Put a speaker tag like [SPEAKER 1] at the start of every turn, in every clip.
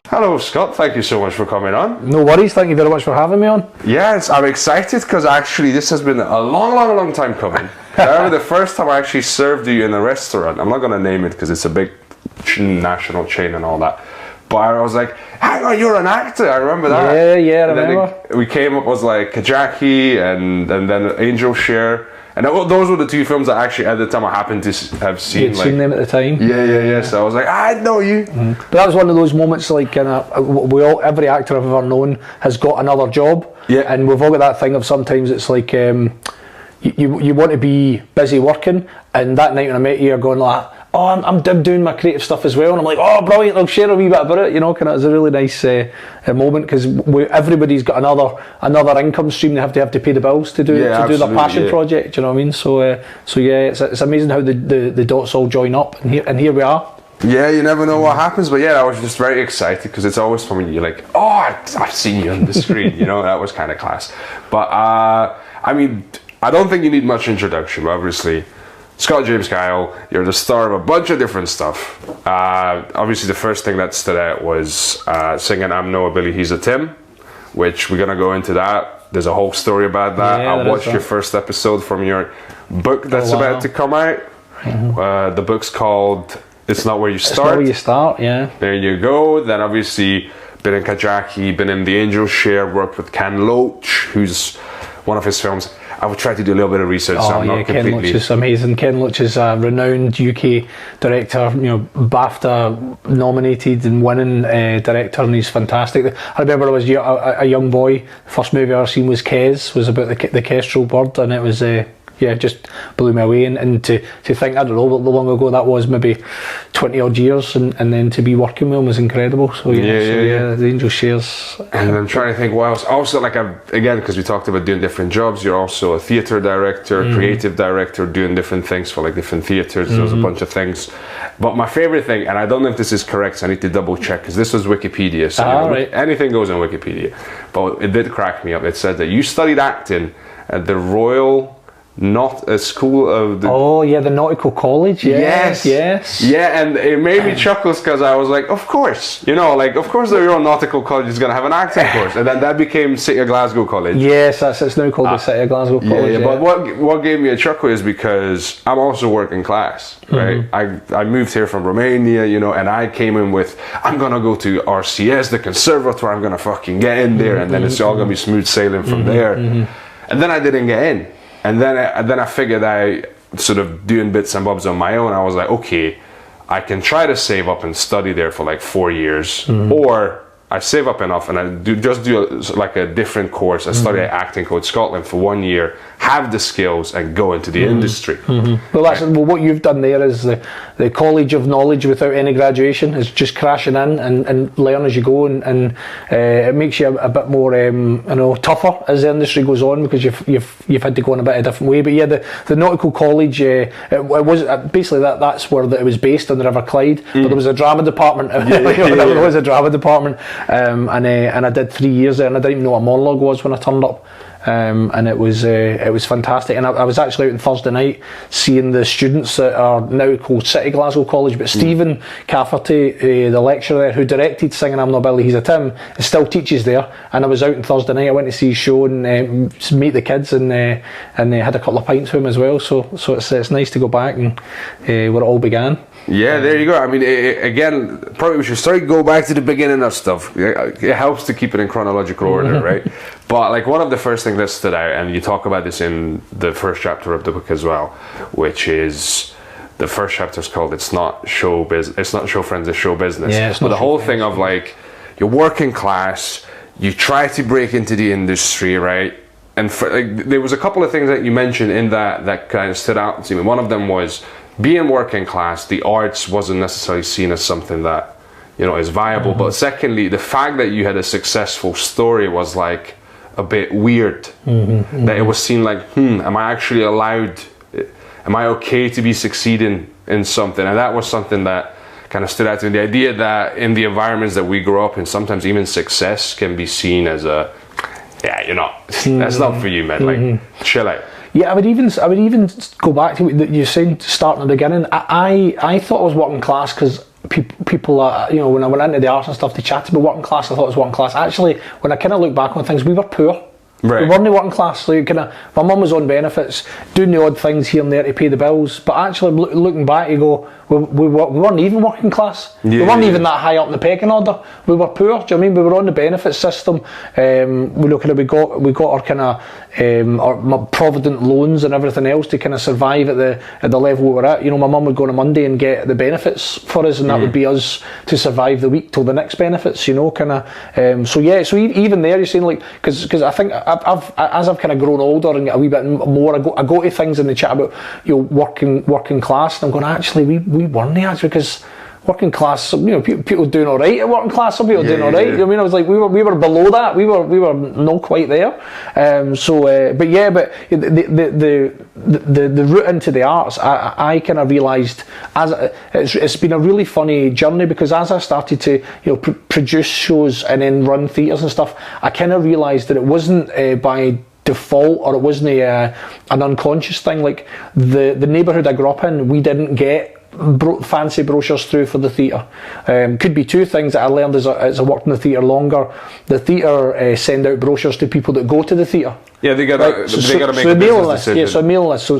[SPEAKER 1] Hello, Scott. Thank you so much for coming on.
[SPEAKER 2] No worries. Thank you very much for having me on.
[SPEAKER 1] Yes, I'm excited because actually this has been a long time coming. I remember the first time I actually served you in a restaurant. I'm not going to name it because it's a big national chain and all that. But I was like, hang on, you're an actor. I remember that.
[SPEAKER 2] Yeah, I remember.
[SPEAKER 1] We came up was like Kajaki and then Angel Share. And those were the two films that actually at the time I happened to have seen.
[SPEAKER 2] You'd seen them at the time.
[SPEAKER 1] Yeah. So I was like, I know you.
[SPEAKER 2] But that was one of those moments, like every actor I've ever known has got another job.
[SPEAKER 1] Yeah.
[SPEAKER 2] And we've all got that thing of sometimes it's like you want to be busy working, and that night when I met you, you're going like, oh, I'm doing my creative stuff as well, and I'm like, oh, brilliant, I'll share a wee bit about it, kind of. It's a really nice moment because everybody's got another income stream. They have to pay the bills to do their passion project. Do you know what I mean? So yeah, it's amazing how the dots all join up, and here we are.
[SPEAKER 1] Yeah, you never know what happens, but yeah, I was just very excited because it's always fun when you're like, oh, I've seen you on the screen, that was kind of class. But I mean, I don't think you need much introduction, but obviously. Scott James Kyle, you're the star of a bunch of different stuff. Obviously, the first thing that stood out was Singin, I'm Noah Billy, he's a Tim, which we're going to go into that. There's a whole story about that.
[SPEAKER 2] Yeah,
[SPEAKER 1] I watched your first episode from your book that's about to come out. Mm-hmm. The book's called It's Not Where You Start.
[SPEAKER 2] It's Not Where You Start, yeah.
[SPEAKER 1] There you go. Then obviously, been in Kajaki, been in The Angel Share, worked with Ken Loach, who's one of his films. I would try to do a little bit of research. So I'm not completely...
[SPEAKER 2] Ken Loach is amazing. Ken Loach is a renowned UK director, BAFTA nominated and winning director, and he's fantastic. I remember I was a young boy. The first movie I ever seen was Kes, was about the kestrel bird, and it was just blew me away. And to think, I don't know how long ago that was, maybe 20 odd years, and then to be working with him was incredible. So yeah, the Angel Shares.
[SPEAKER 1] And I'm trying to think what else. Also, again, because we talked about doing different jobs, you're also a theatre director, creative director, doing different things for different theatres. There's a bunch of things. But my favourite thing, and I don't know if this is correct, so I need to double check, because this was Wikipedia, so right. Anything goes on Wikipedia. But it did crack me up. It said that you studied acting at the Royal... Not a school of the... Oh, yeah,
[SPEAKER 2] the Nautical College. Yes.
[SPEAKER 1] Yeah, and it made me chuckle because I was like, of course. Of course the Royal Nautical College is going to have an acting course. And then that became City of Glasgow College.
[SPEAKER 2] Yes, it's now called the City of Glasgow College.
[SPEAKER 1] Yeah, but what gave me a chuckle is because I'm also working class, right? I moved here from Romania, and I came in with, I'm going to go to RCS, the conservatoire, I'm going to fucking get in there, and then it's all going to be smooth sailing from there. And then I didn't get in. And then I figured I sort of doing bits and bobs on my own. I was like, okay, I can try to save up and study there for 4 years, or I save up enough and I do a different course. I study at Acting Coach Scotland for 1 year, have the skills, and go into the industry.
[SPEAKER 2] Well, what you've done there is the college of knowledge without any graduation. Is just crashing in and learn as you go, and it makes you a bit more tougher as the industry goes on, because you've had to go in a bit of a different way. But yeah, the Nautical College, it was basically that's where it was based on the River Clyde. But there was a drama department. There was a drama department. And I did 3 years there, and I didn't even know what a monologue was when I turned up. And it was fantastic. And I was actually out on Thursday night seeing the students that are now called City Glasgow College, but Stephen Cafferty, the lecturer there who directed Singin, I'm Not Billy, He's a Tim, still teaches there. And I was out on Thursday night. I went to see his show and meet the kids, and had a couple of pints with him as well. So it's nice to go back and where it all began.
[SPEAKER 1] Yeah, there you go. I mean, again, probably we should go back to the beginning of stuff. It helps to keep it in chronological order, right? But one of the first things that stood out, and you talk about this in the first chapter of the book as well, which is the first chapter is called "It's Not Show Business." It's not show friends, it's show business. Yeah, it's not. But the whole thing of you're working class, you try to break into the industry, right? And there was a couple of things that you mentioned in that kind of stood out to me. One of them was, being working class, the arts wasn't necessarily seen as something that is viable. But secondly, the fact that you had a successful story was a bit weird. That it was seen am I actually allowed? Am I okay to be succeeding in something? And that was something that kind of stood out to me. The idea that in the environments that we grow up in, sometimes even success can be seen as that's not for you, man. Chill out.
[SPEAKER 2] Yeah, I would even go back to what you're saying, starting at the beginning. I thought I was working class because people are, you know, when I went into the arts and stuff, they chatted about working class. I thought it was working class. Actually, when I kind of look back on things, we were poor.
[SPEAKER 1] Right.
[SPEAKER 2] We weren't working class. Like, my mum was on benefits, doing the odd things here and there to pay the bills. But actually, looking back, you go, we weren't even working class. We weren't even that high up in the pecking order. We were poor. Do you know what I mean? We were on the benefit system. We got our kind of our provident loans and everything else to kind of survive at the level we were at. You know, my mum would go on a Monday and get the benefits for us, and that would be us to survive the week till the next benefits. You know, kind of. So even there, you're saying, like, because I think as I've kind of grown older and a wee bit more, I go to things in the chat about, you know, working class, and I'm going, actually we weren't actually, because working class, you know, people doing all right at working class. Some people doing all right. You know what I mean? I was like, we were below that. We were not quite there. But the route into the arts, I kind of realised it's been a really funny journey, because as I started to, you know, produce shows and then run theatres and stuff, I kind of realised that it wasn't by default, or it wasn't an unconscious thing. Like the neighbourhood I grew up in, we didn't get fancy brochures through for the theatre. Could be two things that I learned as I worked in the theatre longer. The theatre send out brochures to people that go to the theatre.
[SPEAKER 1] Yeah, they got to make a
[SPEAKER 2] mailing
[SPEAKER 1] business
[SPEAKER 2] list.
[SPEAKER 1] decision.
[SPEAKER 2] Yeah, so a mailing list.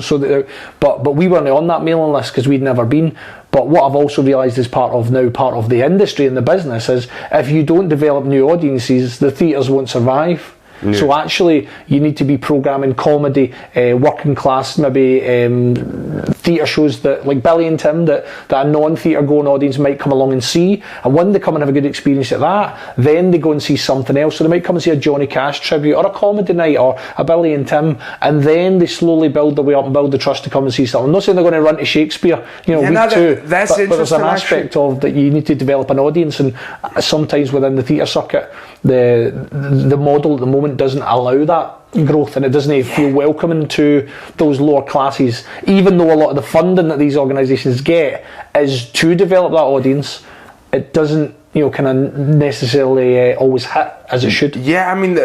[SPEAKER 2] But we weren't on that mailing list because we'd never been. But what I've also realised is part of the industry and the business is, if you don't develop new audiences, the theatres won't survive. Yeah. So actually, you need to be programming comedy, working class, maybe theatre shows that, like Billy and Tim, that a non-theatre going audience might come along and see. And when they come and have a good experience at that, then they go and see something else. So they might come and see a Johnny Cash tribute, or a comedy night, or a Billy and Tim, and then they slowly build their way up and build the trust to come and see something. I'm not saying they're going to run to Shakespeare, you know, week two.
[SPEAKER 1] That's
[SPEAKER 2] but there's an aspect of that you need to develop an audience, and sometimes within the theatre circuit, the model at the moment doesn't allow that growth, and it doesn't feel welcoming to those lower classes, even though a lot of the funding that these organisations get is to develop that audience. It doesn't, you know, kind of necessarily always hit as it should.
[SPEAKER 1] Yeah, I mean,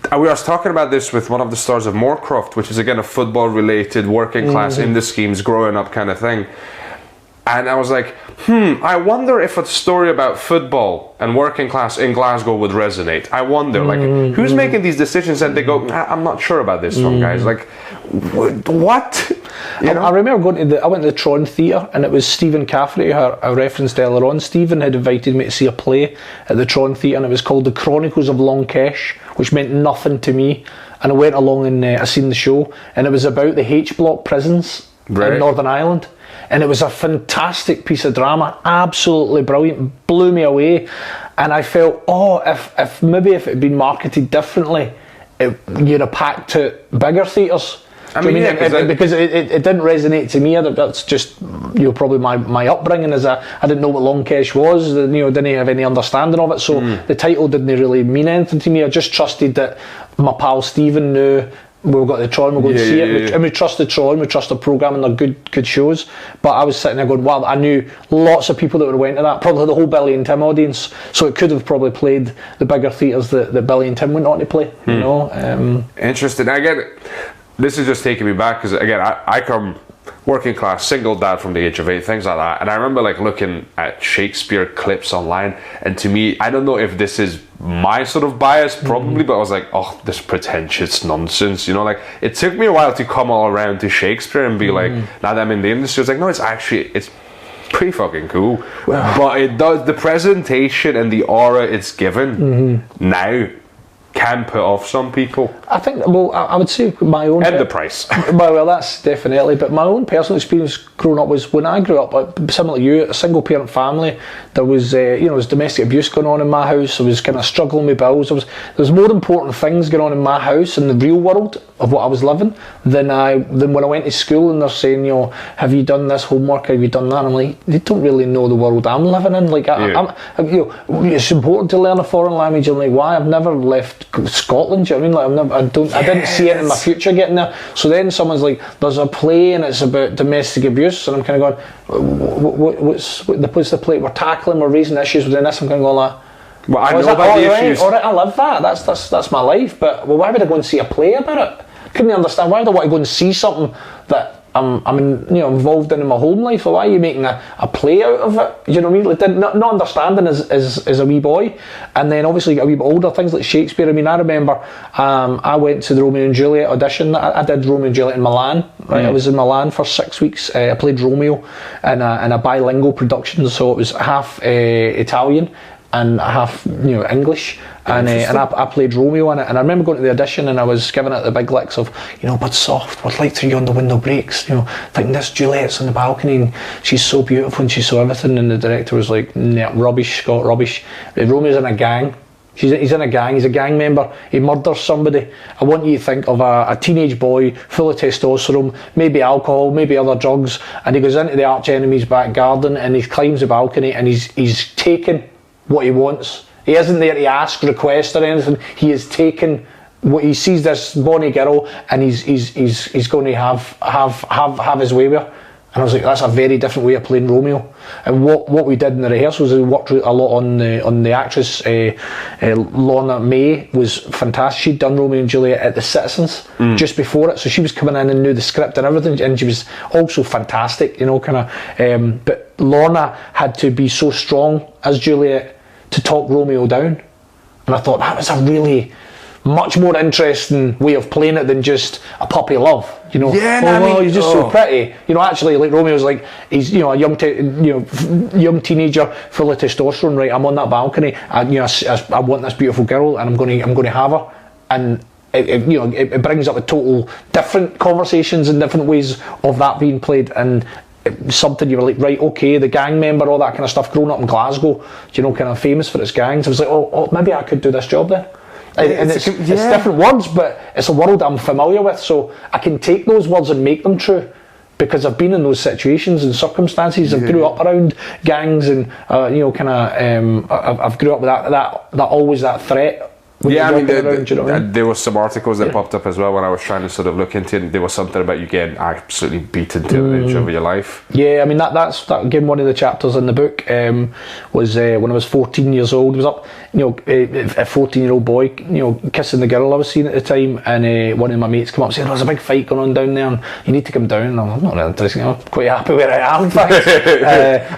[SPEAKER 1] I was talking about this with one of the stars of Moorcroft, which is again a football related working class in the schemes growing up kind of thing. And I was like, I wonder if a story about football and working class in Glasgow would resonate. I wonder, like, who's making these decisions? And they go, I'm not sure about this one, guys. Like, what? You know?
[SPEAKER 2] I remember I went to the Tron Theatre, and it was Stephen Cafferty, who I referenced earlier on. Stephen had invited me to see a play at the Tron Theatre, and it was called The Chronicles of Longkesh, which meant nothing to me. And I went along and I seen the show, and it was about the H-block prisons in Northern Ireland. And it was a fantastic piece of drama, absolutely brilliant, blew me away. And I felt, if it had been marketed differently, you'd have packed it bigger theatres. Because it didn't resonate to me. That's just, you know, probably my upbringing, as I didn't know what Longkesh was, you know, didn't have any understanding of it. So the title didn't really mean anything to me. I just trusted that my pal Stephen knew. We've got the Tron, we'll go and see it. And we trust the Tron, we trust the programme, and they're good shows. But I was sitting there going, wow, I knew lots of people that would have went to that, probably the whole Billy and Tim audience. So it could have probably played the bigger theatres that Billy and Tim went on to play. You know.
[SPEAKER 1] Interesting. Again, this is just taking me back, because again, I come working class, single dad from the age of 8, things like that. And I remember like looking at Shakespeare clips online, and to me, I don't know if this is my sort of bias, probably, but I was like, oh, this pretentious nonsense, you know. Like, it took me a while to come all around to Shakespeare and be like, now that I'm in the industry, it's like, no, it's pretty fucking cool. But it does, the presentation and the aura it's given now can put off some people.
[SPEAKER 2] I think, well, I would say my own...
[SPEAKER 1] And the price.
[SPEAKER 2] Well, that's definitely, but my own personal experience growing up was, when I grew up, similar to you, a single parent family, there was, there was domestic abuse going on in my house. I was kind of struggling with bills. There was more important things going on in my house in the real world of what I was living than when I went to school, and they're saying, you know, have you done this homework, have you done that? And I'm like, they don't really know the world I'm living in. Like, you know, it's important to learn a foreign language. I'm like, why? I've never left Scotland, do you know what I mean? Like, I didn't see it in my future getting there. So then someone's like, there's a play and it's about domestic abuse, and I'm kind of going, what's the play? We're tackling, we're raising issues within this. I'm kind of going like,
[SPEAKER 1] well, I know about the issues.
[SPEAKER 2] All right, I love that. That's my life. But why would I go and see a play about it? Couldn't understand. Why would I want to go and see something that I'm involved in my home life. Why are you making a play out of it? Do you know what I mean? Like, not understanding as a wee boy, and then obviously a wee bit older, things like Shakespeare. I mean, I remember I went to the Romeo and Juliet audition. I did Romeo and Juliet in Milan. Right, I was in Milan for 6 weeks. I played Romeo in a bilingual production, so it was half Italian and half English, and I played Romeo in it. And I remember going to the audition and I was giving it the big licks of, but soft, what lights are you on the window breaks, thinking this Juliet's on the balcony and she's so beautiful and she's so everything, and the director was like, nah, rubbish, Scott, rubbish. Romeo's in a gang. He's in a gang, he's a gang member, he murders somebody. I want you to think of a teenage boy full of testosterone, maybe alcohol, maybe other drugs, and he goes into the arch enemy's back garden and he climbs the balcony and he's taken what he wants. He isn't there to ask, request or anything. He is taking what he sees, this bonny girl, and he's going to have his way with her. And I was like, that's a very different way of playing Romeo. And what we did in the rehearsals, we worked a lot on the actress. Lorna May was fantastic. She'd done Romeo and Juliet at the Citizens just before it, so she was coming in and knew the script and everything, and she was also fantastic, but Lorna had to be so strong as Juliet to talk Romeo down, and I thought that was a really much more interesting way of playing it than just a puppy love,
[SPEAKER 1] Yeah,
[SPEAKER 2] he's just so pretty. Actually, like Romeo's like, he's a young teenager full of testosterone. Right, I'm on that balcony. I want this beautiful girl, and I'm going to have her. And it brings up a total different conversations and different ways of that being played. And something you were like, right, okay, the gang member, all that kind of stuff. Growing up in Glasgow, kind of famous for its gangs. I was like, oh, maybe I could do this job then. And it's different words, but it's a world I'm familiar with, so I can take those words and make them true, because I've been in those situations and circumstances. I grew up around gangs, and I've grew up with that always that threat.
[SPEAKER 1] Yeah, I mean, there was some articles that popped up as well when I was trying to sort of look into it. There was something about you getting absolutely beaten to an inch of your life. Yeah, I mean, that's again, one of the chapters in the book was when I was 14 years old. It was up, a 14-year-old boy, kissing the girl I was seeing at the time, and one of my mates came up and said, there's a big fight going on down there and you need to come down. And I'm not really interested, I'm quite happy where I am, in fact.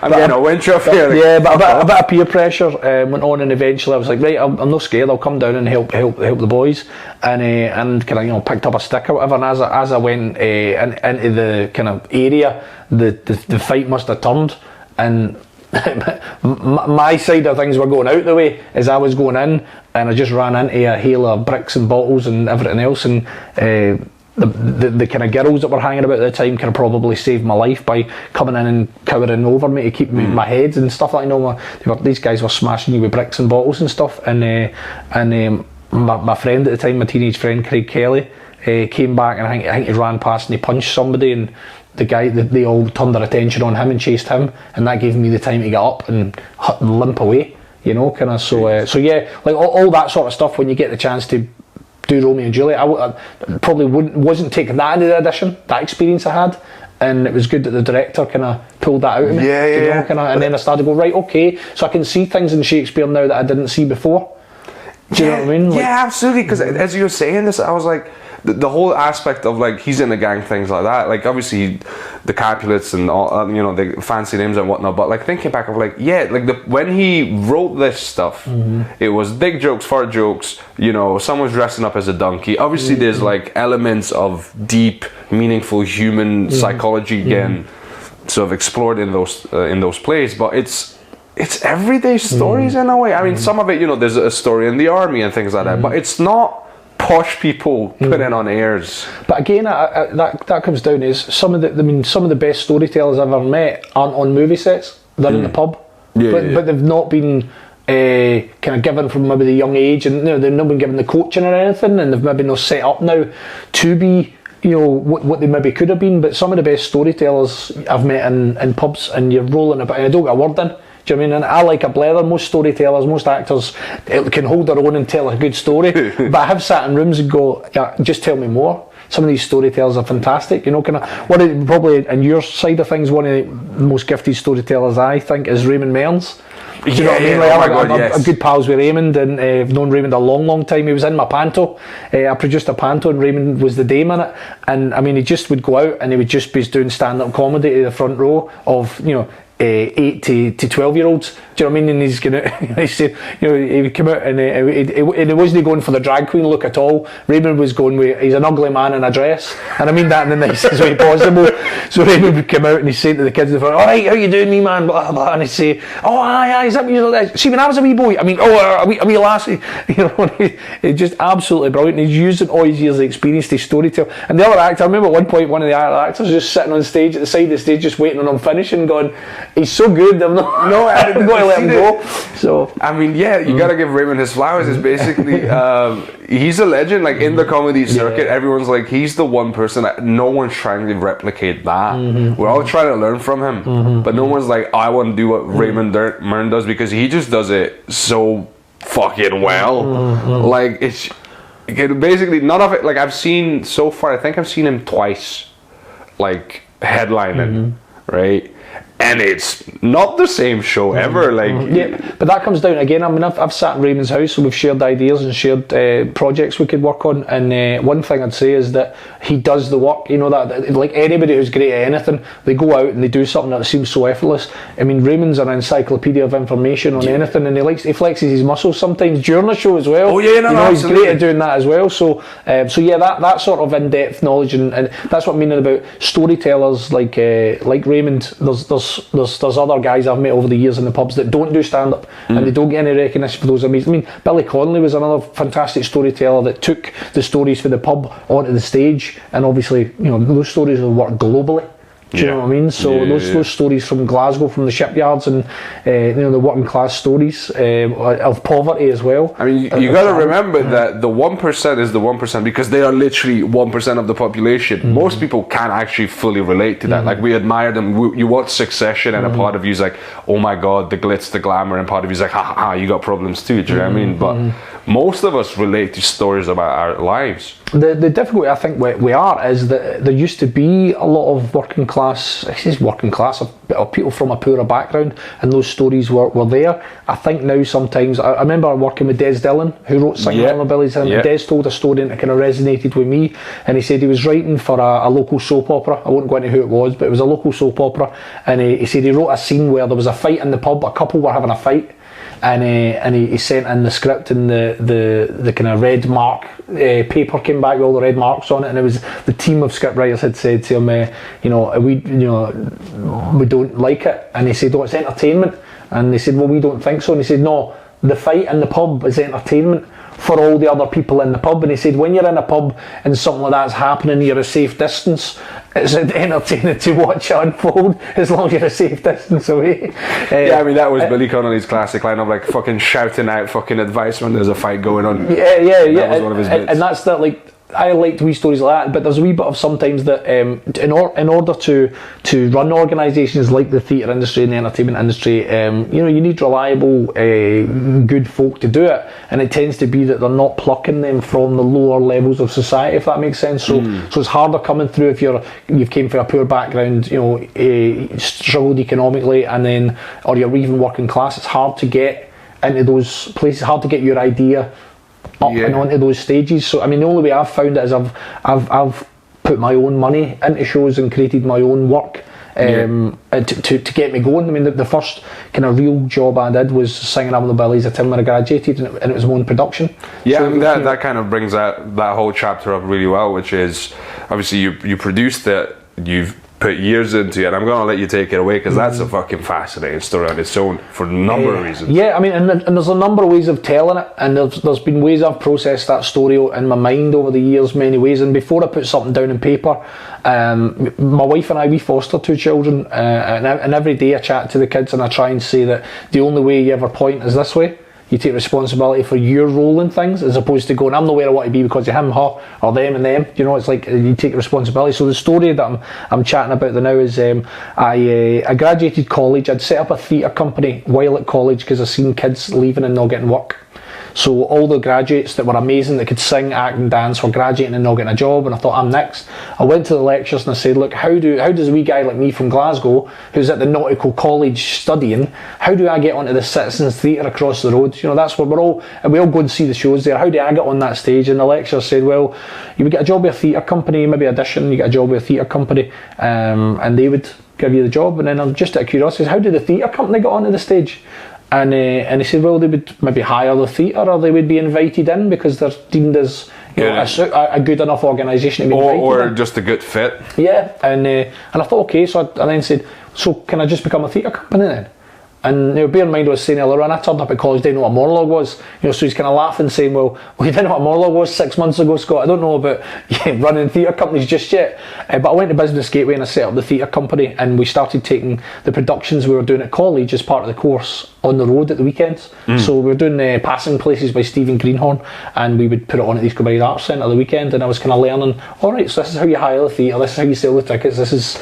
[SPEAKER 1] I'm getting a winch off here. Yeah, but a bit of peer pressure went on, and eventually I was like, right, I'm not scared, I'll come down and help the boys, and kind of picked up a stick or whatever. And as I went into the kind of area, the fight must have turned, and my side of things were going out the way as I was going in, and I just ran into a hail of bricks and bottles and everything else, and the kind of girls that were hanging about at the time kind of probably saved my life by coming in and cowering over me to keep my head and stuff like that. These guys were smashing you with bricks and bottles and stuff, and my friend at the time, my teenage friend Craig Kelly, came back, and I think he ran past and he punched somebody, and the guy, they all turned their attention on him and chased him, and that gave me the time to get up and limp away, so yeah, like all that sort of stuff. When you get the chance to do Romeo and Juliet, I probably wasn't taking that into the audition, that experience I had, and it was good that the director kind of pulled that out of me. And then I started to go, right, okay, so I can see things in Shakespeare now that I didn't see before. Do you know what I mean? Yeah, absolutely, because as you were saying this, I was like, the whole aspect of like he's in the gang, things like that, like obviously the Capulets and all, the fancy names and whatnot, but like thinking back of like, when he wrote this stuff, it was big jokes, fart jokes, someone's dressing up as a donkey. Obviously there's like elements of deep, meaningful human psychology again sort of explored in those plays, but it's everyday stories in a way. I mean, some of it, there's a story in the army and things like that, but it's not posh people putting on airs.
[SPEAKER 2] But again, that comes down to some of the best storytellers I've ever met aren't on movie sets. They're in the pub, but they've not been kind of given from maybe the young age, and they've not been given the coaching or anything, and they've maybe not set up now to be what they maybe could have been. But some of the best storytellers I've met in pubs, and you're rolling about, and I don't get a word in. Do you know what I mean? And I like a blether. Most storytellers, most actors can hold their own and tell a good story. But I have sat in rooms and go, yeah, just tell me more. Some of these storytellers are fantastic. Probably in your side of things, one of the most gifted storytellers I think is Raymond Mearns. Do you know what I mean?
[SPEAKER 1] Yeah,
[SPEAKER 2] Like,
[SPEAKER 1] oh my
[SPEAKER 2] I'm
[SPEAKER 1] God, yes.
[SPEAKER 2] good pals with Raymond, and I've known Raymond a long time. He was in my panto. I produced a panto, and Raymond was the dame in it. And I mean, he just would go out and he would just be doing stand-up comedy to the front row of, 8 to 12-year-olds. Do you know what I mean? And he's gonna, he said, he would come out and it wasn't going for the drag queen look at all. Raymond was going with, he's an ugly man in a dress, and I mean that in the nicest way possible. So Raymond would come out and he's saying to the kids in the front, "All right, how you doing, me man?" Blah, blah, and he'd say, "Oh, aye, is that you? See, when I was a wee boy, I mean, a wee lassie." It's just absolutely brilliant. He's using all his years of experience to storytell. And the other actor, I remember at one point, one of the other actors just sitting on stage at the side of the stage, just waiting on him finishing, going, "He's so good, I'm not going to let him go." So
[SPEAKER 1] I mean, yeah, you gotta give Raymond his flowers. It's basically he's a legend. Like in the comedy circuit, everyone's like, he's the one person that no one's trying to replicate that. We're all trying to learn from him, but no one's like, I want to do what Raymond Mearns does, because he just does it so fucking well. Like it's basically none of it. Like I've seen so far, I think I've seen him twice, like headlining, right? And it's not the same show ever. Like
[SPEAKER 2] yeah, but that comes down again. I mean, I've sat in Raymond's house, so we've shared ideas and shared projects we could work on. And one thing I'd say is that he does the work. That like anybody who's great at anything, they go out and they do something that seems so effortless. I mean, Raymond's an encyclopedia of information on anything, and he flexes his muscles sometimes during the show as well.
[SPEAKER 1] Oh yeah, no,
[SPEAKER 2] he's great at doing that as well. So yeah, that sort of in-depth knowledge, and that's what I'm meaning about storytellers like Raymond. There's other guys I've met over the years in the pubs that don't do stand-up and they don't get any recognition for those amazing. I mean, Billy Connolly was another fantastic storyteller that took the stories for the pub onto the stage, and obviously, those stories will work globally. Do you know what I mean? So those stories from Glasgow, from the shipyards, and the working class stories of poverty as well.
[SPEAKER 1] I mean, you got to remember that the 1% is the 1% because they are literally 1% of the population. Most people can't actually fully relate to that. Like we admire them. You watch Succession, and a part of you's like, "Oh my God, the glitz, the glamour," and part of you's like, "Ha ha, you got problems too." Do you know what I mean? But most of us relate to stories about our lives.
[SPEAKER 2] The difficulty I think we are is that there used to be a lot of working class of people from a poorer background, and those stories were there. I think now sometimes, I remember working with Des Dillon, who wrote Singin on the Billies, and Des told a story and it kind of resonated with me, and he said he was writing for a local soap opera. I won't go into who it was, but it was a local soap opera, and he said he wrote a scene where there was a fight in the pub, a couple were having a fight, and he sent in the script, and the kind of red mark paper came back with all the red marks on it, and it was the team of scriptwriters had said to him, we don't like it, and he said, "Oh, it's entertainment," and they said, "Well, we don't think so," and he said, "No, the fight in the pub is entertainment for all the other people in the pub," and he said, "When you're in a pub and something like that's happening, you're a safe distance. It's entertaining to watch it unfold as long as you're a safe distance away."
[SPEAKER 1] I mean, that was Billy Connolly's classic line of like fucking shouting out fucking advice when there's a fight going on.
[SPEAKER 2] Yeah.
[SPEAKER 1] That was one of his bits.
[SPEAKER 2] And that's that, like, I liked wee stories like that, but there's a wee bit of sometimes that in order to run organisations like the theatre industry and the entertainment industry, you need reliable, good folk to do it, and it tends to be that they're not plucking them from the lower levels of society, if that makes sense. So it's harder coming through if you've came from a poor background, struggled economically, or you're even working class. It's hard to get into those places, hard to get your idea up and onto those stages. So I mean, the only way I've found it is I've put my own money into shows and created my own work to get me going. I mean, the first kind of real job I did was singing on the Billies at the time when I graduated, and it was my own production.
[SPEAKER 1] Yeah, so, I mean, that kind of brings that whole chapter up really well, which is obviously you produced it, you've put years into it. I'm going to let you take it away because that's a fucking fascinating story on its own for a number of reasons. Yeah,
[SPEAKER 2] I mean, and there's a number of ways of telling it, and there's been ways I've processed that story in my mind over the years, many ways. And before I put something down on paper, my wife and I, we foster 2 children, and every day I chat to the kids and I try and say that the only way you ever point is this way. You take responsibility for your role in things, as opposed to going, I'm not where I want to be because of him, her, or them and them. It's like you take responsibility. So the story that I'm chatting about now is I graduated college. I'd set up a theatre company while at college because I seen kids leaving and not getting work. So all the graduates that were amazing, that could sing, act and dance, were graduating and not getting a job, and I thought, I'm next. I went to the lectures and I said, look, how does a wee guy like me from Glasgow, who's at the Nautical College studying, how do I get onto the Citizens Theatre across the road? You know, that's where we all go and see the shows there. How do I get on that stage? And the lecturer said, well, you would get a job with a theatre company, maybe audition, you get a job with a theatre company, and they would give you the job. And then I'm just out of curiosity, how did the theatre company get onto the stage? And he said, well, they would maybe hire the theatre, or they would be invited in because they're deemed as a good enough organisation to be invited
[SPEAKER 1] or
[SPEAKER 2] in.
[SPEAKER 1] just a good fit.
[SPEAKER 2] Yeah, and I thought, okay, so I then said, so can I just become a theatre company then? And bear in mind, I was saying earlier on, I turned up at college, didn't know what a monologue was. So he's kind of laughing, saying, well, you didn't know what a monologue was 6 months ago, Scott. I don't know about running theatre companies just yet. But I went to Business Gateway and I set up the theatre company, and we started taking the productions we were doing at college as part of the course on the road at the weekends. So we were doing Passing Places by Stephen Greenhorn, and we would put it on at the East Kilbride Arts Centre at the weekend, and I was kind of learning, all right, so this is how you hire the theatre, this is how you sell the tickets, this is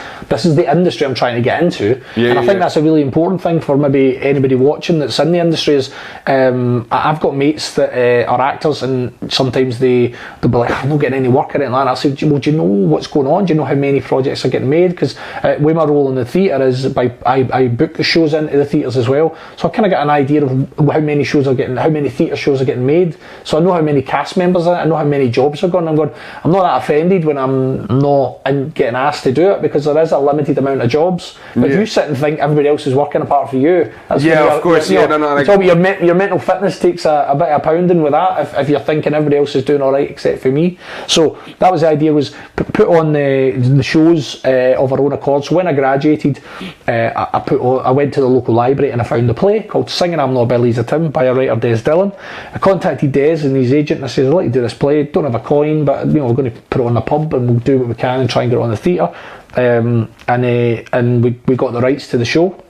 [SPEAKER 2] the industry I'm trying to get into. And I think that's a really important thing for maybe anybody watching that's in the industry is, I've got mates that are actors, and sometimes they'll be like, I'm not getting any work or anything like that. I say, well, do you know what's going on? Do you know how many projects are getting made? Because with my role in the theatre is I book the shows into the theatres as well, so I kind of get an idea of how many theatre shows are getting made, so I know how many cast members are, I know how many jobs are going. I'm not that offended when I'm not getting asked to do it, because there is a limited amount of jobs. But if you sit and think everybody else is working apart from you, that's
[SPEAKER 1] of course,
[SPEAKER 2] your mental fitness takes a bit of pounding with that if you're thinking everybody else is doing alright except for me. So that was the idea, was put on the shows of our own accord. So when I graduated, I went to the local library and I found a play called Singin, I'm Not Billy's a Tim by a writer, Des Dillon. I contacted Des and his agent and I said, I'd like to do this play, don't have a coin, but we're going to put it on the pub and we'll do what we can and try and get it on the theatre. And we got the rights to the show.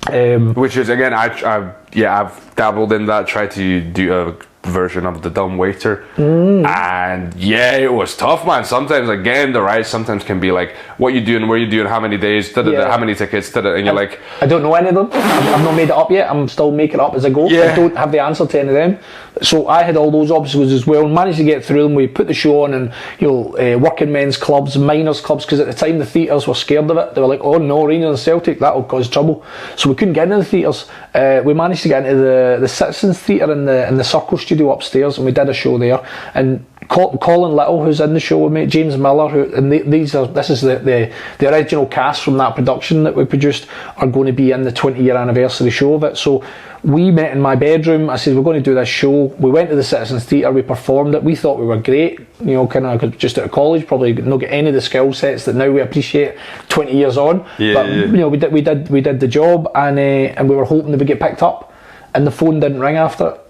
[SPEAKER 1] Which is, again, I've dabbled in that, tried to do a version of The Dumb Waiter, and it was tough, man. Sometimes, again, the rights sometimes can be like, what you doing, where you doing, how many days, how many tickets, and you're like,
[SPEAKER 2] I don't know any of them. I've not made it up yet. I'm still making it up as I go. I don't have the answer to any of them. So I had all those obstacles as well, and managed to get through them. We put the show on, and working men's clubs, miners clubs, because at the time the theatres were scared of it. They were like, oh no, Rangers and Celtic, that'll cause trouble. So we couldn't get into the theatres. We managed to get into the Citizens Theatre in the Circle Studio upstairs, and we did a show there. And Colin Little, who's in the show with me, James Miller, this is the original cast from that production that we produced, are going to be in the 20-year anniversary show of it. So we met in my bedroom. I said, we're going to do this show. We went to the Citizens Theatre, we performed it. We thought we were great, kind of just out of college, probably not get any of the skill sets that now we appreciate 20 years on. We did the job, and we were hoping that we'd get picked up, and the phone didn't ring after it,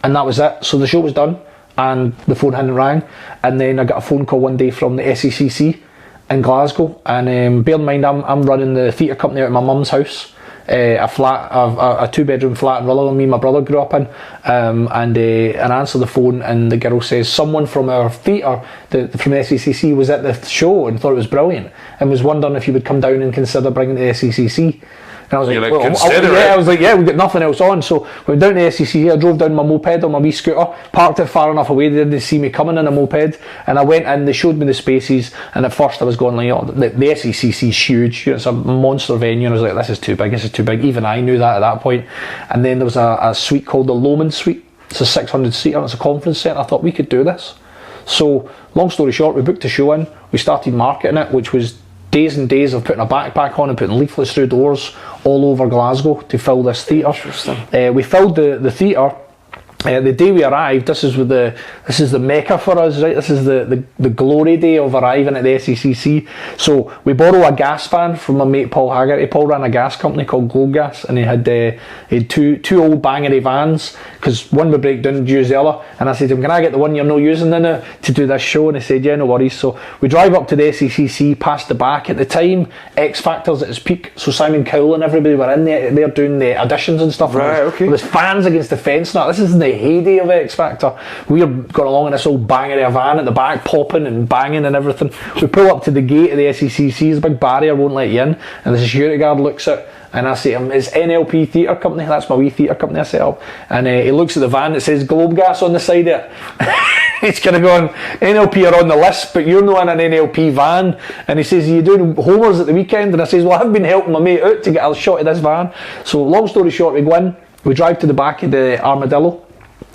[SPEAKER 2] and that was it. So the show was done, and the phone hadn't rang, and then I got a phone call one day from the SECC in Glasgow, and bear in mind I'm running the theatre company out of my mum's house, a 2-bedroom flat in Rutherglen me and my brother grew up in, and I answered the phone, and the girl says someone from our theatre, from the SECC, was at the show and thought it was brilliant and was wondering if you would come down and consider bringing the SECC. And I was I was like, we've got nothing else on. So we went down to the SEC. I drove down my moped on my wee scooter, parked it far enough away, they didn't see me coming in a moped, and I went in, they showed me the spaces, and at first I was going like, the SECC is huge, it's a monster venue, and I was like, this is too big. Even I knew that at that point. And then there was a suite called the Lomond Suite. It's a 600 seater, it's a conference centre. I thought we could do this. So long story short, we booked a show in, we started marketing it, which was days and days of putting a backpack on and putting leaflets through doors all over Glasgow to fill this theatre. We filled the theatre. The day we arrived, this is the mecca for us, right? This is the glory day of arriving at the SECC. So we borrow a gas van from my mate Paul Haggerty. Paul ran a gas company called Globe Gas, and he had two old bangery vans, because one would break down and use the other. And I said to him, can I get the one you're not using now to do this show? And he said, yeah, no worries. So we drive up to the SECC, past the back. At the time, X Factor's at its peak, so Simon Cowell and everybody were in there. They're doing the auditions and stuff.
[SPEAKER 1] Right, okay.
[SPEAKER 2] There's fans against the fence now. This is in the the heyday of X Factor. We're going along in this old banger of a van at the back, popping and banging and everything. We pull up to the gate of the SECC, there's a big barrier, won't let you in, and the security guard looks at, and I say to him, it's NLP Theatre Company, that's my wee theatre company I set up. And he looks at the van that says Globe Gas on the side of it. He's kind of going, NLP are on the list, but you're not in an NLP van. And he says, are you doing homers at the weekend? And I says, well, I've been helping my mate out to get a shot of this van. So long story short, we go in, we drive to the back of the Armadillo,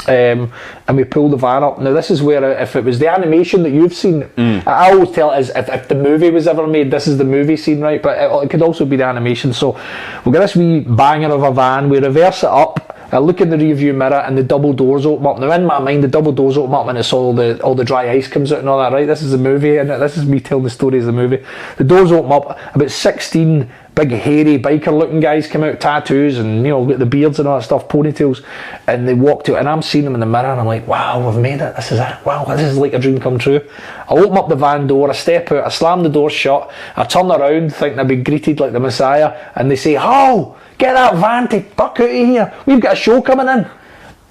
[SPEAKER 2] and we pull the van up. Now this is where, if it was the animation that you've seen, I always tell it as if the movie was ever made, this is the movie scene, right? But it could also be the animation. So we get this wee banger of a van, we reverse it up, I look in the rearview mirror and the double doors open up. Now in my mind the double doors open up and it's all the dry ice comes out and all that, right? This is the movie, and this is me telling the story as the movie. The doors open up, about 16 big hairy biker looking guys come out, tattoos and got the beards and all that stuff, ponytails, and they walked out and I'm seeing them in the mirror and I'm like, wow, we've made it, this is it, wow, this is like a dream come true. I open up the van door, I step out, I slam the door shut, I turn around thinking I'd be greeted like the Messiah, and they say, oh, get that van to fuck out of here, we've got a show coming in.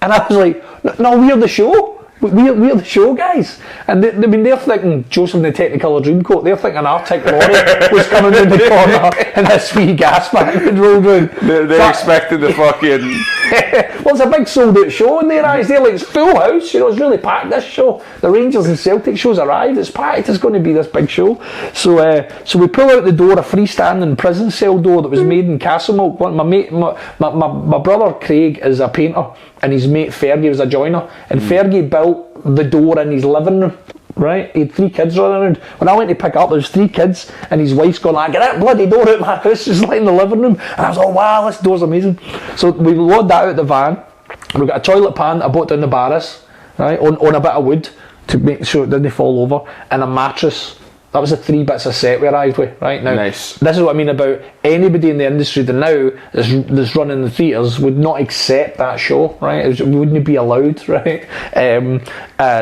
[SPEAKER 2] And I was like, no, we're the show. We're the show guys. And they're thinking Joseph and the Technicolor Dreamcoat, they're thinking an Arctic lorry was coming in the corner and this wee gas bag had rolled round.
[SPEAKER 1] They're expecting the fucking...
[SPEAKER 2] Well, it's a big sold out show in their eyes. They're like, it's full house, it's really packed, this show. The Rangers and Celtic shows arrived, it's packed, it's going to be this big show. So we pull out the door, a freestanding prison cell door that was made in Castlemilk. My brother Craig is a painter and his mate Fergie was a joiner, and Fergie built the door in his living room. Right, he had 3 kids running around. When I went to pick up, there was 3 kids, and his wife's going like, get that bloody door out of my house, just like in the living room. And I was like, wow, this door's amazing. So we load that out of the van. We've got a toilet pan I bought down the Barras, right, on a bit of wood to make sure it didn't fall over, and a mattress. That was the 3 bits of set we arrived with, right? Now,
[SPEAKER 1] nice.
[SPEAKER 2] This is what I mean about anybody in the industry that now that's running the theatres would not accept that show, right? It wouldn't be allowed, right?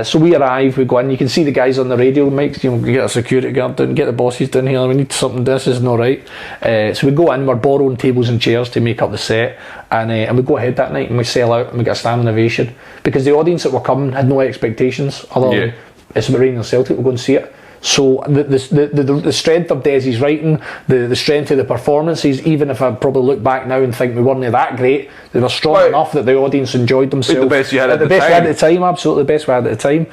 [SPEAKER 2] So we arrive, we go in, you can see the guys on the radio mics, get a security guard down, get the bosses down here, we need something, this isn't alright. So we go in, we're borrowing tables and chairs to make up the set, and we go ahead that night and we sell out and we get a standing ovation, because the audience that were coming had no expectations other than it's about Rangers and Celtic, we'll go and see it. So the strength of Desi's writing, the strength of the performances, even if I probably look back now and think we weren't that great, they were strong enough that the audience enjoyed themselves.
[SPEAKER 1] The best you had at the time.
[SPEAKER 2] The best we had at the time, absolutely the best we had at the time.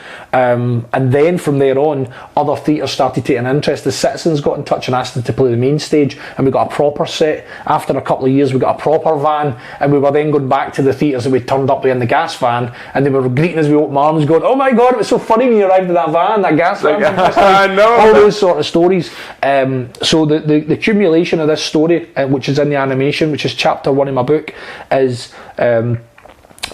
[SPEAKER 2] And then from there on, other theatres started taking interest. The Citizens got in touch and asked them to play the main stage, and we got a proper set. After a couple of years, we got a proper van, and we were then going back to the theatres that we turned up with in the gas van, and they were greeting us with open arms, going, oh my god, it was so funny when you arrived in that van, that gas van. I know. All those sort of stories. So the accumulation of this story, which is in the animation, which is chapter 1 in my book, is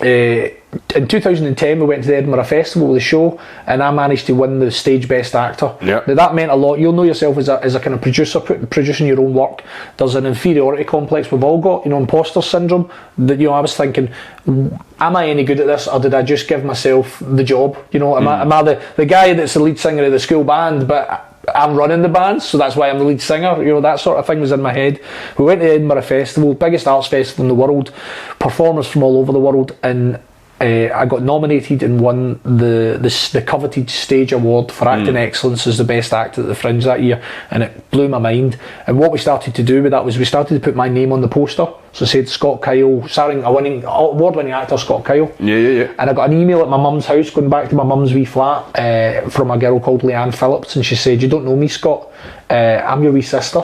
[SPEAKER 2] in 2010 we went to the Edinburgh Festival with the show, and I managed to win the stage best actor. Now that meant a lot. You'll know yourself as a kind of producer, producing your own work. There's an inferiority complex we've all got, imposter syndrome, that I was thinking, am I any good at this, or did I just give myself the job? Am I the guy that's the lead singer of the school band, but I'm running the band, so that's why I'm the lead singer. That sort of thing was in my head. We went to the Edinburgh Festival, biggest arts festival in the world, performers from all over the world, and I got nominated and won the coveted stage award for acting excellence as the best actor at the Fringe that year, and it blew my mind. And what we started to do with that was we started to put my name on the poster. So it said Scott Kyle, starring award-winning actor Scott Kyle. Yeah. And I got an email at my mum's house, going back to my mum's wee flat, from a girl called Leanne Phillips, and she said, you don't know me, Scott, I'm your wee sister.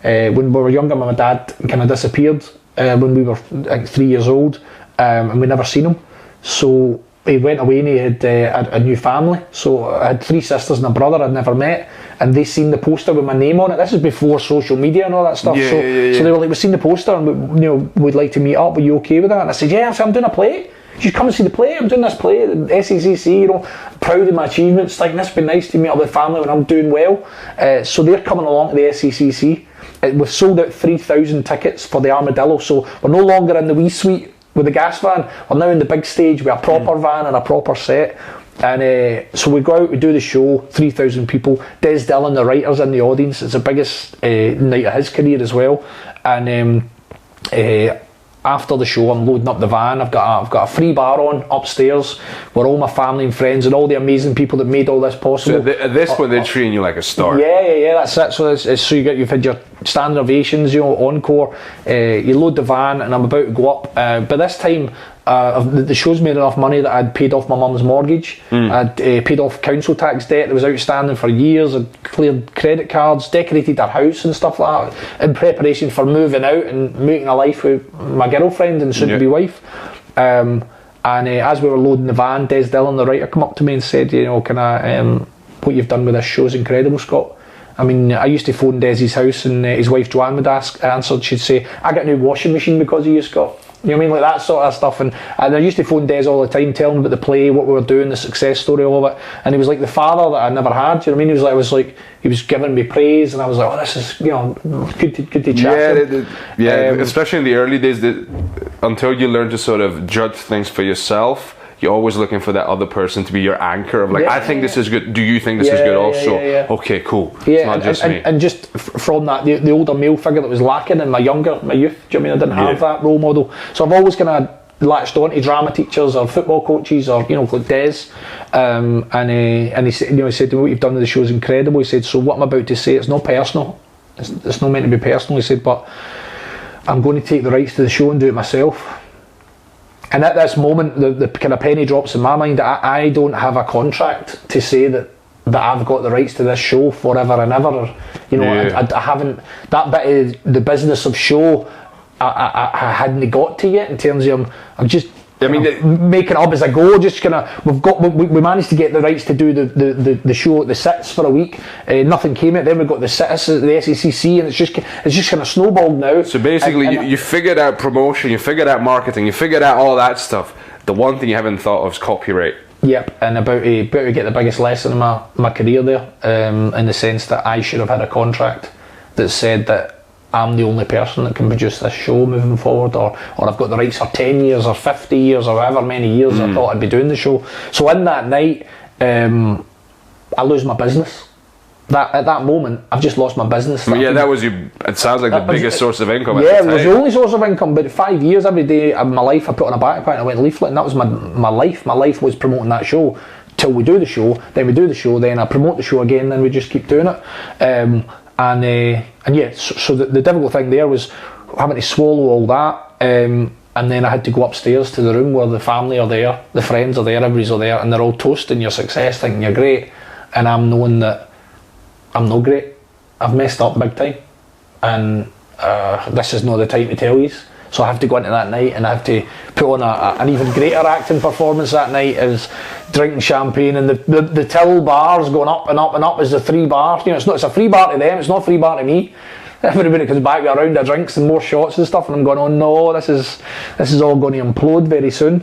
[SPEAKER 2] When we were younger, my dad kind of disappeared when we were 3 years old, and we never seen him. So he went away and he had a new family. So I had 3 sisters and a brother I'd never met, and they seen the poster with my name on it. This is before social media and all that stuff. So they were like, we've seen the poster and we'd like to meet up. Were you okay with that? And I said, yeah, I'm doing a play. You should come and see the play. I'm doing this play, the SECC, proud of my achievements. Like, this would be nice to meet up with family when I'm doing well. So they're coming along to the SECC. We've sold out 3,000 tickets for the Armadillo, so we're no longer in the wee suite with the gas van. We're now in the big stage with a proper van and a proper set. And so we go out, we do the show, 3,000 people. Des Dillon, the writer's in the audience. It's the biggest night of his career as well. And after the show, I'm loading up the van. I've got a free bar on upstairs where all my family and friends and all the amazing people that made all this possible.
[SPEAKER 1] So at this point, they're treating you like a star.
[SPEAKER 2] Yeah, that's it. So so you've had your standard ovations, encore. You load the van, and I'm about to go up. But this time, the show's made enough money that I'd paid off my mum's mortgage. I'd paid off council tax debt that was outstanding for years. I'd cleared credit cards, decorated our house and stuff like that in preparation for moving out and making a life with my girlfriend and soon-to-be wife. And as we were loading the van, Des Dillon, the writer, come up to me and said, can I, what you've done with this show is incredible, Scott. I mean, I used to phone Desi's house and his wife Joanne would answer. She'd say, I got a new washing machine because of you, Scott. You know what I mean? Like that sort of stuff. And I used to phone Des all the time, telling him about the play, what we were doing, the success story, all of it. And he was like the father that I never had. You know what I mean? He was giving me praise, and I was like, oh, this is, good to chat.
[SPEAKER 1] Yeah, especially in the early days, until you learn to sort of judge things for yourself, you're always looking for that other person to be your anchor of like, I think this is good. Do you think this is good also? Okay, cool. It's not just me.
[SPEAKER 2] And just from that, the older male figure that was lacking in my youth, do you know what I mean? I didn't have that role model. So I've always kind of latched on to drama teachers or football coaches or, like Des. And he said, he said to me, what you've done with the show is incredible. He said, so what I'm about to say, it's not personal. It's not meant to be personal. He said, but I'm going to take the rights to the show and do it myself. And at this moment, the kind of penny drops in my mind. I don't have a contract to say that I've got the rights to this show forever and ever. I haven't, that bit of the business of show, I hadn't got to yet in terms of I'm just making it up as I go. Just kind of we managed to get the rights to do the show at the SECC for a week. Nothing came out. Then we got the SECC, the SECC, and it's just kind of snowballed now.
[SPEAKER 1] So basically, you figured out promotion, you figured out marketing, you figured out all that stuff. The one thing you haven't thought of is copyright.
[SPEAKER 2] Yep, and about to get the biggest lesson in my career there, in the sense that I should have had a contract that said that I'm the only person that can produce this show moving forward, or I've got the rights for 10 years or 50 years or however many years I thought I'd be doing the show. So in that night, I lose my business. At that moment, I've just lost my business.
[SPEAKER 1] That was it sounds like the biggest source of income.
[SPEAKER 2] Yeah, it was the only source of income, but 5 years every day of my life I put on a backpack and I went leaflet, and that was my life. My life was promoting that show till we do the show, then we do the show, then I promote the show again, then we just keep doing it. So the difficult thing there was having to swallow all that, and then I had to go upstairs to the room where the family are there, the friends are there, everybody's are there, and they're all toasting your success, thinking you're great, and I'm knowing that I'm not great. I've messed up big time, and this is not the time to tell you. So I have to go into that night and I have to put on an even greater acting performance that night, as drinking champagne and the till bars going up and up and up as the 3 bars. It's a free bar to them, it's not a free bar to me. Everybody comes back with a round of drinks and more shots and stuff, and I'm going, oh no, this is all going to implode very soon.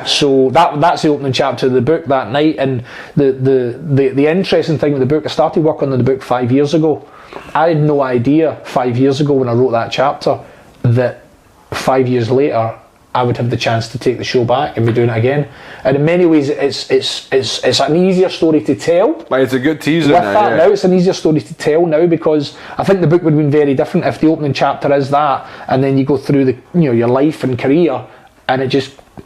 [SPEAKER 2] So that's the opening chapter of the book that night. And the interesting thing with the book, I started working on the book 5 years ago. I had no idea 5 years ago when I wrote that chapter that 5 years later I would have the chance to take the show back and be doing it again. And in many ways it's an easier story to tell.
[SPEAKER 1] Like, it's a good teaser
[SPEAKER 2] now it's an easier story to tell now, because I think the book would have been very different if the opening chapter is that, and then you go through your life and career, and it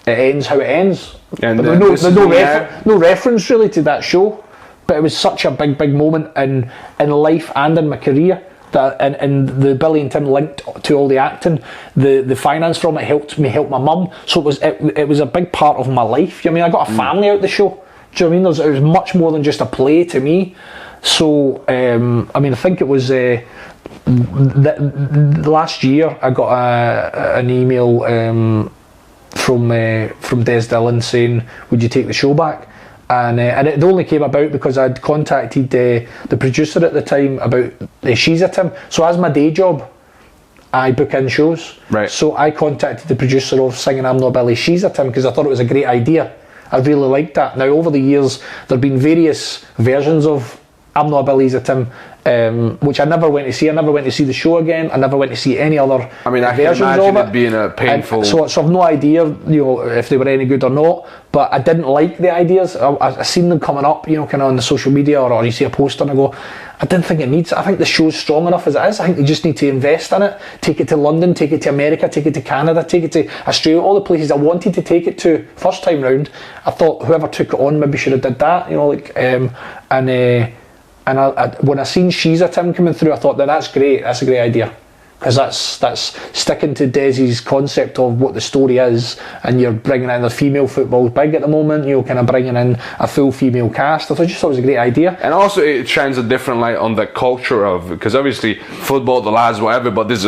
[SPEAKER 2] ends how it ends. And there's no reference really to that show, but it was such a big moment in life and in my career. And the Billy and Tim linked to all the acting, the finance from it helped me help my mum. So it was a big part of my life. I got a family out the show. Do you know what I mean? It was much more than just a play to me. So I think it was last year I got an email from Des Dillon saying, would you take the show back? And it only came about because I'd contacted the producer at the time about She's a Tim. So as my day job, I book in shows.
[SPEAKER 1] Right.
[SPEAKER 2] So I contacted the producer of Singing I'm Not Billy, She's a Tim, because I thought it was a great idea. I really liked that. Now over the years, there have been various versions of I'm not a Billy's a Tim, which I never went to see. I never went to see the show again. I never went to see any other
[SPEAKER 1] I mean, I can
[SPEAKER 2] versions
[SPEAKER 1] imagine
[SPEAKER 2] of
[SPEAKER 1] it being a painful...
[SPEAKER 2] And so I've no idea, if they were any good or not, but I didn't like the ideas. I seen them coming up, kind of on the social media, or you see a poster and I go, I didn't think it needs it. I think the show's strong enough as it is. I think they just need to invest in it, take it to London, take it to America, take it to Canada, take it to Australia, all the places I wanted to take it to first time round. I thought whoever took it on maybe should have did that, and when I seen She's a Tim coming through, I thought that's great. That's a great idea, because that's sticking to Desi's concept of what the story is, and you're bringing in the female football's big at the moment. kind of bringing in a full female cast. I just thought it was a great idea,
[SPEAKER 1] and also it shines a different light on the culture of, because obviously football, the lads, whatever, but there's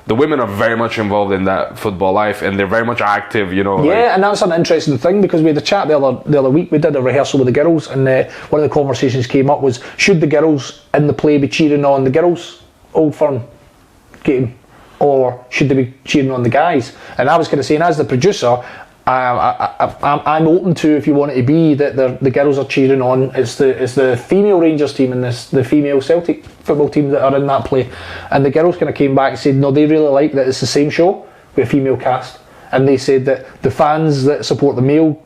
[SPEAKER 1] the women are very much involved in that football life, and they're very much active,
[SPEAKER 2] Yeah, and that's an interesting thing, because we had a chat the other week. We did a rehearsal with the girls, and one of the conversations came up was, should the girls in the play be cheering on the girls' Old Firm game, or should they be cheering on the guys? And I was kind of saying, as the producer, I'm open to, if you want it to be that the girls are cheering on, it's the female Rangers team and the female Celtic football team that are in that play, and the girls kind of came back and said no, they really like that it's the same show with a female cast, and they said that the fans that support the male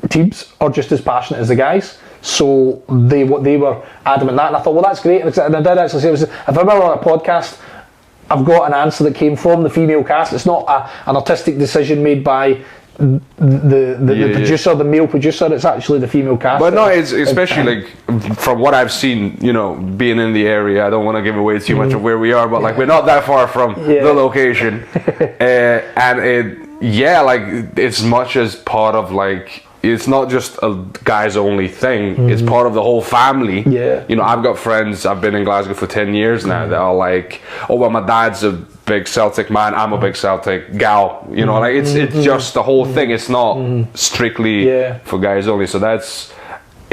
[SPEAKER 2] teams are just as passionate as the guys. So they were adamant that, and I thought, well, that's great. And I did actually say, if I'm ever on a podcast, I've got an answer that came from the female cast. It's not an artistic decision made by the producer, the male producer. It's actually the female cast.
[SPEAKER 1] But no, it's especially from what I've seen, being in the area. I don't want to give away too much of where we are, but we're not that far from the location, and it's much as part of it's not just a guys only thing, it's part of the whole family. I've got friends, I've been in Glasgow for 10 years now, that are like, oh well, my dad's a big Celtic man, I'm a big Celtic gal, it's just the whole thing. It's not strictly for guys only, so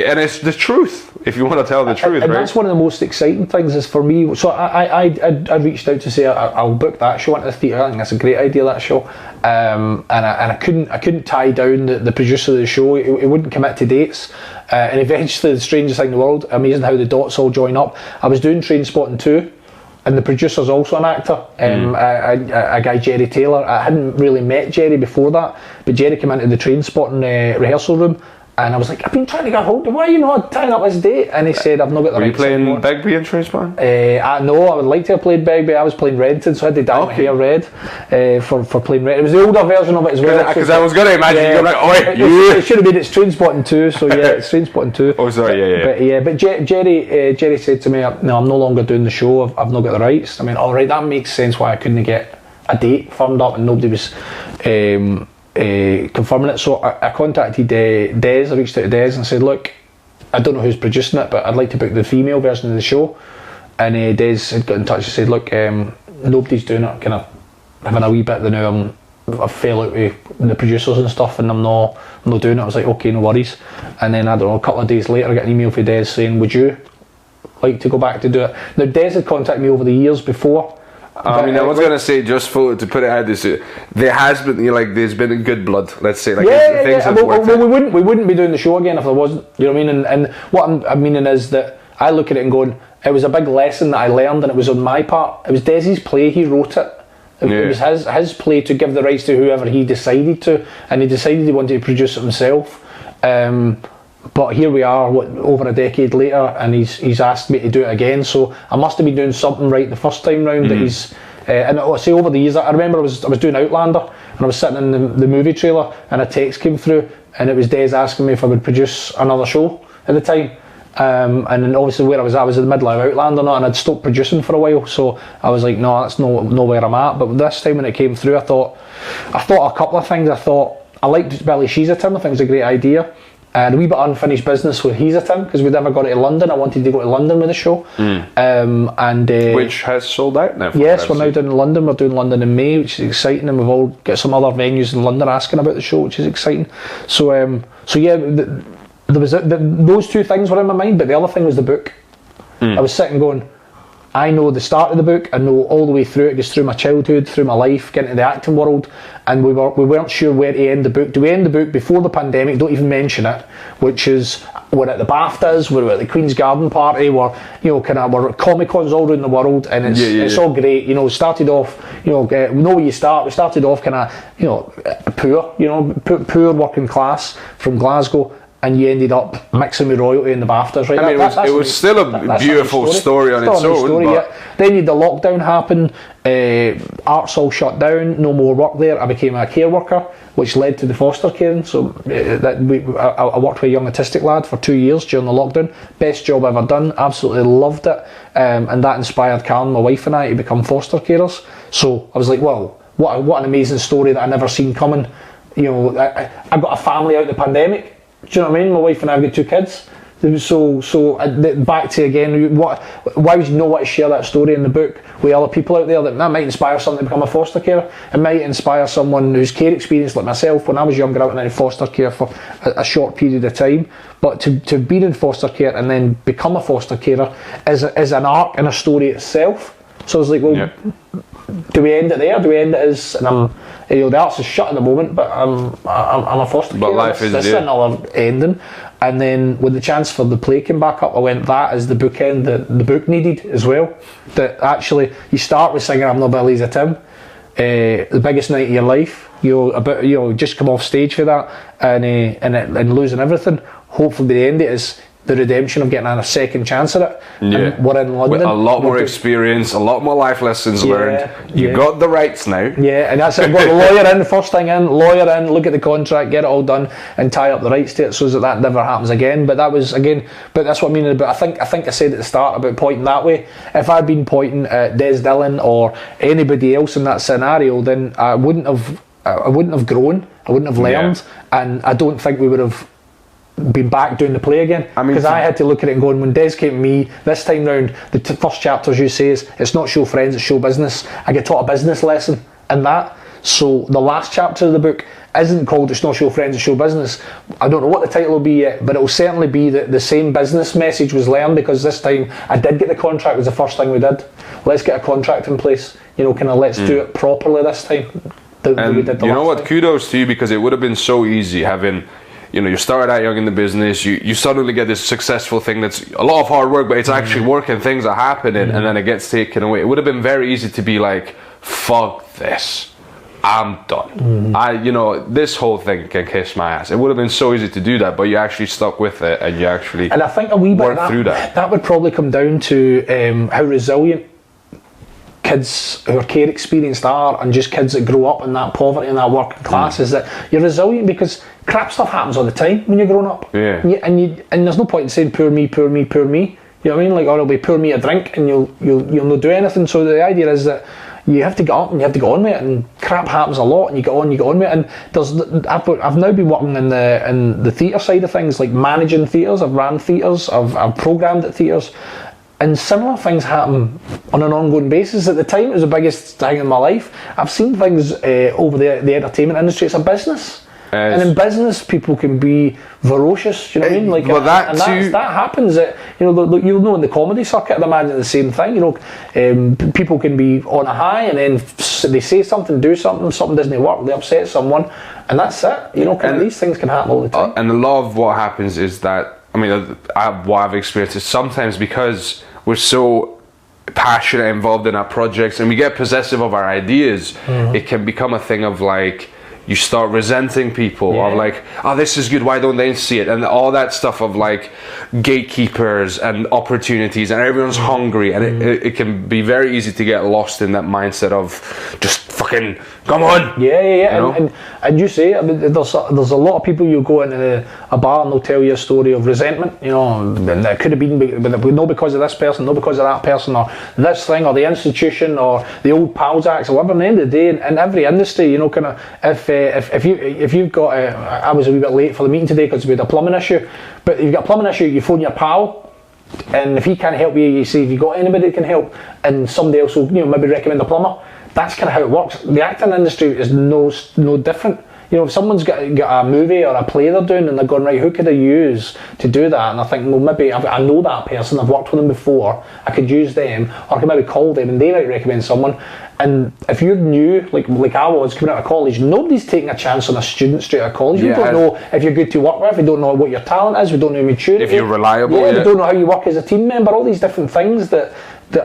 [SPEAKER 1] and it's the truth, if you want to tell the truth,
[SPEAKER 2] and
[SPEAKER 1] right?
[SPEAKER 2] That's one of the most exciting things is for me. So I reached out to say I'll book that show into the theatre. I think that's a great idea, that show. And I couldn't tie down the producer of the show. It wouldn't commit to dates. And eventually, the strangest thing in the world, amazing how the dots all join up. I was doing Trainspotting 2, and the producer's also an actor, a guy, Jerry Taylor. I hadn't really met Jerry before that, but Jerry came into the Trainspotting rehearsal room, and I was like, I've been trying to get hold of him, why are you not tying up this date? And he said, I've not got the rights.
[SPEAKER 1] Were you playing Begbie in Trainspotting?
[SPEAKER 2] No, I would like to have played Begbie. I was playing Renton, so I had to dye my hair red for playing Renton. It was the older version of it as well.
[SPEAKER 1] Because I was going to imagine you're like,
[SPEAKER 2] it should have been, it's Trainspotting 2, so it's Trainspotting 2.
[SPEAKER 1] Oh, sorry,
[SPEAKER 2] But Jerry said to me, no, I'm no longer doing the show, I've not got the rights. I mean, alright, that makes sense why I couldn't get a date firmed up and nobody was confirming it. So I contacted Des. I reached out to Des and said, look, I don't know who's producing it, but I'd like to book the female version of the show. And Des had got in touch and said, look, nobody's doing it, kind of having a wee bit of the new, I fell out with the producers and stuff, and I'm not doing it. I was like, okay, no worries. And then, I don't know, a couple of days later I got an email from Des saying, would you like to go back to do it? Now, Des had contacted me over the years before.
[SPEAKER 1] I was going to say, just to put it out there has been, there's been good blood, let's say. Things have worked out.
[SPEAKER 2] We wouldn't be doing the show again if there wasn't, you know what I mean? And what I'm meaning is that I look at it and going, it was a big lesson that I learned, and it was on my part. It was Desi's play, he wrote it. It was his play to give the rights to whoever he decided to, and he decided he wanted to produce it himself. But here we are, over a decade later, and he's asked me to do it again. So I must have been doing something right the first time round. That he's and I say over the years, I remember I was doing Outlander, and I was sitting in the movie trailer, and a text came through, and it was Des asking me if I would produce another show at the time. And then obviously where I was in the middle of Outlander now, and I'd stopped producing for a while, so I was like, no, that's not where I'm at. But this time when it came through, I thought a couple of things. I liked Billy She's a Tim. I think it was a great idea. And a wee bit unfinished business with He's a Tim, because we'd never got it to London. I wanted to go to London with the show.
[SPEAKER 1] Which has sold out now.
[SPEAKER 2] Yes, we're now doing London. We're doing London in May, which is exciting, and we've all got some other venues in London asking about the show, which is exciting. So there was those two things were in my mind, but the other thing was the book. I was sitting going, I know the start of the book, I know all the way through it, goes through my childhood, through my life, getting into the acting world, and we weren't sure where to end the book. Do we end the book before the pandemic? Don't even mention it, which is, we're at the BAFTAs, we're at the Queen's Garden party, we're we're at Comic-Cons all around the world, and it's all great. You know, started off, we know where you start. We started off poor working class from Glasgow, and you ended up mixing with royalty in the BAFTAs, right?
[SPEAKER 1] I mean, it was still a beautiful story on its own. But
[SPEAKER 2] then you had the lockdown happen, arts all shut down, no more work there. I became a care worker, which led to the foster caring. So I worked with a young autistic lad for 2 years during the lockdown. Best job I've ever done, absolutely loved it. And that inspired Karen, my wife, and I to become foster carers. So I was like, well, what an amazing story that I never seen coming. You know, I got a family out of the pandemic. Do you know what I mean? My wife and I have got 2 kids. So back to again, why would you not want to share that story in the book with other people out there? That might inspire someone to become a foster carer. It might inspire someone who's care experience like myself. When I was younger, I went into foster care for a short period of time. But to be in foster care and then become a foster carer is an arc and a story itself. So I was like, well, do we end it there? Do we end it as, and the arts is shut at the moment, but I'm a foster carer.
[SPEAKER 1] But life is
[SPEAKER 2] another ending. And then when the chance for the play came back up, I went, that is the bookend that the book needed as well. That actually, you start with singing I'm No Billy's a Tim, the biggest night of your life. Just come off stage for that and losing everything. Hopefully, by the end, it is the redemption of getting a second chance at it.
[SPEAKER 1] Yeah.
[SPEAKER 2] And we're in London.
[SPEAKER 1] With a lot more experience, a lot more life lessons learned. You got the rights now.
[SPEAKER 2] Yeah, and that's it. Got the lawyer in, first thing in, lawyer in, look at the contract, get it all done, and tie up the rights to it so that never happens again. But that's what I mean about. I think I said at the start about pointing that way. If I'd been pointing at Des Dillon or anybody else in that scenario, then I wouldn't have grown. I wouldn't have learned, and I don't think we would have been back doing the play again, because I had to look at it and going, when Des came to me this time round, the first chapters you say is it's not show friends, it's show business. I get taught a business lesson in that. So the last chapter of the book isn't called It's Not Show Friends, It's Show Business. I don't know what the title will be yet, but it will certainly be that the same business message was learned, because this time I did get the contract. Was the first thing we did. Let's get a contract in place, let's do it properly this time.
[SPEAKER 1] And you know what, kudos to you, because it would have been so easy having, you started out young in the business, you suddenly get this successful thing that's a lot of hard work, but it's actually working, things are happening, and then it gets taken away. It would have been very easy to be like, fuck this, I'm done. This whole thing can kiss my ass. It would have been so easy to do that, but you actually stuck with it, and you actually
[SPEAKER 2] and I think a wee bit
[SPEAKER 1] worked through that.
[SPEAKER 2] That would probably come down to how resilient kids who are care experienced are, and just kids that grow up in that poverty and that working class, is that you're resilient, because crap stuff happens all the time when you're growing up.
[SPEAKER 1] Yeah.
[SPEAKER 2] And there's no point in saying poor me, poor me, poor me. You know what I mean? Like, or it'll be pour me a drink and you'll not do anything. So the idea is that you have to get up and you have to get on with it, and crap happens a lot, and you get on with it. And I've now been working in the theatre side of things, like managing theatres. I've ran theatres, I've programmed at theatres. And similar things happen on an ongoing basis. At the time, it was the biggest thing in my life. I've seen things over the entertainment industry. It's a business. And in business, people can be ferocious. Do you know what I mean? Like, that happens. You'll know in the comedy circuit, I'd imagine the same thing. People can be on a high, and then they say something, do something doesn't work, they upset someone, and that's it. These things can happen all the time.
[SPEAKER 1] And a lot of what happens is that, what I've experienced is sometimes because we're so passionate, involved in our projects, and we get possessive of our ideas, it can become a thing of like, you start resenting people, of like, oh, this is good, why don't they see it? And all that stuff of like gatekeepers and opportunities, and everyone's hungry, and it can be very easy to get lost in that mindset of just fucking come on.
[SPEAKER 2] And you say, there's a lot of people, you go into a bar and they'll tell you a story of resentment, and it could have been no because of this person, no because of that person, or this thing, or the institution, or the old pals acts, or whatever. At the end of the day, in every industry, if you've got I was a wee bit late for the meeting today because we had a plumbing issue, but if you've got a plumbing issue, you phone your pal, and if he can't help you, you say, if you got anybody that can help, and somebody else will maybe recommend a plumber. That's kind of how it works. The acting industry is no different. if someone's got a movie or a play they're doing and they're going, right, who could I use to do that? And I think, well, maybe I know that person, I've worked with them before, I could use them, or I could maybe call them and they might recommend someone. And if you're new, like I was coming out of college, nobody's taking a chance on a student straight out of college. We don't know if you're good to work with, we don't know what your talent is, we don't know your maturity.
[SPEAKER 1] If you're reliable.
[SPEAKER 2] We don't know how you work as a team member, all these different things that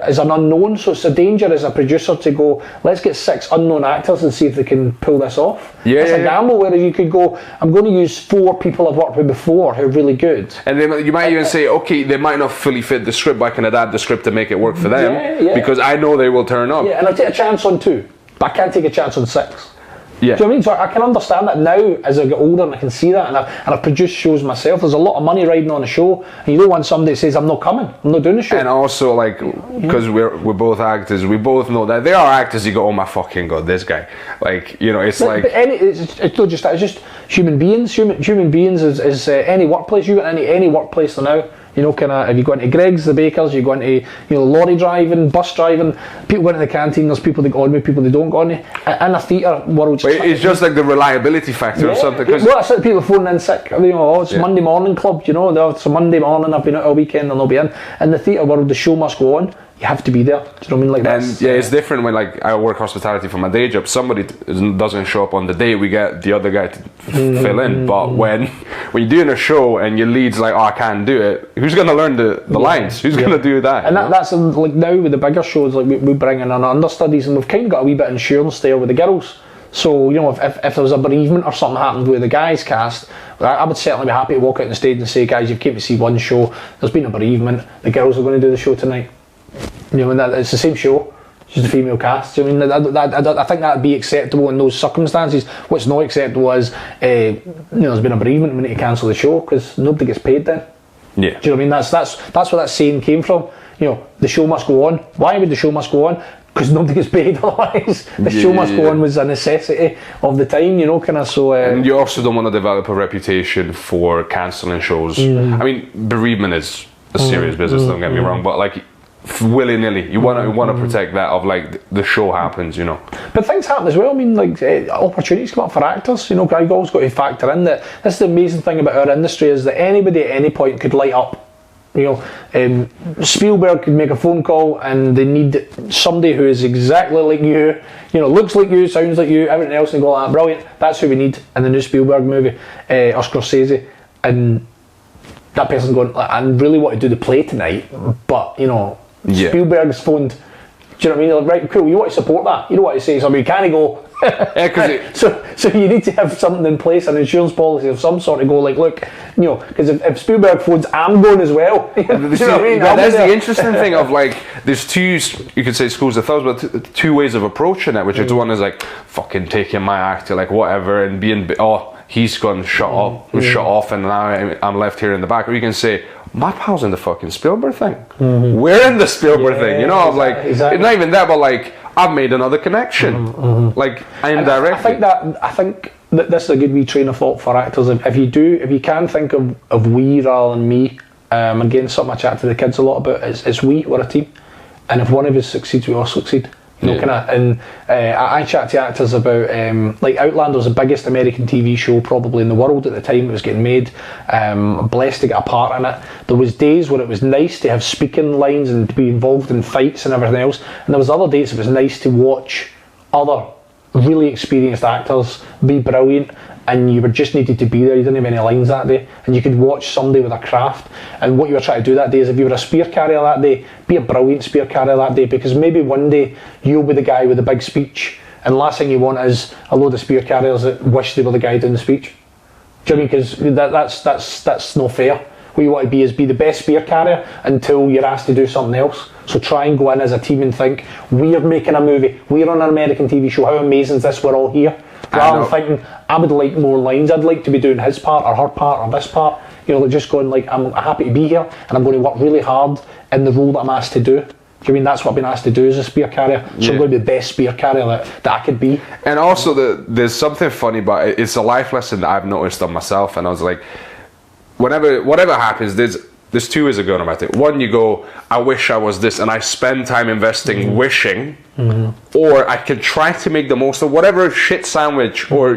[SPEAKER 2] is an unknown. So it's a danger as a producer to go, let's get 6 unknown actors and see if they can pull this off. It's a gamble, whereas you could go, I'm going to use 4 people I've worked with before who are really good.
[SPEAKER 1] And then you might even say, okay, they might not fully fit the script, but I can adapt the script to make it work for them because I know they will turn up.
[SPEAKER 2] Yeah, and I'll take a chance on 2, but I can't take a chance on 6.
[SPEAKER 1] Yeah.
[SPEAKER 2] Do you know what I mean? So I can understand that now as I get older, and I can see that, and I've produced shows myself. There's a lot of money riding on a show, and you don't want somebody that says, I'm not coming, I'm not doing the show.
[SPEAKER 1] And also, like, because we're both actors, we both know that there are actors you go, oh my fucking god, this guy. Like, it's like...
[SPEAKER 2] But it's not just that, it's just human beings. Human beings is any workplace. You go into any workplace now, if you go into Greg's, the bakers, you go into, lorry driving, bus driving, people go into the canteen, there's people that go on with, people that don't go on with. In a theatre world...
[SPEAKER 1] But it's just like the reliability factor or something.
[SPEAKER 2] Well, that's like people phoning in sick. It's Monday morning club, it's a Monday morning, I've been out all weekend and I'll be in. In the theatre world, the show must go on. You have to be there. Do you know what I mean? Like that.
[SPEAKER 1] And it's different when, like, I work hospitality for my day job. Somebody doesn't show up on the day, we get the other guy to fill in. But when you're doing a show and your lead's like, oh, I can't do it, who's going to learn the lines? Who's going to do that?
[SPEAKER 2] And that's like now with the bigger shows, like we bring in our understudies, and we've kind of got a wee bit of insurance there with the girls. So, if there was a bereavement or something happened with the guys cast, I would certainly be happy to walk out on the stage and say, guys, you've came to see one show, there's been a bereavement, the girls are going to do the show tonight. And it's the same show, it's just a female cast. I mean, I think that would be acceptable in those circumstances. What's not acceptable is, there's been a bereavement, we need to cancel the show because nobody gets paid then.
[SPEAKER 1] Yeah.
[SPEAKER 2] Do you know what I mean? That's where that saying came from. The show must go on. Why would the show must go on? Because nobody gets paid otherwise. The show must go on was a necessity of the time, so...
[SPEAKER 1] and you also don't want to develop a reputation for cancelling shows. I mean, bereavement is a serious business, don't get me wrong, but like, willy-nilly, you want to protect that of like, the show happens,
[SPEAKER 2] But things happen as well. I mean, like, opportunities come up for actors, you've always got to factor in that. This is the amazing thing about our industry, is that anybody at any point could light up. Spielberg could make a phone call and they need somebody who is exactly like you, looks like you, sounds like you, everything else, and they go, brilliant, that's who we need in the new Spielberg movie, or Scorsese, and that person's going, I really want to do the play tonight, but Spielberg's phoned. Do you know what I mean? Like, right, cool, you want to support that, you don't want to say something, you can't go. So you need to have something in place, an insurance policy of some sort, to go like, look, because if Spielberg phones, I'm going as well. Do you know what I mean?
[SPEAKER 1] That's the interesting thing of like, there's 2, you could say schools of thought, but 2 ways of approaching it, which is one is like, fucking taking my actor, like whatever, and being, he's gone shut off, and now I'm left here in the back. Or you can say, my pal's in the fucking Spielberg thing. We're in the Spielberg thing, It's not even that, but like, I've made another connection, like indirectly.
[SPEAKER 2] I think that this is a good wee train of thought for actors. If you can think of we rather than me, again, something I chat to the kids a lot about, it's we, we're a team, and if one of us succeeds, we all succeed. I chat to actors about like Outlander's the biggest American TV show probably in the world at the time it was getting made. Blessed to get a part in it. There was days where it was nice to have speaking lines and to be involved in fights and everything else, and there was other days it was nice to watch other really experienced actors be brilliant, and you were just needed to be there. You didn't have any lines that day, and you could watch somebody with a craft. And what you were trying to do that day is, if you were a spear carrier that day, be a brilliant spear carrier that day, because maybe one day you'll be the guy with the big speech, and last thing you want is a load of spear carriers that wish they were the guy doing the speech. Do you know what I mean? Because that's no fair. What you want to be is be the best spear carrier until you're asked to do something else. So try and go in as a team and think, we're making a movie, we're on an American TV show, how amazing is this, we're all here. Rather than thinking, I would like more lines, I'd like to be doing his part or her part or this part. Like just going like, I'm happy to be here and I'm going to work really hard in the role that I'm asked to do. Do you mean that's what I've been asked to do as a spear carrier? So I'm going to be the best spear carrier that I could be.
[SPEAKER 1] And also there's something funny, but it's a life lesson that I've noticed on myself, and I was like, whatever happens, there's there's two ways of going about it. One, you go, I wish I was this, and I spend time investing wishing, or I can try to make the most of whatever shit sandwich, or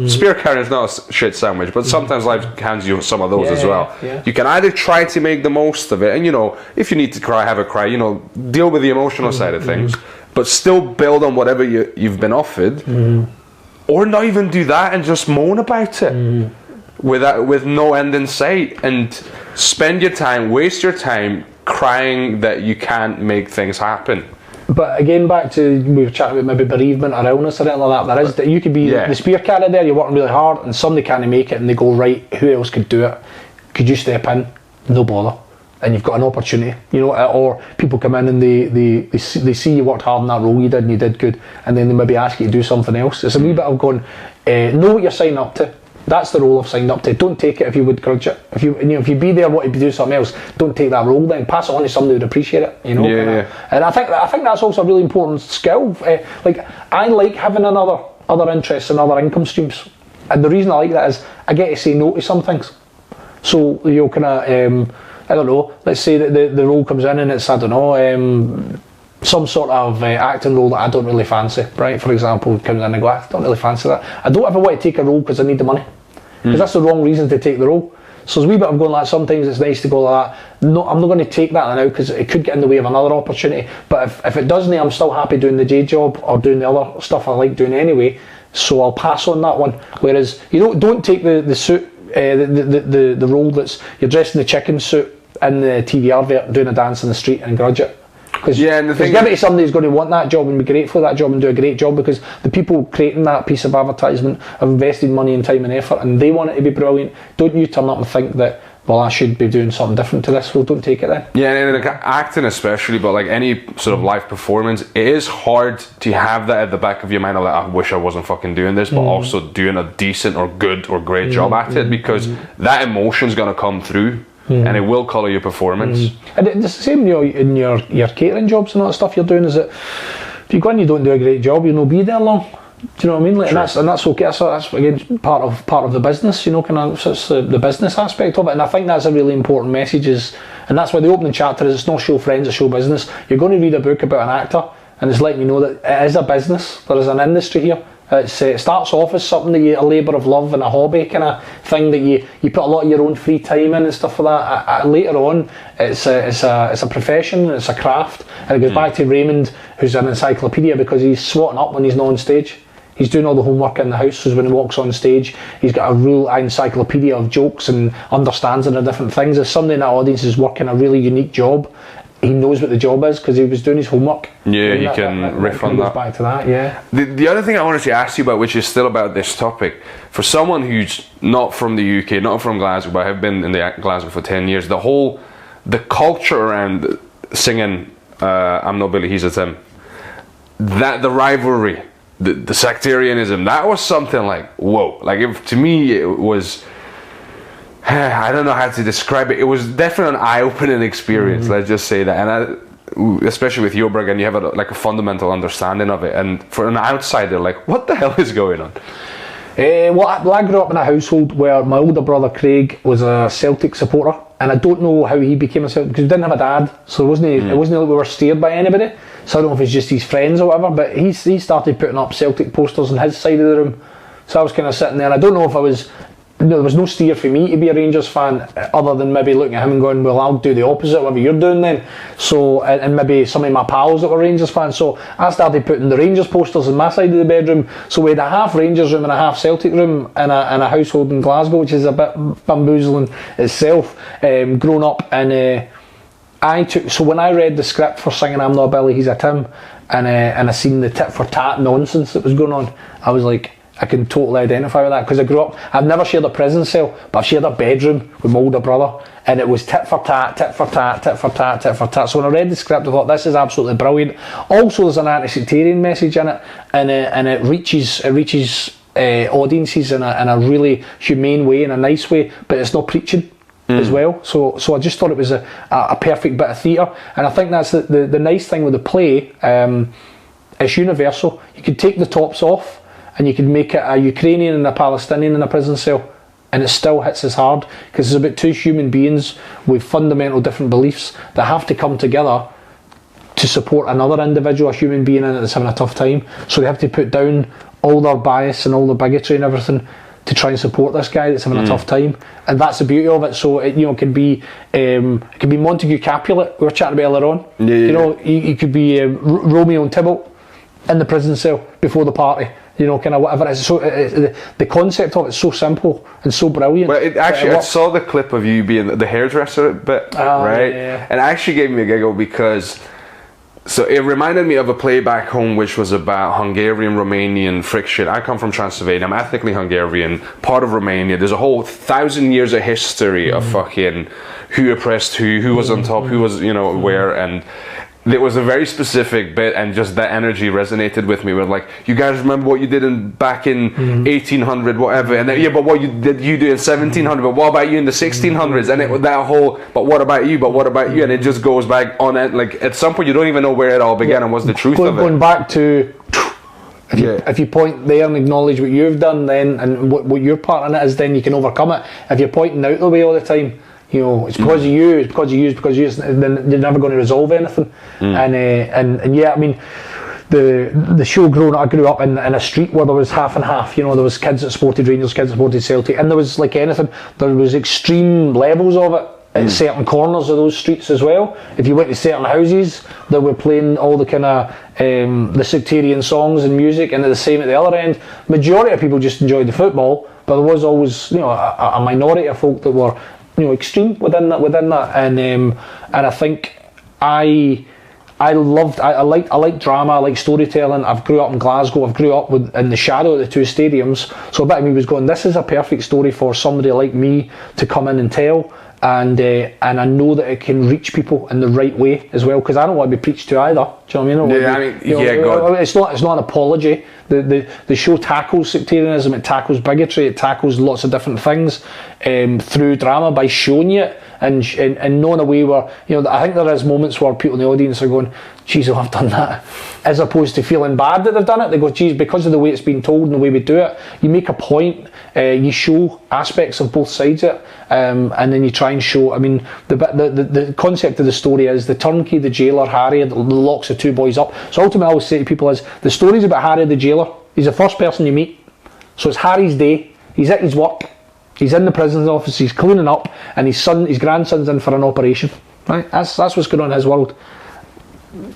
[SPEAKER 1] spear carrying is not a shit sandwich, but sometimes life hands you some of those as well.
[SPEAKER 2] Yeah.
[SPEAKER 1] You can either try to make the most of it, and if you need to cry, have a cry, deal with the emotional side of things, but still build on whatever you've been offered, or not even do that and just moan about it. With no end in sight, and spend your time, waste your time crying that you can't make things happen.
[SPEAKER 2] But again, back to, we were chatting about maybe bereavement or illness or anything like that. There is that you could be the spear carrier there, you're working really hard, and somebody can't make it, and they go, right, who else could do it? Could you step in? No bother. And you've got an opportunity, or people come in and they see you worked hard in that role you did and you did good, and then they maybe ask you to do something else. It's a wee bit of going, know what you're signing up to. That's the role I've signed up to. Don't take it if you would grudge it. If you be there wanting to do something else, don't take that role. Then pass it on to somebody who would appreciate it. And I think that's also a really important skill. Like, I like having other interests and other income streams, and the reason I like that is I get to say no to some things. So kind of I don't know. Let's say that the role comes in and it's some sort of acting role that I don't really fancy, right? For example, comes in the glass, I don't really fancy that. I don't ever want to take a role because I need the money, because that's the wrong reason to take the role. So there's a wee bit of going like, sometimes it's nice to go like that. No, I'm not going to take that now because it could get in the way of another opportunity. But if it doesn't, I'm still happy doing the day job or doing the other stuff I like doing anyway. So I'll pass on that one. Whereas don't take the suit, the role that's you're dressed in the chicken suit in the TV advert doing a dance in the street and grudge it. Because give it to somebody who's going to want that job and be grateful for that job and do a great job, because the people creating that piece of advertisement have invested money and time and effort and they want it to be brilliant. Don't you turn up and think that, well, I should be doing something different to this. Well, don't take it then. Yeah,
[SPEAKER 1] and like acting especially, but like any sort of live performance, it is hard to have that at the back of your mind of like, I wish I wasn't fucking doing this, but also doing a decent or good or great job at it, because that emotion's going to come through. And it will colour your performance. And
[SPEAKER 2] it's the same in your catering jobs and all that stuff you're doing, is that if you go in and you don't do a great job, you'll not be there long. Do you know what I mean? Like, and that's okay. That's again part of the business, kind of, it's the business aspect of it. And I think that's a really important message, and that's why the opening chapter is, it's not show friends, it's show business. You're going to read a book about an actor, and it's letting you know that it is a business. There is an industry here. It starts off as something that a labour of love and a hobby kind of thing that you put a lot of your own free time in and stuff like that. Later on, it's a profession, it's a craft, and it goes back to Raymond, who's an encyclopedia, because he's swatting up when he's not on stage. He's doing all the homework in the house, so when he walks on stage, he's got a real encyclopedia of jokes and understands the different things. If somebody in that audience is working a really unique job, he knows what the job is because he was doing his homework.
[SPEAKER 1] Yeah, he can riff on that.
[SPEAKER 2] Back to that, yeah.
[SPEAKER 1] The other thing I wanted to ask you about, which is still about this topic, for someone who's not from the UK, not from Glasgow, but have been in Glasgow for 10 years, the culture around singing I'm No Billy, He's a Tim, that the rivalry, the sectarianism, that was something like, whoa. Like, to me, it was, I don't know how to describe it. It was definitely an eye-opening experience. Let's just say that, and especially with Joburg, and you have a fundamental understanding of it. And for an outsider, like, what the hell is going on?
[SPEAKER 2] Well, I grew up in a household where my older brother Craig was a Celtic supporter, and I don't know how he became a Celtic, because we didn't have a dad, so it wasn't like we were steered by anybody. So I don't know if it's just his friends or whatever, but he started putting up Celtic posters on his side of the room. So I was kind of sitting there, and I don't know if there was no steer for me to be a Rangers fan, other than maybe looking at him and going, well, I'll do the opposite, whatever you're doing then. So, and maybe some of my pals that were Rangers fans. So I started putting the Rangers posters in my side of the bedroom. So we had a half Rangers room and a half Celtic room in a household in Glasgow, which is a bit bamboozling itself, grown up. And so when I read the script for Singing I'm Not a Billy, He's a Tim, and I seen the tit for tat nonsense that was going on, I was like, I can totally identify with that, because I grew up, I've never shared a prison cell, but I've shared a bedroom with my older brother, and it was tit for tat, tit for tat, tit for tat, tit for tat. So when I read the script, I thought, this is absolutely brilliant. Also, there's an anti-sectarian message in it, and it reaches audiences in a really humane way, in a nice way, but it's not preaching as well. So I just thought it was a perfect bit of theatre, and I think that's the nice thing with the play. It's universal. You could take the tops off, and you could make it a Ukrainian and a Palestinian in a prison cell, and it still hits as hard because it's about two human beings with fundamental different beliefs that have to come together to support another individual, a human being in it that's having a tough time. So they have to put down all their bias and all the bigotry and everything to try and support this guy that's having a tough time, and that's the beauty of it. So it, you know, it can be Montague Capulet we were chatting about earlier on. You know, it could be Romeo and Tybalt in the prison cell before the party. You know, kind of whatever it is. So the concept of it's so simple and so brilliant.
[SPEAKER 1] Well, I saw the clip of you being the hairdresser bit, right?
[SPEAKER 2] Yeah.
[SPEAKER 1] And it actually gave me a giggle because. So it reminded me of a play back home which was about Hungarian-Romanian friction. I come from Transylvania, I'm ethnically Hungarian, part of Romania. There's a whole 1,000 years of history of fucking who oppressed who was on top, who was, you know, where, and there was a very specific bit, and just that energy resonated with me. Where like, you guys remember what you did back in 1800, whatever, and then, yeah, but what you do in 1700? But what about you in the 1600s? And that whole, but what about you? But what about you? And it just goes back on it. Like at some point, you don't even know where it all began and what's the truth of it.
[SPEAKER 2] Going back to, if you point there and acknowledge what you've done, then and what your part in it is, then you can overcome it. If you're pointing out the way all the time, you know, it's because of you, it's because of you, it's because of you, then you're never going to resolve anything. And yeah, I mean, the show I grew up in a street where there was half and half. You know, there was kids that supported Rangers, kids that supported Celtic, and there was, like anything, there was extreme levels of it at certain corners of those streets as well. If you went to certain houses, they were playing all the kind of the sectarian songs and music, and the same at the other end. Majority of people just enjoyed the football, but there was always, you know, a minority of folk that were, you know, extreme within that, and I think I like drama, I like storytelling. I've grew up in Glasgow. I've grew up in the shadow of the two stadiums, so a bit of me was going, this is a perfect story for somebody like me to come in and tell, and I know that it can reach people in the right way as well, because I don't want to be preached to either. Do you know what I mean?
[SPEAKER 1] God.
[SPEAKER 2] It's not an apology. The show tackles sectarianism, it tackles bigotry, it tackles lots of different things through drama by showing it and not in a way where, you know, I think there is moments where people in the audience are going, geez, oh, I've done that, as opposed to feeling bad that they've done it. They go, geez, because of the way it's been told and the way we do it, you make a point, you show aspects of both sides of it, and then you try and show, I mean, the concept of the story is the turnkey, the jailer, Harry, that locks the two boys up. So ultimately I always say to people is, the story's about Harry the jailer. He's the first person you meet. So it's Harry's day, he's at his work, he's in the prison's office, he's cleaning up, and his grandson's in for an operation. Right? That's what's going on in his world.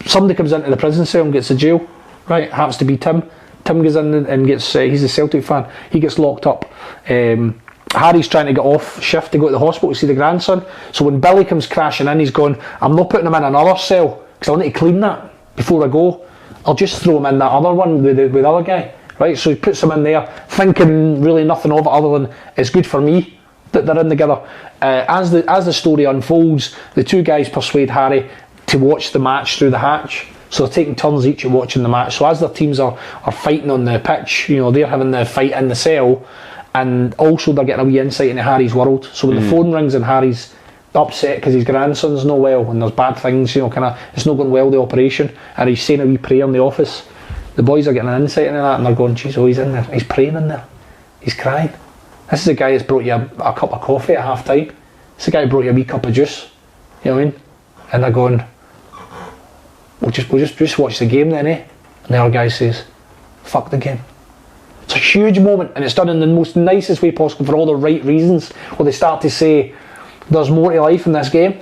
[SPEAKER 2] Somebody comes into the prison cell and gets to jail, right? Happens to be Tim. Tim goes in and gets, he's a Celtic fan, he gets locked up. Harry's trying to get off shift to go to the hospital to see the grandson. So when Billy comes crashing in, he's going, I'm not putting him in another cell because I'll need to clean that before I go. I'll just throw him in that other one with the other guy. Right, so he puts them in there, thinking really nothing of it other than it's good for me that they're in together. As the story unfolds, the two guys persuade Harry to watch the match through the hatch. So they're taking turns each at watching the match. So as their teams are fighting on the pitch, you know, they're having the fight in the cell, and also they're getting a wee insight into Harry's world. So when the phone rings and Harry's upset because his grandson's not well and there's bad things, you know, kind of it's not going well, the operation, and he's saying a wee prayer in the office. The boys are getting an insight into that, and they're going, geez, oh, he's in there, he's praying in there, he's crying. This is the guy that's brought you a cup of coffee at half time. This is the guy who brought you a wee cup of juice. You know what I mean? And they're going, we'll just watch the game then, eh? And the other guy says, fuck the game. It's a huge moment, and it's done in the most nicest way possible for all the right reasons, where they start to say, there's more to life in this game.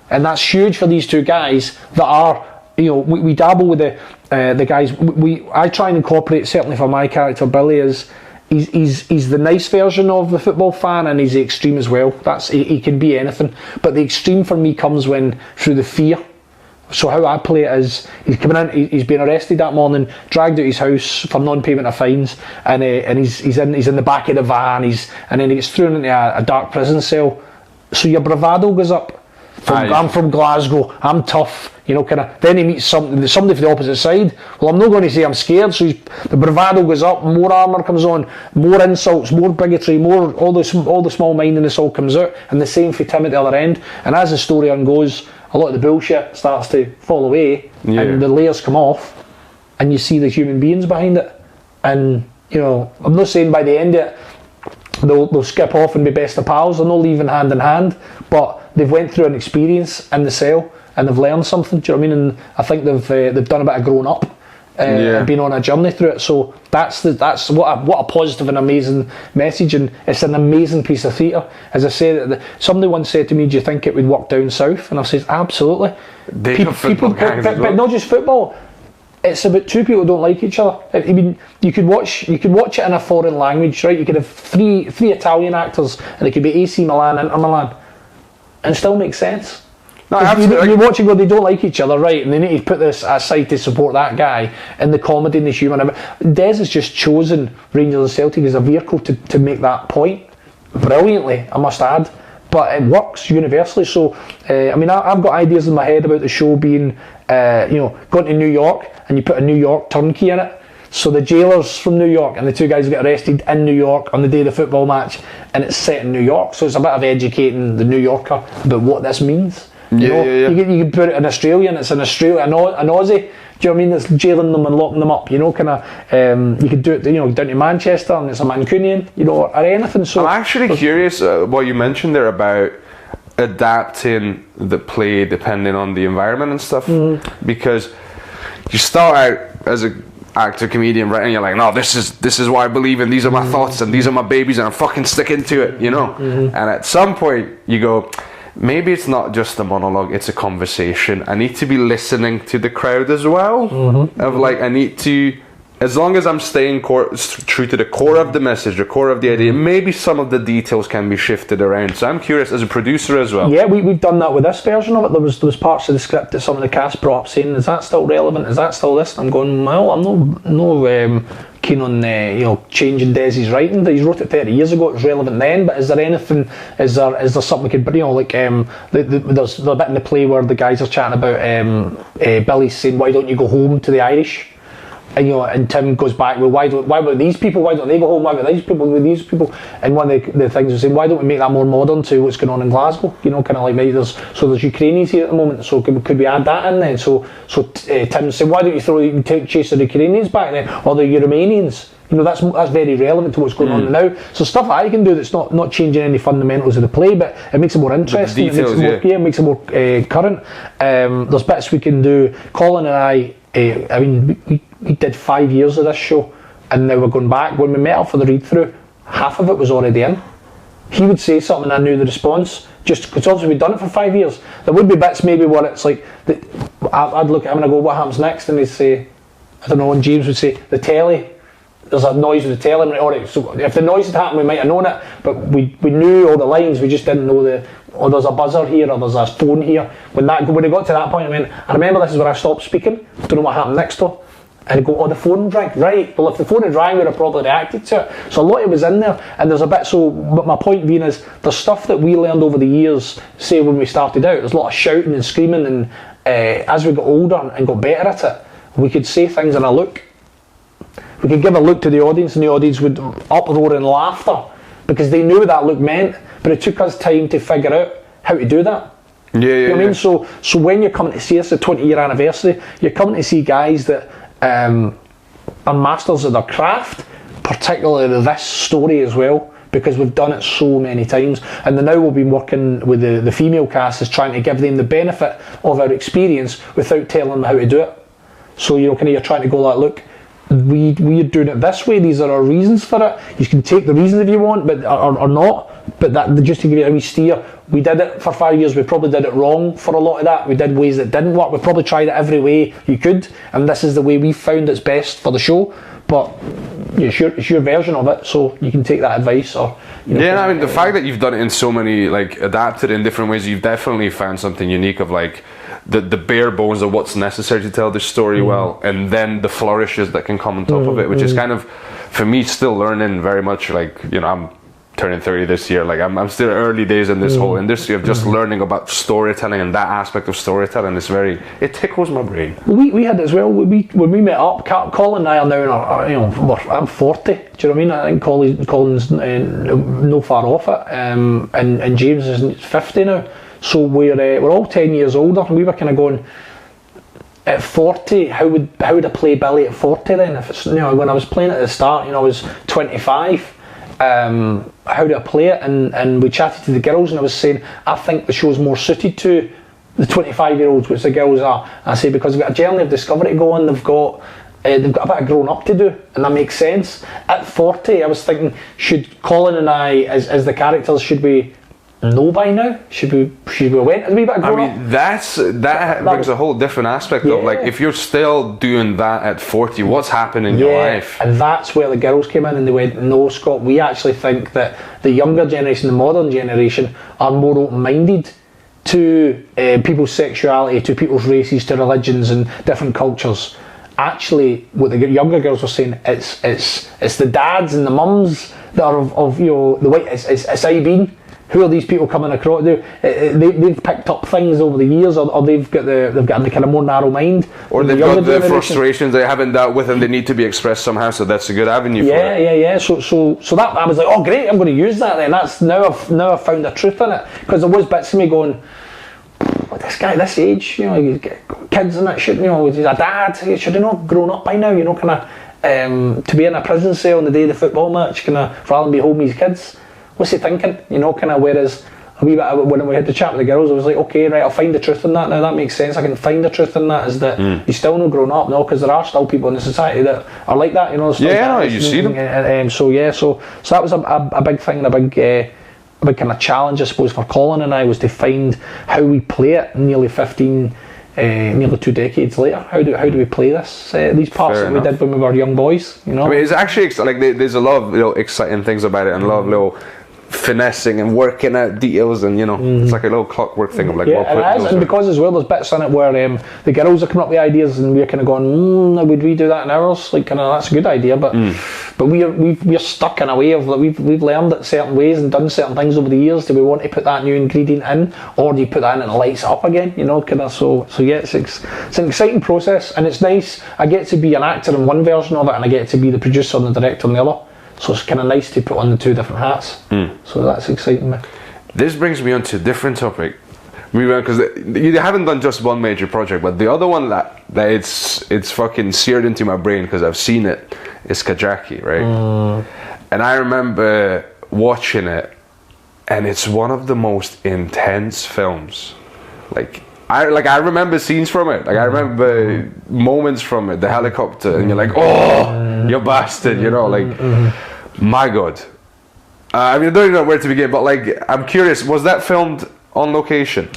[SPEAKER 2] And that's huge for these two guys that are, you know, we dabble with the guys. I try and incorporate, certainly for my character Billy, is he's the nice version of the football fan, and he's the extreme as well. He can be anything, but the extreme for me comes when through the fear. So how I play it is, he's coming in, he's been arrested that morning, dragged out his house for non-payment of fines, and he's in the back of the van, and then he gets thrown into a dark prison cell. So your bravado goes up. I'm from Glasgow, I'm tough, you know, kind of. Then he meets somebody from the opposite side. Well, I'm not going to say I'm scared. So the bravado goes up, more armour comes on, more insults, more bigotry, more all the small mindedness all comes out, and the same for Tim at the other end. And as the story ungoes, a lot of the bullshit starts to fall away, and the layers come off, and you see the human beings behind it. And you know, I'm not saying by the end of it they'll skip off and be best of pals. They're not leaving hand in hand, but they've went through an experience in the cell and they've learned something. Do you know what I mean? And I think they've done a bit of growing up. And been on a journey through it, so that's what a positive and amazing message, and it's an amazing piece of theatre. As I say, somebody once said to me, "Do you think it would work down south?" And I said, "Absolutely." People, but not just football. It's about two people who don't like each other. I mean, you could watch it in a foreign language, right? You could have three Italian actors, and it could be AC Milan, Inter Milan, and still make sense. No, you watch and go, they don't like each other, right? And they need to put this aside to support that guy in the comedy and the humour. Des has just chosen Rangers and Celtic as a vehicle to make that point brilliantly, I must add. But it works universally. So, I mean, I've got ideas in my head about the show being, going to New York, and you put a New York turnkey in it. So the jailers from New York and the two guys get arrested in New York on the day of the football match, and it's set in New York. So it's a bit of educating the New Yorker about what this means. You can put it in Australia, and it's an Aussie. Do you know what I mean? That's jailing them and locking them up. You could do it. Down to Manchester, and it's a Mancunian. Or anything. So
[SPEAKER 1] I'm actually curious what you mentioned there about adapting the play depending on the environment and stuff, because you start out as a actor, comedian, right, and you're like, no, this is what I believe in, these are my thoughts, and these are my babies, and I'm fucking sticking to it, And at some point you go, maybe it's not just a monologue, it's a conversation. I need to be listening to the crowd as well. I need to, as long as I'm staying true to the core of the message, the core of the idea, maybe some of the details can be shifted around. So I'm curious as a producer as well.
[SPEAKER 2] Yeah, we've done that with this version of it. There was parts of the script that some of the cast brought up saying, is that still relevant? Is that still this? And I'm going, well, I'm no keen on changing Desi's writing. He wrote it 30 years ago. It was relevant then. But is there anything? Is there something we could bring? There's a bit in the play where the guys are chatting about Billy's saying, why don't you go home to the Irish? And Tim goes back, well, why about these people? Why don't they go home? Why about these people? With these people? And one of the things was saying, why don't we make that more modern to what's going on in Glasgow? Kind of like maybe there's Ukrainians here at the moment, so could we add that in then? So Tim said, why don't you chase the Ukrainians back then, or the Romanians? That's very relevant to what's going on now. So stuff I can do that's not changing any fundamentals of the play, but it makes it more interesting. It makes it more current. There's bits we can do. Colin and I we did 5 years of this show, and now we're going back. When we met up for the read-through, half of it was already in. He would say something and I knew the response, just because obviously we'd done it for 5 years. There would be bits maybe where it's like, I'd look at him and I go, what happens next? And he'd say, I don't know, and James would say, the telly, there's a noise with the telly. And alright, so if the noise had happened, we might have known it, but we knew all the lines, we just didn't know there's a buzzer here, or there's a phone here. When it got to that point, I remember this is where I stopped speaking, don't know what happened next door. And I go, the phone rang, right, well if the phone had rang, we'd have probably reacted to it. So a lot of it was in there, and there's a bit, but my point being is, there's stuff that we learned over the years, say when we started out, there's a lot of shouting and screaming, and as we got older and got better at it, we could say things in a look. We could give a look to the audience, and the audience would uproar in laughter, because they knew what that look meant, but it took us time to figure out how to do that. You know what I mean? So when you're coming to see us, the 20-year anniversary, you're coming to see guys that are masters of their craft, particularly this story as well, because we've done it so many times. And now we'll be working with the female cast, is trying to give them the benefit of our experience without telling them how to do it. So you're trying to go like, look, we're doing it this way, these are our reasons for it. You can take the reasons if you want, but or not, but that just to give you a wee steer. We did it for 5 years, we probably did it wrong for a lot of that. We did ways that didn't work, we probably tried it every way you could, and this is the way we found it's best for the show. But it's your version of it, so you can take that advice. Or
[SPEAKER 1] the fact that you've done it in so many, adapted in different ways, you've definitely found something unique of the bare bones of what's necessary to tell the story well, and then the flourishes that can come on top of it, which is kind of, for me, still learning very much. I'm turning 30 this year. I'm still early days in this whole industry of just learning about storytelling, and that aspect of storytelling is it tickles my brain.
[SPEAKER 2] We had it as well. When we met up, Colin and I are now I'm 40. Do you know what I mean? I think Colin's no far off it, and James is 50 now. So we're all 10 years older, and we were kind of going, at 40, how would I play Billy at 40 then? If it's when I was playing at the start, I was 25. how do I play it, and we chatted to the girls, and I was saying I think the show's more suited to the 25-year-olds, which the girls are. I say because they've got a journey of discovery to go on, they've got a bit of grown up to do, and that makes sense. At 40, I was thinking, should Colin and I, as the characters, should we know by now? Should we went a wee bit of grown up?
[SPEAKER 1] That brings a whole different aspect of, like, if you're still doing that at 40, what's happening in your life?
[SPEAKER 2] And that's where the girls came in and they went, no, Scott, we actually think that the younger generation, the modern generation, are more open-minded to people's sexuality, to people's races, to religions and different cultures. Actually, what the younger girls were saying, it's the dads and the mums that are of the white. It's IB. Who are these people coming across? They've picked up things over the years, or they've got a kind of more narrow mind,
[SPEAKER 1] or they've got the frustrations they haven't dealt with and they need to be expressed somehow. So that's a good avenue for it.
[SPEAKER 2] Yeah. So that I was like, oh great, I'm going to use that. Then that's now I've found the truth in it, because there was bits of me going, this guy, this age, he's got kids and that shit, he's a dad, he should have not grown up by now, kind of, to be in a prison cell on the day of the football match, kind of, rather than be home with his kids. What's he thinking? Kind of, whereas a wee bit when we had to chat with the girls, I was like, okay, right, I'll find the truth in that now, that makes sense, I can find the truth in that, is that he's still not grown up, no, because there are still people in the society that are like that, you
[SPEAKER 1] see them.
[SPEAKER 2] So that was a big thing, and a big kind of challenge, I suppose, for Colin and I, was to find how we play it nearly 2 decades later. How do we play this? These parts that we did when we were young boys, I mean,
[SPEAKER 1] it's actually like there's a lot of exciting things about it, and a lot of little finessing and working out details, and it's like a little clockwork thing of like,
[SPEAKER 2] and because as well there's bits in it where the girls are coming up with ideas and we're kind of going, would we do that in ours? Like, kind of, that's a good idea, but we're stuck in a way of, like, we've learned it certain ways and done certain things over the years. Do we want to put that new ingredient in, or do you put that in and it lights it up again? Kind of, so yeah, it's an exciting process, and it's nice. I get to be an actor in one version of it, and I get to be the producer and the director in the other. So it's kind of nice to put on the two different hats. So that's exciting me.
[SPEAKER 1] This brings me on to a different topic. Because you haven't done just one major project, but the other one that it's fucking seared into my brain because I've seen it, is Kajaki, right? And I remember watching it, and it's one of the most intense films. I remember scenes from it. Like, I remember moments from it, the helicopter, and you're like, oh, you bastard, my God. I mean, I don't even know where to begin, but I'm curious, was that filmed on location?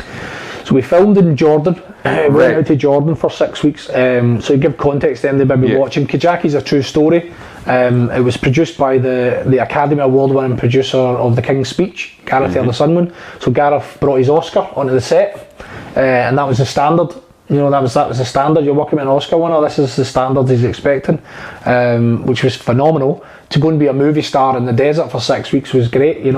[SPEAKER 2] So we filmed in Jordan. We went out to Jordan for 6 weeks. So to give context to them, they may be watching. Kajaki's a true story. It was produced by the Academy Award-winning producer of The King's Speech, Gareth the Sunman. So Gareth brought his Oscar onto the set, and that was the standard. That was the standard. You're working with an Oscar winner. This is the standard he's expecting, which was phenomenal. To go and be a movie star in the desert for 6 weeks was great. I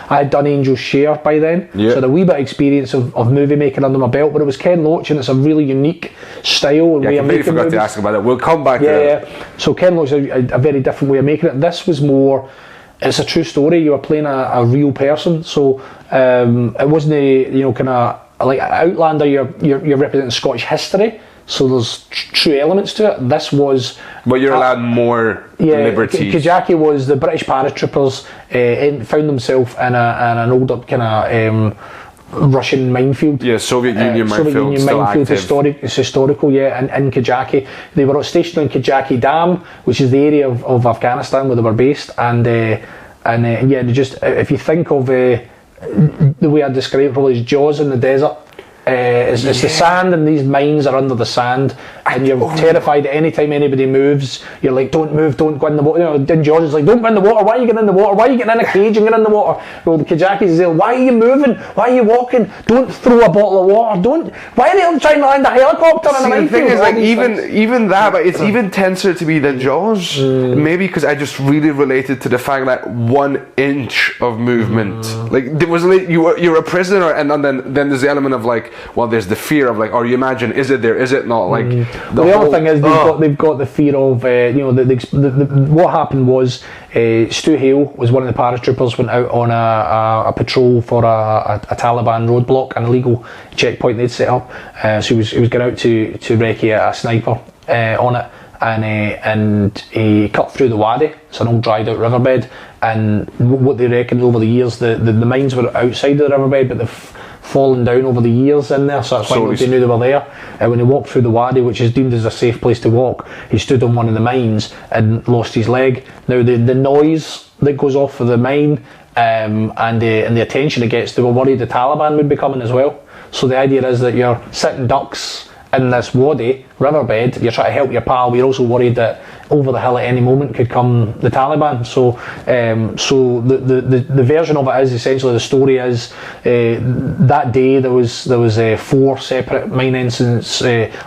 [SPEAKER 2] had done Angel's Share by then, so I had a wee bit of experience of movie making under my belt. But it was Ken Loach, and it's a really unique style and way of making movies. I
[SPEAKER 1] completely forgot to ask about it. We'll come back to that.
[SPEAKER 2] Yeah. So Ken Loach is a very different way of making it. This was more. It's a true story. You were playing a real person, so it wasn't kind of. Like Outlander, you're representing Scottish history, so there's true elements to it. This was,
[SPEAKER 1] but you're allowed more liberty.
[SPEAKER 2] Kajaki was the British paratroopers found themselves in an older kind of Russian minefield.
[SPEAKER 1] Yeah, Soviet Union minefield,
[SPEAKER 2] historical. Yeah, and in Kajaki, they were stationed in Kajaki Dam, which is the area of Afghanistan where they were based, and if you think of the way I describe it probably is Jaws in the desert. It's the sand, and these mines are under the sand, and you're terrified any time anybody moves. You're like, don't move, don't go in the water. Then Jaws is like, don't go in the water. Why are you getting in the water? Why are you getting in a cage and getting in the water? Well, the Kajaki is there. Why are you moving? Why are you walking? Don't throw a bottle of water. Why are they all trying to land a helicopter in a minefield?
[SPEAKER 1] The thing is, even that, but it's even tenser to me than Jaws. Maybe because I just really related to the fact that 1 inch of movement, there was you're a prisoner, and then there's the element of there's the fear of or you imagine, is it there, is it not?
[SPEAKER 2] The other thing is they've got the fear of what happened was Stu Hale was one of the paratroopers, went out on a patrol for a Taliban roadblock, an illegal checkpoint they'd set up. So he was going out to recce a sniper on it, and he cut through the Wadi. It's an old dried out riverbed, and what they reckon over the years, the mines were outside of the riverbed, but they've fallen down over the years in there, so that's why nobody knew they were there. And when he walked through the Wadi, which is deemed as a safe place to walk, he stood on one of the mines and lost his leg. Now the noise that goes off of the mine and the attention it gets, they were worried the Taliban would be coming as well. So the idea is that you're sitting ducks in this wadi riverbed, you're trying to help your pal, but you're also worried that over the hill at any moment could come the Taliban. So the version of it is essentially, the story is that day there was 4 separate mine incidents.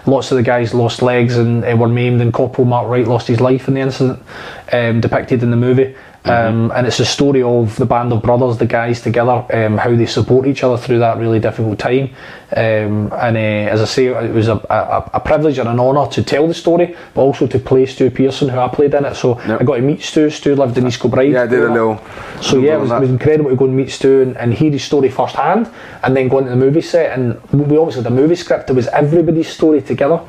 [SPEAKER 2] Lots of the guys lost legs and were maimed, and Corporal Mark Wright lost his life in the incident, depicted in the movie. And it's a story of the band of brothers, the guys together, how they support each other through that really difficult time. As I say, it was a privilege and an honour to tell the story, but also to play Stu Pearson, who I played in it. So I got to meet Stu. Stu lived in East Kilbride.
[SPEAKER 1] Yeah, I did a little.
[SPEAKER 2] So yeah, it was incredible to go and meet Stu and hear his story firsthand, and then go into the movie set. And we obviously had a movie script. It was everybody's story together.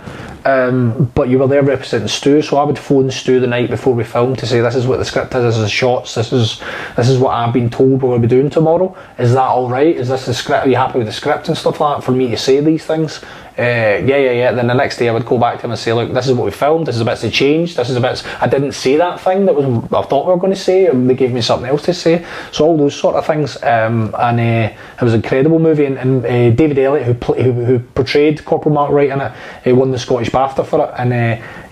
[SPEAKER 2] But you were there representing Stu, so I would phone Stu the night before we filmed to say, this is what the script is, this is the shots, this is what I've been told we're going to be doing tomorrow. Is that alright? Is this the script? Are you happy with the script and stuff like that for me to say these things? Yeah. Then the next day I would go back to him and say, look, this is what we filmed, this is the bits they changed, this is the bits I didn't say that thing that I thought we were going to say, and they gave me something else to say. So all those sort of things. It was an incredible movie, and David Elliott, who portrayed Corporal Mark Wright in it, he won the Scottish BAFTA for it, and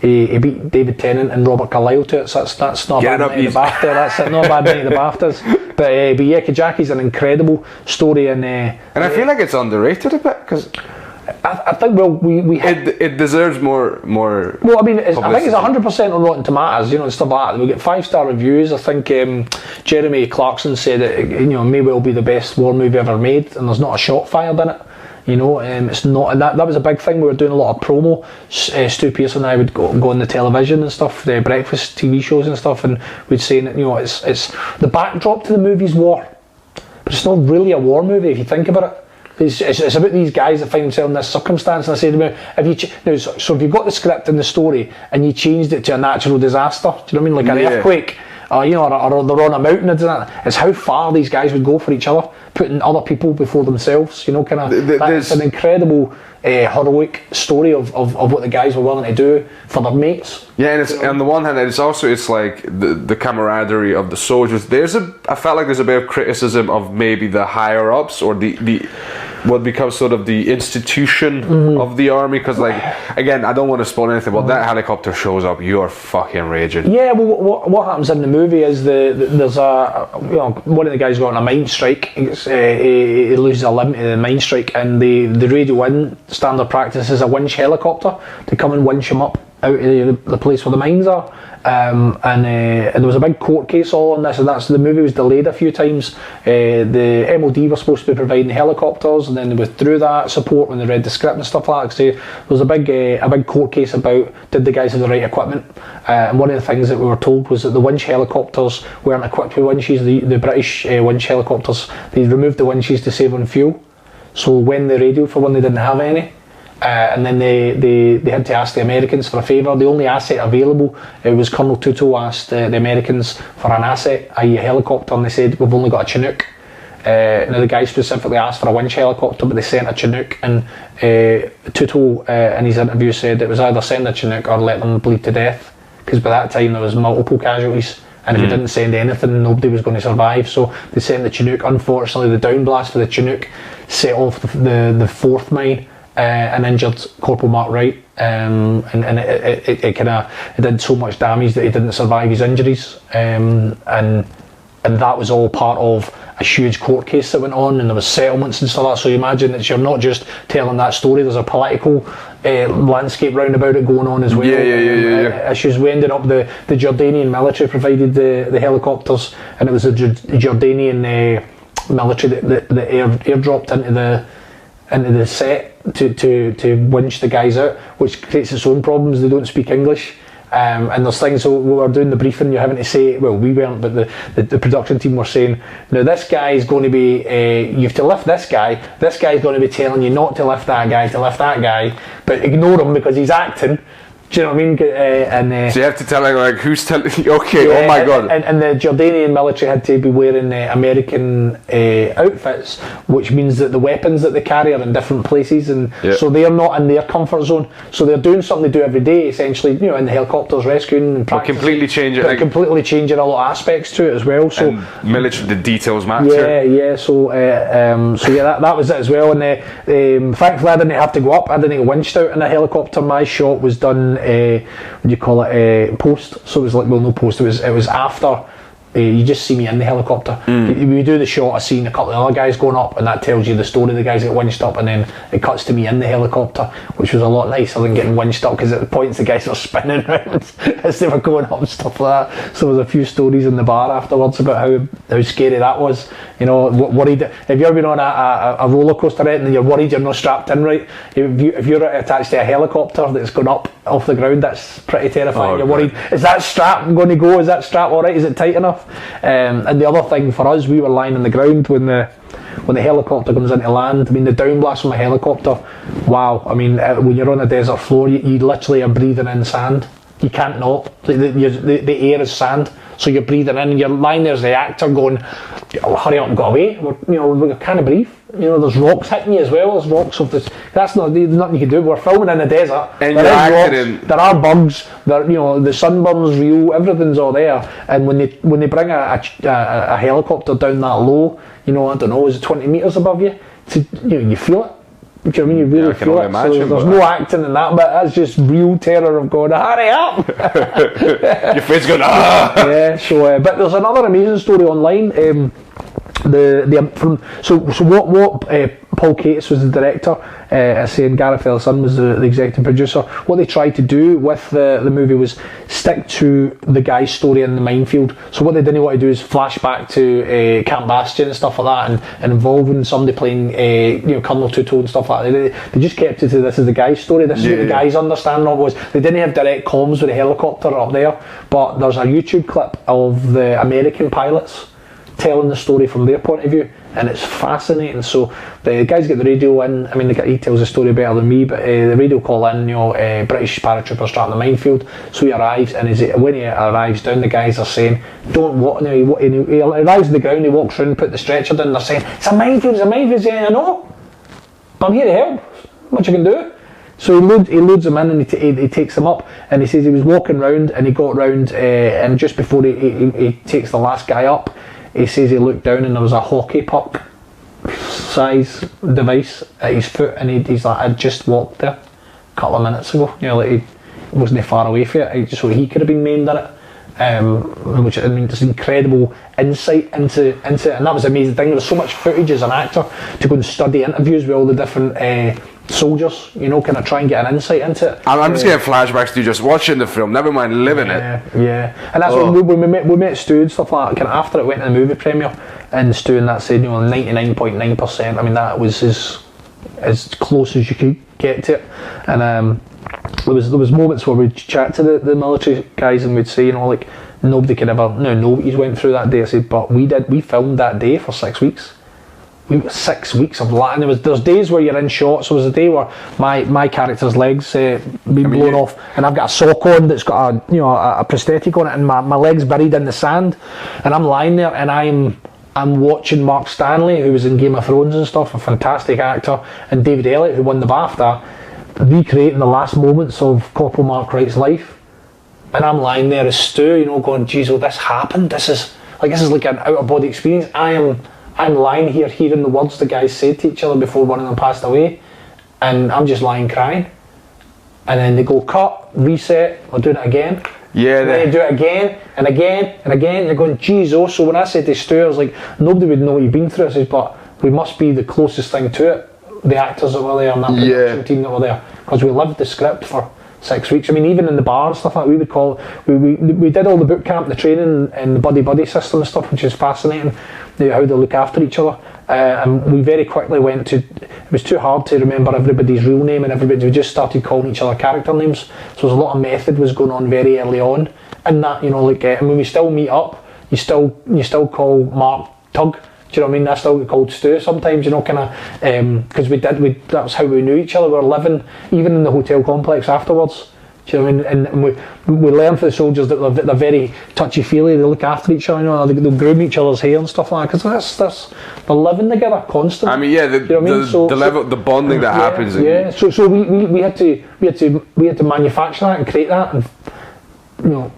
[SPEAKER 2] he beat David Tennant and Robert Carlyle to it, so that's not a bad night at the BAFTA, that's not a bad night at the BAFTAs. But yeah, Kajaki's an incredible story, and
[SPEAKER 1] I feel like it's underrated a bit, because
[SPEAKER 2] I think
[SPEAKER 1] it deserves more.
[SPEAKER 2] Well, I mean, I think it's 100% on Rotten Tomatoes, and stuff like that. We get 5-star reviews. I think Jeremy Clarkson said it, may well be the best war movie ever made, and there's not a shot fired in it. It's not, and that was a big thing. We were doing a lot of promo. Stu Pearson and I would go on the television and stuff, the breakfast TV shows and stuff, and we'd say that it's the backdrop to the movie's war, but it's not really a war movie if you think about it. It's about these guys that find themselves in this circumstance, and I say to them, if you've got the script and the story and you changed it to a natural disaster, do you know what I mean, like an earthquake, or they're on a mountain, it's how far these guys would go for each other, putting other people before themselves, it's an incredible heroic story of what the guys were willing to do for their mates.
[SPEAKER 1] Yeah, and it's on the one hand, it's like the camaraderie of the soldiers. I felt like there's a bit of criticism of maybe the higher ups, or the what becomes sort of the institution of the army, because again, I don't want to spoil anything, but that helicopter shows up, you're fucking raging.
[SPEAKER 2] Yeah, well, what happens in the movie is there's one of the guys got on a mine strike. He loses a limb to the mine strike, and the radio in standard practice is a winch helicopter to come and winch him up out of the place where the mines are. And there was a big court case all on this, and the movie was delayed a few times. The MOD were supposed to be providing helicopters, and then they withdrew that support when they read the script and stuff like that. So there was a big court case about, did the guys have the right equipment? And one of the things that we were told was that the winch helicopters weren't equipped with winches. The British winch helicopters, they removed the winches to save on fuel. So when they radioed for one, they didn't have any. And then they had to ask the Americans for a favour. The only asset available, it was Colonel Tuto asked the Americans for an asset, i.e. a helicopter, and they said, we've only got a Chinook. Now the guy specifically asked for a winch helicopter, but they sent a Chinook, and Tuto in his interview said it was either send a Chinook or let them bleed to death, because by that time there was multiple casualties, and if they didn't send anything, nobody was going to survive. So they sent the Chinook. Unfortunately, the downblast for the Chinook set off the fourth mine, and injured Corporal Mark Wright, and it did so much damage that he didn't survive his injuries, and that was all part of a huge court case that went on, and there was settlements and stuff like that. So you imagine that you're not just telling that story, there's a political landscape round about it going on as well.
[SPEAKER 1] Yeah.
[SPEAKER 2] Issues. We ended up, the Jordanian military provided the helicopters, and it was the Jordanian military that airdropped into the set to winch the guys out, which creates its own problems. They don't speak English, and there's things. So we were doing the briefing, you're having to say, well, we weren't, but the production team were saying, now this guy is going to be, you have to lift this guy's going to be telling you not to lift that guy, to lift that guy, but ignore him because he's acting. Do you know what I mean?
[SPEAKER 1] So you have to tell like who's telling. Okay, oh my god.
[SPEAKER 2] And the Jordanian military had to be wearing American outfits, which means that the weapons that they carry are in different places, and so they're not in their comfort zone. So they're doing something they do every day, essentially. You know, in the helicopters, rescuing and practicing.
[SPEAKER 1] Completely changing.
[SPEAKER 2] But completely changing a lot of aspects to it as well. So
[SPEAKER 1] and military, the details matter.
[SPEAKER 2] Yeah. So that was it as well. And thankfully, I didn't have to go up. I didn't get winched out in a helicopter. My shot was done. What do you call it? Post. So it was like, well, no post. It was after. You just see me in the helicopter. We do the shot of seeing a couple of other guys going up, and that tells you the story of the guys that winched up, and then it cuts to me in the helicopter, which was a lot nicer than getting winched up, because at the points the guys were spinning around as they were going up and stuff like that. So there was a few stories in the bar afterwards about how scary that was. You know, worried. Have you ever been on a roller coaster and you're worried you're not strapped in right? If you're attached to a helicopter that's going up off the ground, that's pretty terrifying. You're worried, is that strap going to go? Is that strap all right? Is it tight enough? And the other thing for us, we were lying on the ground when the helicopter comes into land. I mean, the downblast from a helicopter, wow. I mean, when you're on a desert floor, you literally are breathing in sand. You can't not. The air is sand, so you're breathing in, and you're lying there as the actor going, oh, hurry up and get away. We can't breathe. You know, there's rocks hitting you as well. There's rocks of this. That's nothing you can do. We're filming in the desert.
[SPEAKER 1] And
[SPEAKER 2] there are bugs. The sunburn's real. Everything's all there. And when they bring a helicopter down that low, I don't know, is it 20 meters above you? You feel it. Do you know what I mean? You really feel it.
[SPEAKER 1] Imagine,
[SPEAKER 2] so there's no acting in that, but that's just real terror of going, hurry up!
[SPEAKER 1] Your face going, ah!
[SPEAKER 2] Yeah, so, but there's another amazing story online. What Paul Cates was the director, saying Gareth Ellison was the executive producer. What they tried to do with the movie was stick to the guy's story in the minefield. So what they didn't want to do is flash back to Camp Bastion and stuff like that, and involving somebody playing Colonel Tuto and stuff like that. They just kept it to this is the guy's story. This is what the guy's understanding of was. They didn't have direct comms with the helicopter up there, but there's a YouTube clip of the American pilots telling the story from their point of view, and it's fascinating. So the guys get the radio in. I mean, he tells the story better than me, but the radio call in, British paratroopers trapped in the minefield. So he arrives, and when he arrives down, the guys are saying, don't walk. He arrives on the ground, he walks around, put the stretcher down, they're saying, it's a minefield, He's saying, I know, but I'm here to help. What you can do? So he loads them in, and he takes them up, and he says he was walking round, and he got round, and just before he takes the last guy up, he says he looked down and there was a hockey puck size device at his foot, and he's like, I just walked there a couple of minutes ago. He wasn't far away from it, so he could have been maimed in it. Which, I mean, there's incredible insight into it, and that was the amazing thing. There's so much footage as an actor to go and study interviews with all the different soldiers, kind of try and get an insight into it.
[SPEAKER 1] I'm just getting flashbacks to just watching the film, never mind living it.
[SPEAKER 2] Yeah, and that's when we met Stu and stuff like that. Kind of after it went to the movie premiere, and Stu and that said, 99.9%. I mean, that was as close as you could get to it. And there was moments where we'd chat to the military guys, and we'd say, nobody could ever know what you went through that day. I said, but we filmed that day for 6 weeks. 6 weeks of that, and there's days where you're in shot. So there was a day where my character's legs been blown off, and I've got a sock on that's got a prosthetic on it, and my leg's buried in the sand, and I'm lying there, and I'm watching Mark Stanley, who was in Game of Thrones and stuff, a fantastic actor, and David Elliott, who won the BAFTA, recreating the last moments of Corporal Mark Wright's life, and I'm lying there as Stu, going, geez, this happened. This is like an out of body experience. I'm lying here hearing the words the guys said to each other before one of them passed away, and I'm just lying crying. And then they go, cut, reset, we're doing it again.
[SPEAKER 1] Yeah.
[SPEAKER 2] And then they do it again and again and again. You're going, geez, oh. So when I said to Stu, I was like, nobody would know what you've been through. I said, but we must be the closest thing to it, the actors that were there and that production team that were there, because we lived the script for 6 weeks. I mean, even in the bar and stuff like that, we would call we did all the boot camp, the training, and the buddy system and stuff, which is fascinating, how they look after each other. And we very quickly went to, it was too hard to remember everybody's real name, and we just started calling each other character names. So there's a lot of method was going on very early on, and that, and when we still meet up, you still call Mark Tug. Do you know what I mean? I still get called Stu sometimes, because that was how we knew each other. We were living, even in the hotel complex afterwards. Do you know what I mean? And we learn from the soldiers that they're very touchy-feely. They look after each other. You know, they'll groom each other's hair and stuff like that. Because they're living together constantly.
[SPEAKER 1] I mean, yeah, the bonding that happens.
[SPEAKER 2] Yeah. So we had to manufacture that and create that, and you know,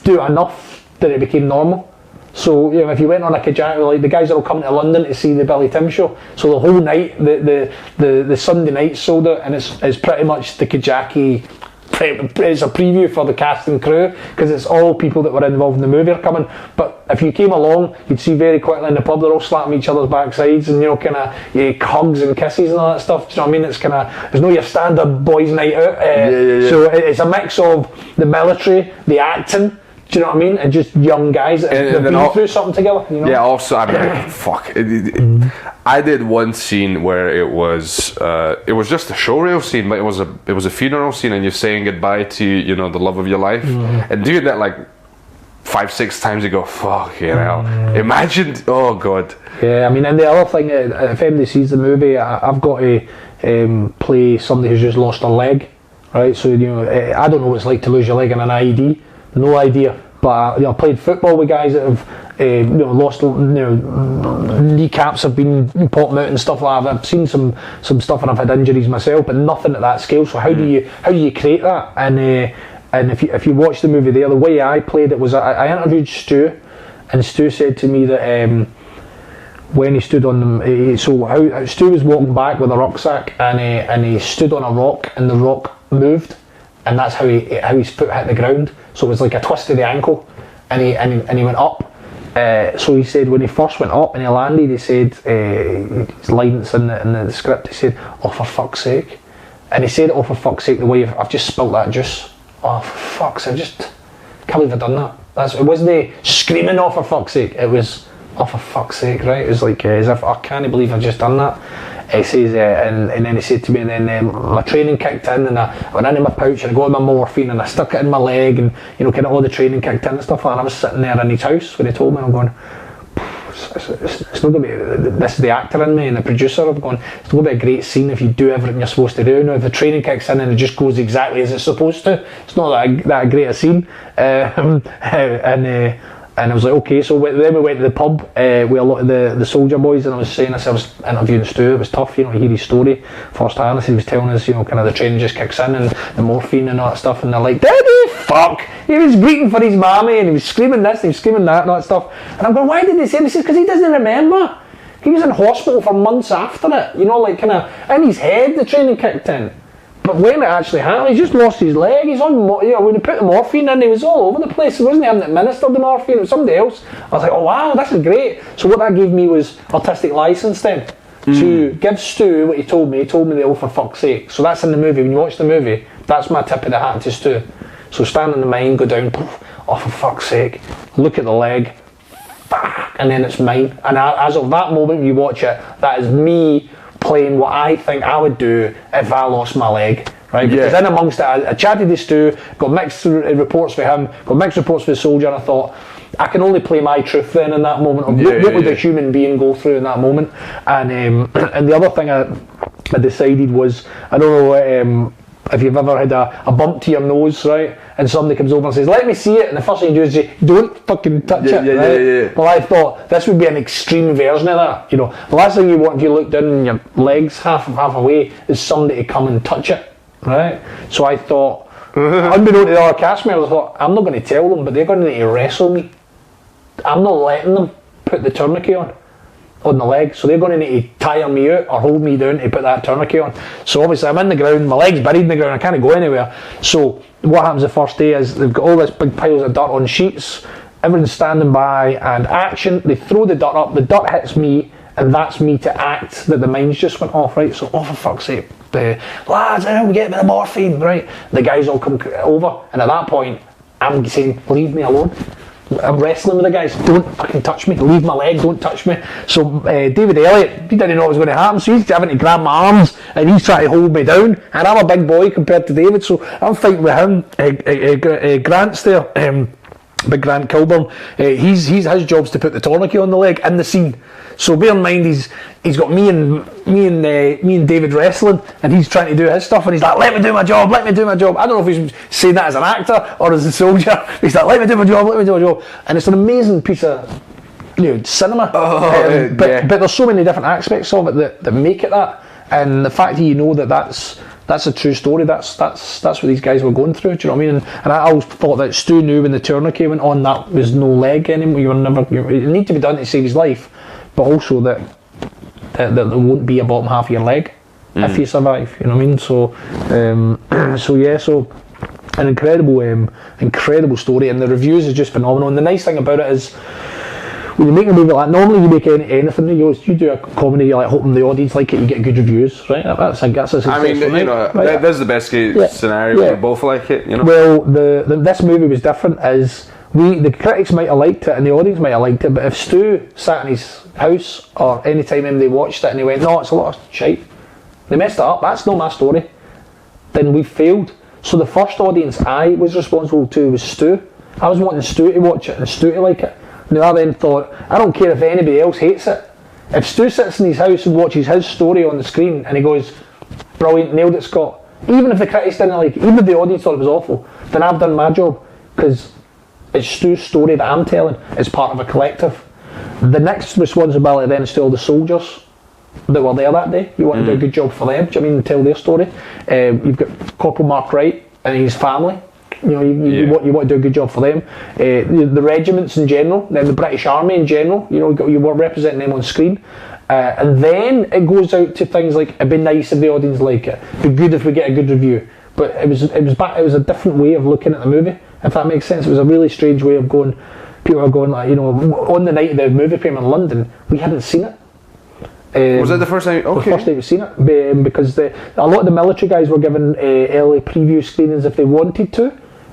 [SPEAKER 2] do it enough that it became normal. So, you know, if you went on a Kajaki, like the guys that will come to London to see the Billy Tim show, so the whole night, the Sunday night sold out, and it's pretty much the Kajaki. It's a preview for the cast and crew, because it's all people that were involved in the movie are coming. But if you came along, you'd see very quickly in the pub they're all slapping each other's backsides, and you know, kind of hugs and kisses and all that stuff. Do you know what I mean? It's kind of, there's no your standard boys' night out. So it's a mix of the military, the acting. Do you know what I mean? And just young guys that have been through something together. You know?
[SPEAKER 1] Yeah. Also, I mean, fuck. I did one scene where it was just a showreel scene, but it was a funeral scene, and you're saying goodbye to, you know, the love of your life, and doing that like 5-6 times, you go, fuck, you know. Imagine, oh god. Yeah,
[SPEAKER 2] I mean, and the other thing, if anybody sees the movie, I've got to play somebody who's just lost a leg, right? So, you know, I don't know what it's like to lose your leg in an IED. No idea, but you know, I played football with guys that have you know, lost, you know, kneecaps have been popping out and stuff like that. I've seen some stuff, and I've had injuries myself, but nothing at that scale. So how do you create that? And if you watch the movie there, the way I played it was I interviewed Stu, and Stu said to me that when he stood on them, how Stu was walking back with a rucksack, and he stood on a rock, and the rock moved. And that's how his foot hit the ground. So it was like a twist of the ankle, and he went up. So he said when he first went up and he landed, he said his lines in the script. He said, "Oh, for fuck's sake!" And he said, "Oh, for fuck's sake!" The way I've just spilt that juice. Oh, for fuck's sake! I just can't believe I've done that. It wasn't screaming, "Oh, for fuck's sake!" It was, "Oh, for fuck's sake!" Right? It was like as if I can't believe I've just done that. He says, and then he said to me, and then my training kicked in, and I went into my pouch and I got my morphine and I stuck it in my leg, and you know, kind of all the training kicked in and stuff like that. And I was sitting there in his house when he told me, and I'm going, it's not going to be, this is the actor in me and the producer. I'm going, it's going to be a great scene if you do everything you're supposed to do. Now, if the training kicks in and it just goes exactly as it's supposed to, it's not that great a scene. And I was like, okay, so then we went to the pub with a lot of the soldier boys, and I was saying this, I was interviewing Stu, it was tough, you know, to hear his story first hand. He was telling us, you know, kind of the training just kicks in and the morphine and all that stuff, and they're like, "Daddy, fuck!" He was greeting for his mammy, and he was screaming this, and he was screaming that, and all that stuff. And I'm going, why did they say this? He says, because he doesn't remember. He was in hospital for months after it, you know, like kind of in his head the training kicked in. But when it actually happened, he just lost his leg. He's on, you know, when he put the morphine in, he was all over the place. It wasn't him that administered the morphine, it was somebody else. I was like, oh wow, this is great. So what that gave me was artistic license then to give Stu what he told me. He told me the "oh, for fuck's sake." So that's in the movie. When you watch the movie, that's my tip of the hat to Stu. So stand in the mine, go down, poof, "oh, for fuck's sake," look at the leg, and then it's mine. And as of that moment, when you watch it, that is me playing what I think I would do if I lost my leg, right? Because in amongst it, I chatted to Stu, got mixed reports for him, got mixed reports for the soldier, and I thought, I can only play my truth then in that moment of what would a human being go through in that moment. And and the other thing I decided was, I don't know if you've ever had a bump to your nose, right? And somebody comes over and says, "Let me see it," and the first thing you do is say, "Don't fucking touch it." Right? Well, I thought this would be an extreme version of that. You know, the last thing you want if you look down and your legs half away is somebody to come and touch it, right? So I thought, unbeknown to the other cast members, I thought, I'm not going to tell them, but they're going to need to wrestle me. I'm not letting them put the tourniquet on the leg, so they're going to need to tire me out or hold me down to put that tourniquet on. So obviously I'm in the ground, my leg's buried in the ground, I can't go anywhere. So what happens the first day is they've got all this big piles of dirt on sheets, everyone's standing by, and action, they throw the dirt up, the dirt hits me, and that's me to act that the mines just went off, right? So, oh, for fuck's sake, lads, we get me the morphine, right? The guys all come over, and at that point I'm saying, leave me alone. I'm wrestling with the guys, don't fucking touch me, leave my leg, don't touch me. So David Elliott, he didn't know what was going to happen, so he's having to grab my arms and he's trying to hold me down, and I'm a big boy compared to David, so I'm fighting with him. Grant's there, Big Grant Kilburn, his job's to put the tourniquet on the leg in the scene. So bear in mind he's got me and David wrestling, and he's trying to do his stuff, and he's like, let me do my job. I don't know if he's saying that as an actor or as a soldier. He's like, let me do my job, and it's an amazing piece of cinema. But there's so many different aspects of it that make it that, and the fact that you know that's a true story. That's what these guys were going through. Do you know what I mean? And I always thought that Stu knew when the tourniquet went on that was no leg anymore. It needed to be done to save his life, but also that there won't be a bottom half of your leg if you survive. You know what I mean? So an incredible story, and the reviews is just phenomenal. And the nice thing about it is, when you make a movie like normally you make anything, you do a comedy, you're like hoping the audience like it, you get good reviews, right? That's a successful right?
[SPEAKER 1] That's the best case scenario. Yeah. We both like it, you know.
[SPEAKER 2] Well, this movie was different. As the critics might have liked it and the audience might have liked it, but if Stu sat in his house or any time they watched it and they went, no, it's a lot of shite, they messed it up. That's not my story. Then we failed. So the first audience I was responsible to was Stu. I was wanting Stu to watch it and Stu to like it. Now I then thought, I don't care if anybody else hates it. If Stu sits in his house and watches his story on the screen and he goes, brilliant, nailed it, Scott. Even if the critics didn't like it, even if the audience thought it was awful, then I've done my job, because it's Stu's story that I'm telling. It's part of a collective. The next responsibility then is to all the soldiers that were there that day. You want to do a good job for them, do you know what I mean, and tell their story. You've got Corporal Mark Wright and his family. You want to do a good job for them. The regiments in general, then the British Army in general, you were representing them on screen. And then it goes out to things like, it'd be nice if the audience like it. It'd be good if we get a good review. But it was a different way of looking at the movie, if that makes sense. It was a really strange way of going. People are going like, on the night of the movie premiere in London, we hadn't seen it.
[SPEAKER 1] Was that the first time? Okay.
[SPEAKER 2] The first time we've seen it, because a lot of the military guys were given early preview screenings if they wanted to,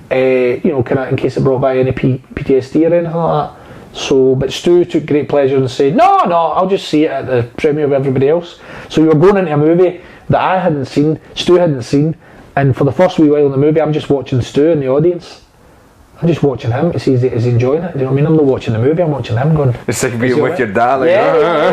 [SPEAKER 2] kind of in case it brought by any PTSD or anything like that. So, but Stu took great pleasure in saying, no, I'll just see it at the premiere of everybody else. So you were going into a movie that I hadn't seen, Stu hadn't seen, and for the first wee while in the movie, I'm just watching Stu in the audience. I'm just watching him to see is he enjoying it. Do you know what I mean? I'm not watching the movie, I'm watching him going,
[SPEAKER 1] it's like being with your dad. Like,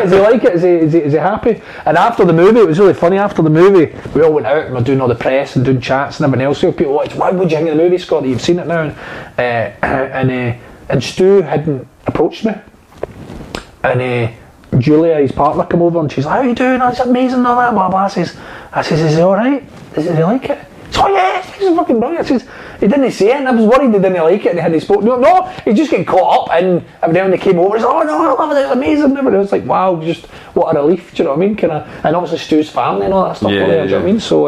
[SPEAKER 2] is he like it? Is he happy? And after the movie, it was really funny. After the movie, we all went out and we're doing all the press and doing chats and everything else. So people watch, why would you think of the movie, Scott, that you've seen it now? And Stu hadn't approached me. And Julia, his partner, come over and she's like, how are you doing? It's amazing and all that, blah, blah. I says, is he alright? Does he like it? Oh yeah, this is fucking brilliant. He didn't say it, and I was worried he didn't like it and he hadn't spoken. No, he just getting caught up, and when they came over, he's like, oh no, I love it, it's amazing. And it was like, wow, just what a relief, do you know what I mean? And obviously Stu's family and all that stuff, do you know what I mean? So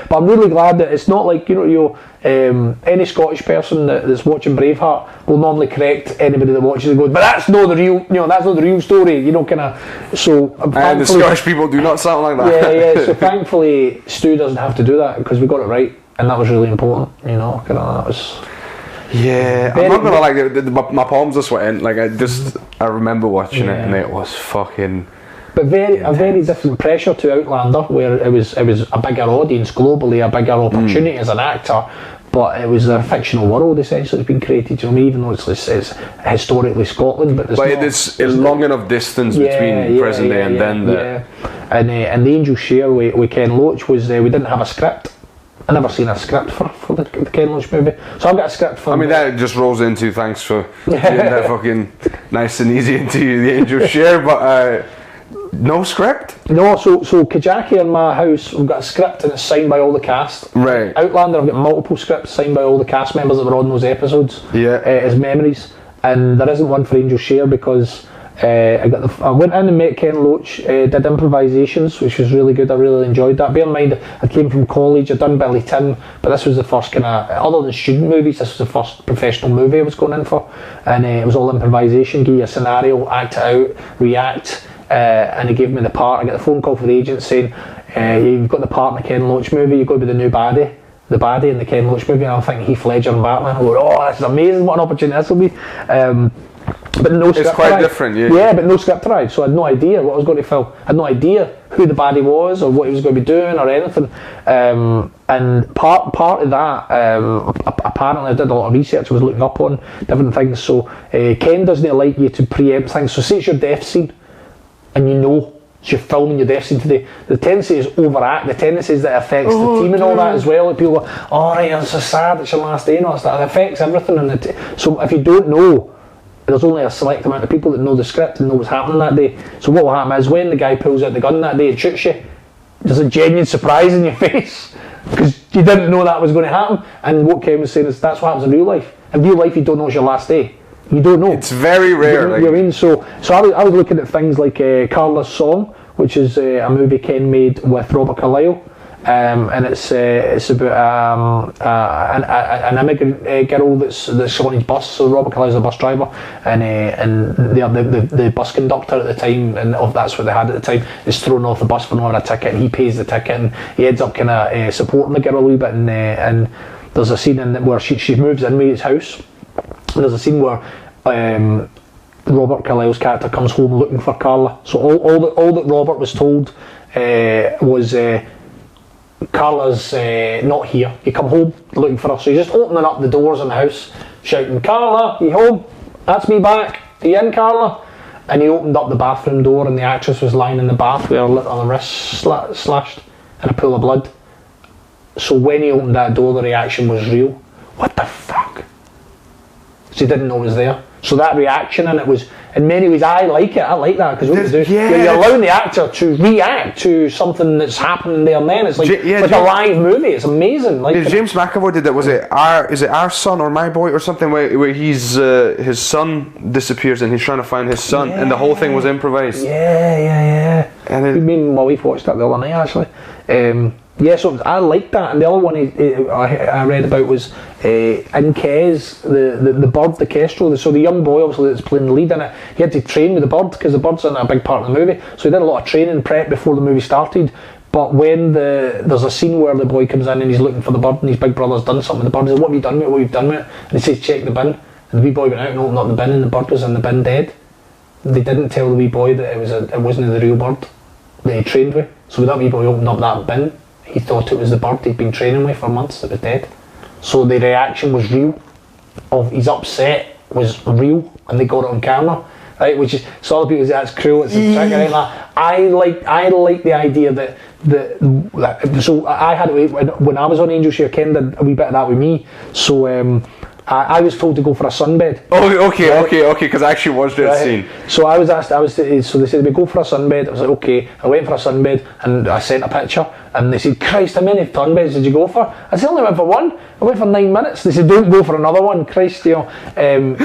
[SPEAKER 2] but I'm really glad that it's not like, any Scottish person that's watching Braveheart will normally correct anybody that watches and goes, but that's not the real story, So
[SPEAKER 1] and the Scottish people do not sound like that.
[SPEAKER 2] Yeah. So thankfully, Stu doesn't have to do that, because we got it right, and that was really important. That was.
[SPEAKER 1] Yeah, I'm not gonna lie. My palms are sweating. I remember watching it, and it was fucking.
[SPEAKER 2] But a very different pressure to Outlander, where it was a bigger audience globally, a bigger opportunity as an actor, but it was a fictional world essentially that's been created. You know, even though it's historically Scotland, but
[SPEAKER 1] it's long enough distance between present day and then.
[SPEAKER 2] And the Angel Share with Ken Loach was we didn't have a script. I never seen a script for the Ken Loach movie, so I've got a script for.
[SPEAKER 1] That just rolls into thanks for getting that fucking nice and easy into the Angel Share, but. No script?
[SPEAKER 2] No, so Kajaki in my house, we've got a script and it's signed by all the cast.
[SPEAKER 1] Right.
[SPEAKER 2] Outlander, I've got multiple scripts signed by all the cast members that were on those episodes.
[SPEAKER 1] Yeah.
[SPEAKER 2] As memories. And there isn't one for Angel Share because I went in and met Ken Loach, did improvisations, which was really good. I really enjoyed that. Bear in mind, I came from college, I'd done Billy Tim, but this was the first other than student movies, this was the first professional movie I was going in for. And it was all improvisation, give you a scenario, act it out, react. And he gave me the part. I get the phone call from the agent saying, you've got the part in the Ken Loach movie, you've got to be the new baddie in the Ken Loach movie. And I'm thinking Heath Ledger and Batman. I go, oh, this is amazing, what an opportunity this will be. But no script.
[SPEAKER 1] It's quite different, yeah.
[SPEAKER 2] Yeah, but no script arrived, so I had no idea what I was going to film. I had no idea who the baddie was or what he was going to be doing or anything. And part of that, apparently I did a lot of research, I was looking up on different things. So Ken doesn't like you to preempt things. So say it's your death scene, and you know so you're filming your death scene today. The tendency is overact. The tendency is that it affects the team and all that as well. Like people go, "Oh right, it's so sad. It's your last day," and all that. It affects everything. So if you don't know, there's only a select amount of people that know the script and know what's happening that day. So what will happen is when the guy pulls out the gun that day and shoots you, there's a genuine surprise in your face because you didn't know that was going to happen. And what Ken was saying is that's what happens in real life. In real life, you don't know it's your last day. You don't know.
[SPEAKER 1] It's very rare.
[SPEAKER 2] You know what I mean? So I was looking at things like Carla's Song, which is a movie Ken made with Robert Carlyle, and it's about an immigrant girl that's on his bus. So Robert Carlyle's a bus driver, and the bus conductor at the time, and that's what they had at the time, is thrown off the bus for not having a ticket, and he pays the ticket, and he ends up kind of supporting the girl a little bit, and there's a scene where she moves in with his house. And there's a scene where Robert Carlyle's character comes home looking for Carla. So all that Robert was told was Carla's not here. He come home looking for her. So he's just opening up the doors in the house, shouting, "Carla, you home? That's me back. Are you in, Carla?" And he opened up the bathroom door, and the actress was lying in the bath with her wrist slashed and a pool of blood. So when he opened that door, the reaction was real. What the fuck? So he didn't know it was there. So that reaction, and it was, in many ways, I like it. I like that because you're allowing the actor to react to something that's happening there and then. It's like a live movie. It's amazing. Like
[SPEAKER 1] James McAvoy did that. Is it Our Son or My Boy or something where he's his son disappears and he's trying to find his son, and the whole thing was improvised.
[SPEAKER 2] Yeah. And me and my wife watched that the other night actually. So I like that, and the other one I read about was in Kes, the bird, the kestrel. So the young boy, obviously, that's playing the lead in it, he had to train with the bird because the bird's in a big part of the movie. So he did a lot of training prep before the movie started. But when there's a scene where the boy comes in and he's looking for the bird, and his big brother's done something, the bird says, "What have you done with it? What have you done with it?" And he says, "Check the bin." And the wee boy went out and opened up the bin, and the bird was in the bin dead. They didn't tell the wee boy that it wasn't the real bird that he trained with. So when that wee boy opened up that bin, he thought it was the bird he'd been training with for months that was dead. So the reaction was real, of his upset was real, and they got it on camera, right? Which is, so other people say that's cruel, it's a trick, right? Like, I like the idea that so I had when I was on Angel Share, Ken did a wee bit of that with me. So I was told to go for a sunbed.
[SPEAKER 1] Oh, okay, because I actually watched that scene. So
[SPEAKER 2] I was asked, so they said, "We go for a sunbed." I was like, okay. I went for a sunbed, and I sent a picture, and they said, "Christ, how many sunbeds did you go for?" I said, "I only went for one. I went for 9 minutes." They said, "Don't go for another one, Christ, you know." And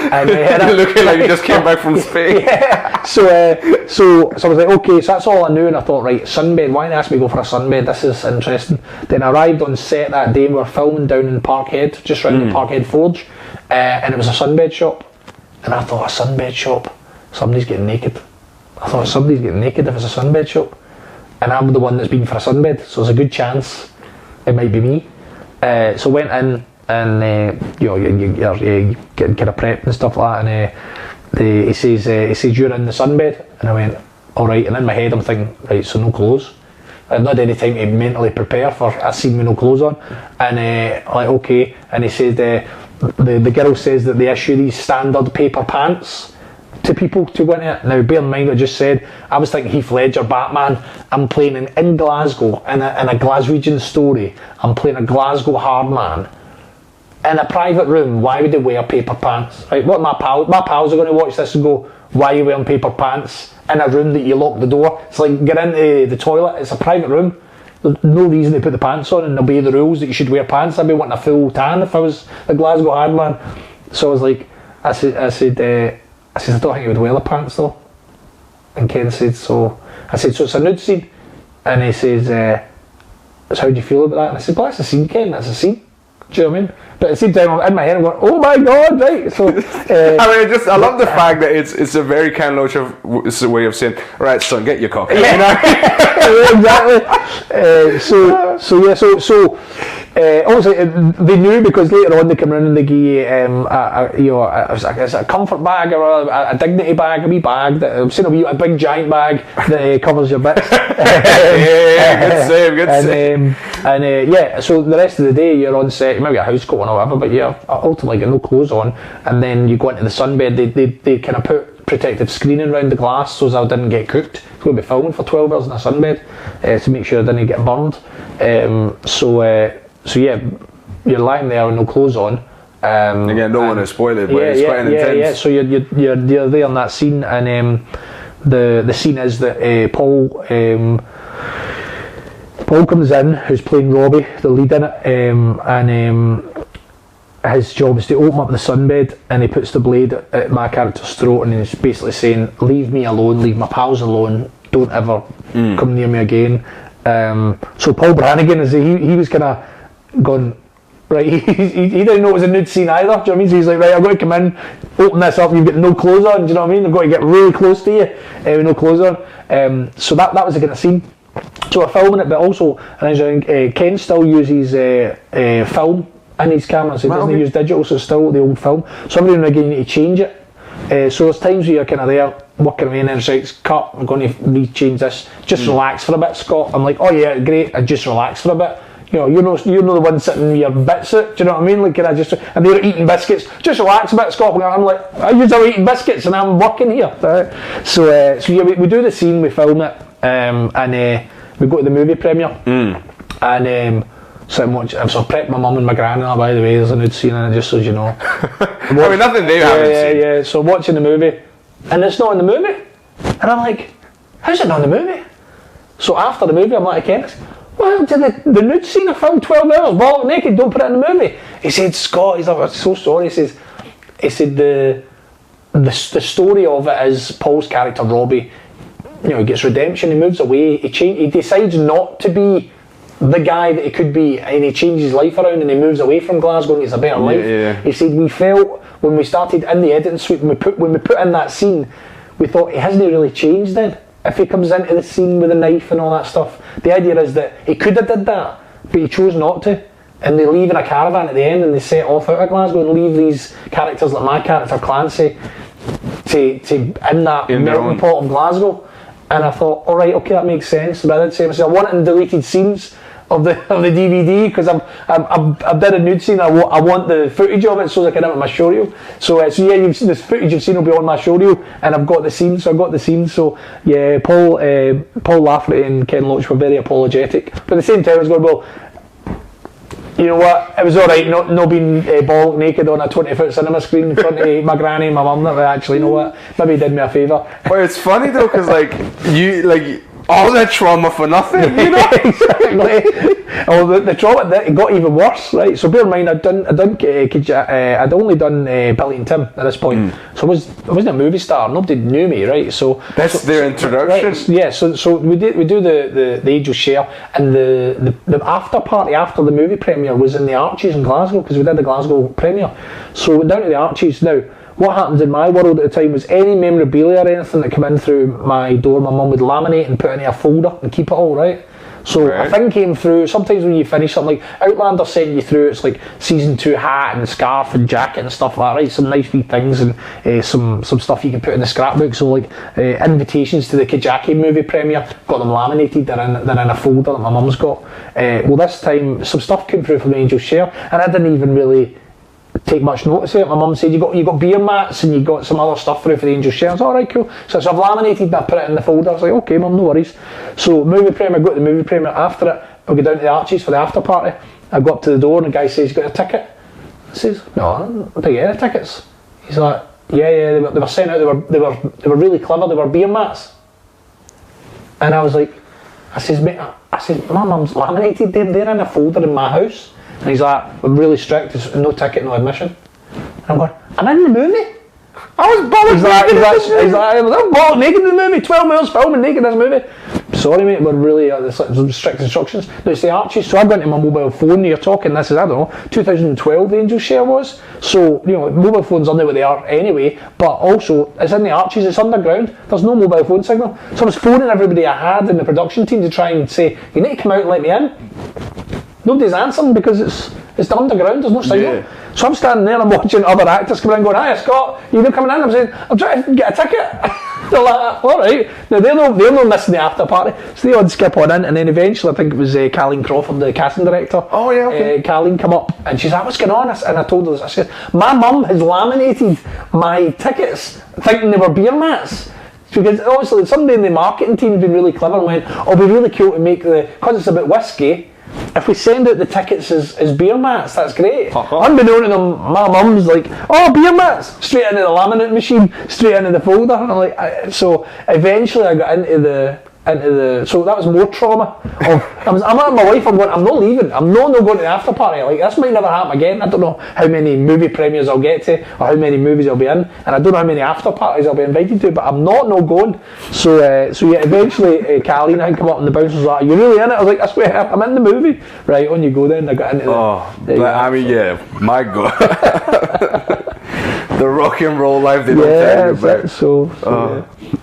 [SPEAKER 1] looking like you just came back from Spain.
[SPEAKER 2] Yeah. So I was like, okay, so that's all I knew, and I thought, right, sunbed, why didn't they ask me to go for a sunbed? This is interesting. Then I arrived on set that day, and we were filming down in Parkhead, just round the Parkhead Forge, and it was a sunbed shop. And I thought, a sunbed shop? Somebody's getting naked. I thought, somebody's getting naked if it's a sunbed shop. And I'm the one that's been for a sunbed, so there's a good chance it might be me. So I went in, and you're getting kind of prepped and stuff like that, and he says you're in the sunbed, and I went, all right. And in my head I'm thinking, right, so no clothes. I've not had any time to mentally prepare for a scene with no clothes on, and like, okay. And he said the girl says that they issue these standard paper pants to people to go into it. Now bear in mind what I just said, I was thinking Heath Ledger Batman, I'm playing in Glasgow in a Glaswegian story, I'm playing a Glasgow hard man in a private room. Why would they wear paper pants? Right, what my pals are going to watch this and go, why are you wearing paper pants in a room that you lock the door? It's like, get into the toilet, it's a private room. There's no reason to put the pants on and obey the rules that you should wear pants. I'd be wanting a full tan if I was a Glasgow hard man. So I was like, I said, I don't think he would wear the pants though. And Ken said, so it's a nude scene. And he says, so how do you feel about that? And I said, well, that's a scene, Ken, that's a scene. Do you know what I mean? But at the same time, I'm in my head, I'm going, oh my god, right? So,
[SPEAKER 1] I love the fact that it's a very Ken Loach way of saying, right, son, get your cock.
[SPEAKER 2] Yeah, exactly. So obviously they knew, because later on they come around and they give you, a comfort bag or a dignity bag, a wee bag that I'm saying a big giant bag that covers your bits.
[SPEAKER 1] Good save.
[SPEAKER 2] So the rest of the day you're on set, maybe a house coat or whatever, but you're ultimately got no clothes on, and then you go into the sunbed. They kind of put protective screening around the glass so I didn't get cooked. It's going to be filming for 12 hours in a sunbed to make sure I didn't get burned. So you're lying there with no clothes on.
[SPEAKER 1] Again, don't want to spoil it, but it's quite an intense.
[SPEAKER 2] Yeah. So you're there in that scene, and the scene is that Paul comes in, who's playing Robbie, the lead in it, and his job is to open up the sunbed, and he puts the blade at my character's throat, and he's basically saying, leave me alone, leave my pals alone, don't ever come near me again. So Paul Brannigan, he was kind of going, right, he didn't know it was a nude scene either, do you know what I mean? So he's like, right, I've got to come in, open this up, you've got no clothes on, do you know what I mean? I've got to get really close to you with no clothes on. So that was the kind of scene. So we're filming it, but also, Ken still uses film in his cameras. He doesn't use digital, so it's still the old film. So every now and again you need to change it. So there's times where you're kind of there working away, and then it's like, cut, I'm going to re-change this. Just relax for a bit, Scott. I'm like, oh yeah, great. I just relax for a bit. You're the one sitting with your bits it. Do you know what I mean? Like, can I just? And they're eating biscuits. Just relax a bit, Scott. I'm like, I used to eating biscuits, and I'm working here. So yeah, we do the scene, we film it, and we go to the movie premiere, and. So I prepped my mum and my granny, by the way, there's a nude scene in it, just so you know.
[SPEAKER 1] Nothing they haven't seen.
[SPEAKER 2] Yeah, so watching the movie, and it's not in the movie. And I'm like, how's it not in the movie? So after the movie, I'm like, Kenneth, well, did the nude scene I filmed 12 hours, bollock naked, don't put it in the movie. He said, Scott, he's like, I'm so sorry. He said the story of it is Paul's character, Robbie, he gets redemption, he moves away, he decides not to be the guy that he could be, and he changes his life around and he moves away from Glasgow and gets a better life.
[SPEAKER 1] Yeah.
[SPEAKER 2] He said we felt when we started in the editing suite, when we put in that scene, we thought he hasn't really changed then. If he comes into the scene with a knife and all that stuff, the idea is that he could have did that, but he chose not to. And they leave in a caravan at the end, and they set off out of Glasgow and leave these characters like my character Clancy to in that melting pot of Glasgow. And I thought, all right, okay, that makes sense. But I did say to myself, I wanted deleted scenes of the DVD, because I've done a nude scene. I want the footage of it so I can have it on my showreel. So yeah, this footage you've seen will be on my showreel, and I've got the scene. So I got the scene. So yeah, Paul Lafferty and Ken Loach were very apologetic, but at the same time I was going, well, you know what, it was alright not being bollock naked on a 20-foot cinema screen in front of my granny and my mum. Actually, you know what, maybe he did me a favour.
[SPEAKER 1] Well, it's funny though, because all that trauma for nothing, you know?
[SPEAKER 2] Exactly. Oh, the trauma, it got even worse, right? So bear in mind, I'd only done Billy and Tim at this point. So I wasn't a movie star, nobody knew me, right? So
[SPEAKER 1] that's their introduction.
[SPEAKER 2] Right, yeah, so we do the Angel Share, and the after party after the movie premiere was in the Arches in Glasgow, because we did the Glasgow premiere. So we went down to the Arches. Now, what happened in my world at the time was any memorabilia or anything that came in through my door, my mum would laminate and put it in a folder and keep it all, right? So a thing came through. Sometimes when you finish something, like Outlander sent you through, it's like season 2 hat and scarf and jacket and stuff like that, right? Some nice wee things, and some stuff you can put in the scrapbook. So like invitations to the Kajaki movie premiere, got them laminated. They're in a folder that my mum's got. Well, this time some stuff came through from the Angel Share, and I didn't even really take much notice of it. My mum said, you got beer mats and you got some other stuff through for the Angel Share. I was alright, cool. So I've laminated and I put it in the folder. I was like, okay mum, no worries. So movie premiere, I go to the movie premiere. After it, I'll go down to the Arches for the after party. I go up to the door and the guy says, you got a ticket? I says, no, I don't get any tickets. He's like, yeah, they were sent out, they were really clever, they were beer mats. And I was like, I said, my mum's laminated them, they're in a folder in my house. And he's like, I'm really strict, it's no ticket, no admission. And I'm going, I'm in the movie? I was bollock naked in this movie. He's like, I'm bollock naked in the movie, 12 minutes filming naked in this movie. sorry mate, we're really there's strict instructions. No, it's the arches. So I've gone to my mobile phone. You're talking. This is, I don't know, 2012 the Angel Share was. So mobile phones are now what they are anyway. But also it's in the arches. It's underground. There's no mobile phone signal. So I was phoning everybody I had in the production team to try and say, you need to come out and let me in. Nobody's answering because it's underground. There's no signal. Yeah. So I'm standing there, I'm watching other actors come in going, "Hi Scott, you know coming in?" I'm saying, "I'm trying to get a ticket." They're like, "Alright." Now they're not missing the after party. So they would skip on in, and then eventually I think it was Colleen Crawford, the casting director.
[SPEAKER 1] Oh yeah, okay.
[SPEAKER 2] Colleen come up and she's like, "What's going on?" And I told her, I said, "My mum has laminated my tickets thinking they were beer mats." Because obviously somebody in the marketing team has been really clever and went, "Oh, it'll be really cool to make because it's a bit whiskey, if we send out the tickets as beer mats, that's great." Unbeknown to them, my mum's like, "Oh, beer mats!" Straight into the laminate machine, straight into the folder. And I'm like, so eventually I got into the so that was more trauma. I'm at my wife, I'm going, "I'm not leaving, I'm not going to the after party, like this might never happen again." I don't know how many movie premieres I'll get to or how many movies I'll be in, and I don't know how many after parties I'll be invited to, but I'm not going. So yeah, eventually Colleen I come up and the bouncer was like, "Are you really in it?" I was like, "I swear, I'm in the movie." Right, on you go then. I got into
[SPEAKER 1] my God. The rock and roll life they don't tell you about.
[SPEAKER 2] So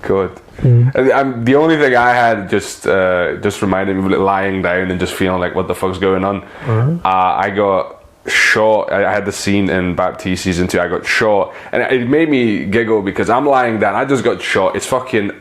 [SPEAKER 1] good. And the only thing I had just reminded me of lying down and just feeling like what the fuck's going on. I got shot. I had the scene in Baptiste season 2. I got shot, and it made me giggle because I'm lying down. I just got shot. It's fucking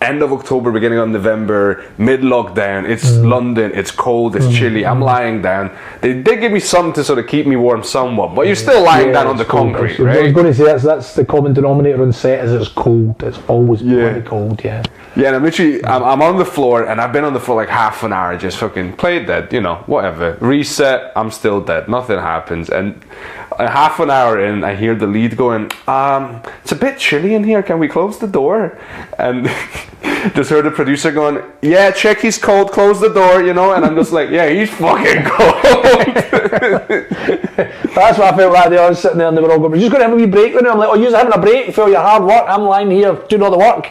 [SPEAKER 1] end of October, beginning of November, mid-lockdown. It's London. It's cold. It's chilly. I'm lying down. They did give me something to sort of keep me warm somewhat, but you're still lying down on the concrete, right?
[SPEAKER 2] I was going to say that's the common denominator on set is it's cold. It's always really cold. Yeah. Yeah,
[SPEAKER 1] and I'm on the floor, and I've been on the floor like half an hour, just fucking play dead, whatever. Reset. I'm still dead. Nothing happens, and half an hour in, I hear the lead going, "It's a bit chilly in here. Can we close the door?" And just heard the producer going, "Yeah, check he's cold, close the door," and I'm just like, "Yeah, he's fucking cold."
[SPEAKER 2] That's what I felt like. They were sitting there and they were all going, "We're just going to have a wee break." And I'm like, "Oh, you're having a break for your hard work. I'm lying here doing all the work."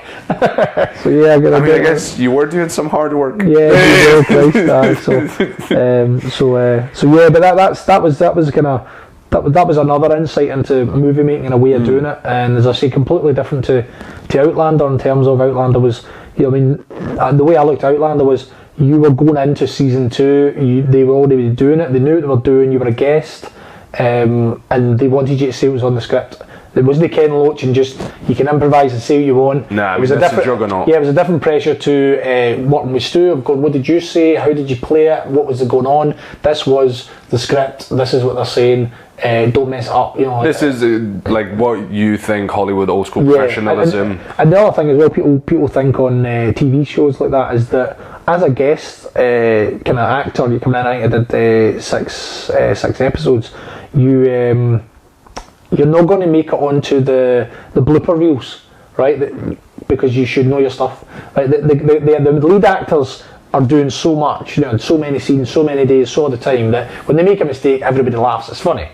[SPEAKER 2] So yeah, I
[SPEAKER 1] guess you were doing some hard work.
[SPEAKER 2] Yeah, so yeah, but that was kind of. That was another insight into movie making and a way of doing it, and as I say, completely different to Outlander in terms of Outlander was, the way I looked at Outlander was you were going into season 2, they were already doing it, they knew what they were doing, you were a guest, and they wanted you to say what was on the script. It wasn't Ken Loach and just you can improvise and say what you want.
[SPEAKER 1] Nah, it was a juggernaut.
[SPEAKER 2] Yeah, it was a different pressure to working with Stu of going, what did you say? How did you play it? What was going on? This was the script. This is what they're saying. Don't mess it up.
[SPEAKER 1] This is like what you think Hollywood old school professionalism.
[SPEAKER 2] And the other thing as well, people think on TV shows like that is that as a guest kind of actor, you come in. I think I did six episodes. You're not going to make it onto the blooper reels, right? Because you should know your stuff. Right? The lead actors are doing so much, so many scenes, so many days, so all the time that when they make a mistake, everybody laughs. It's funny.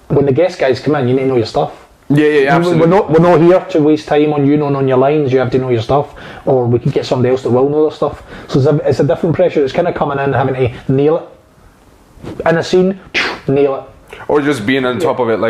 [SPEAKER 2] When the guest guys come in, you need to know your stuff.
[SPEAKER 1] Yeah, absolutely.
[SPEAKER 2] We're not here to waste time on you knowing your lines. You have to know your stuff, or we could get somebody else that will know their stuff. So it's a different pressure. It's kind of coming in, having to nail it in a scene, nail it.
[SPEAKER 1] Or just being on top of it,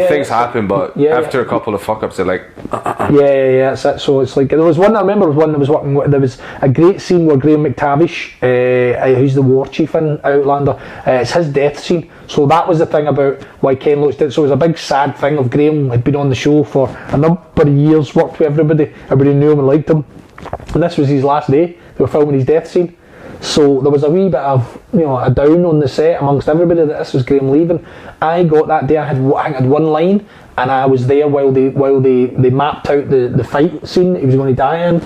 [SPEAKER 1] things happen, but after a couple of fuck ups, they're like,
[SPEAKER 2] Yeah, that's it. So it's like, there was one, I remember one that was working with, there was a great scene where Graham McTavish, who's the war chief in Outlander, it's his death scene. So that was the thing about why Ken Loach did. So it was a big sad thing of Graham had been on the show for a number of years, worked with everybody knew him and liked him. And this was his last day, they were filming his death scene. So there was a wee bit of a down on the set amongst everybody that this was Graham leaving. I got that day, I had one line, and I was there while they mapped out the fight scene that he was going to die in.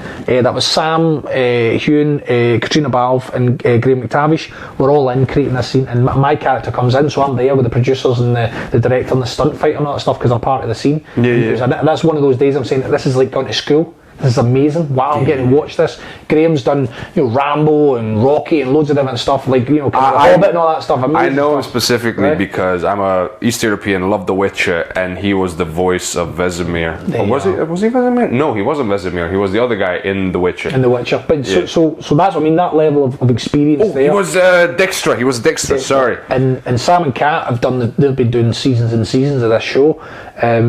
[SPEAKER 2] That was Sam, Hune, Katrina Balfe and Graham McTavish were all in creating this scene, and my character comes in, so I'm there with the producers and the director and the stunt fighter and all that stuff because I'm part of the scene.
[SPEAKER 1] Yeah.
[SPEAKER 2] That's one of those days I'm saying that this is like going to school. this is amazing. Wow, I'm getting to watch this. Graham's done, Rambo and Rocky and loads of different stuff, like, The Hobbit and all that stuff. Amazing
[SPEAKER 1] I know him
[SPEAKER 2] stuff.
[SPEAKER 1] specifically because I'm a East European, love The Witcher, and he was the voice of Vesemir. Was he Vesemir? No, he wasn't Vesemir. He was the other guy in The Witcher.
[SPEAKER 2] In The Witcher. But so that's what I mean, that level of experience there.
[SPEAKER 1] He was Dijkstra. He was Dijkstra, sorry.
[SPEAKER 2] And Sam and Kat have they've been doing seasons and seasons of this show.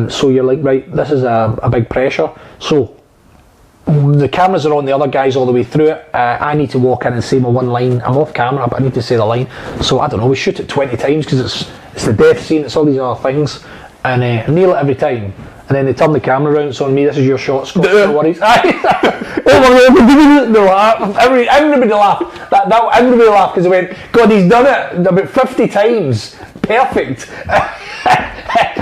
[SPEAKER 2] So you're like, right, this is a big pressure. So the cameras are on the other guys all the way through it. I need to walk in and say my one line. I'm off camera, but I need to say the line. So I don't know, we shoot it 20 times because it's the death scene, it's all these other things. And nail it every time. And then they turn the camera around, it's on me, this is your shot, Scott, no worries. They laugh. Everybody laughed. Everybody laughed because they went, God, he's done it about 50 times. Perfect.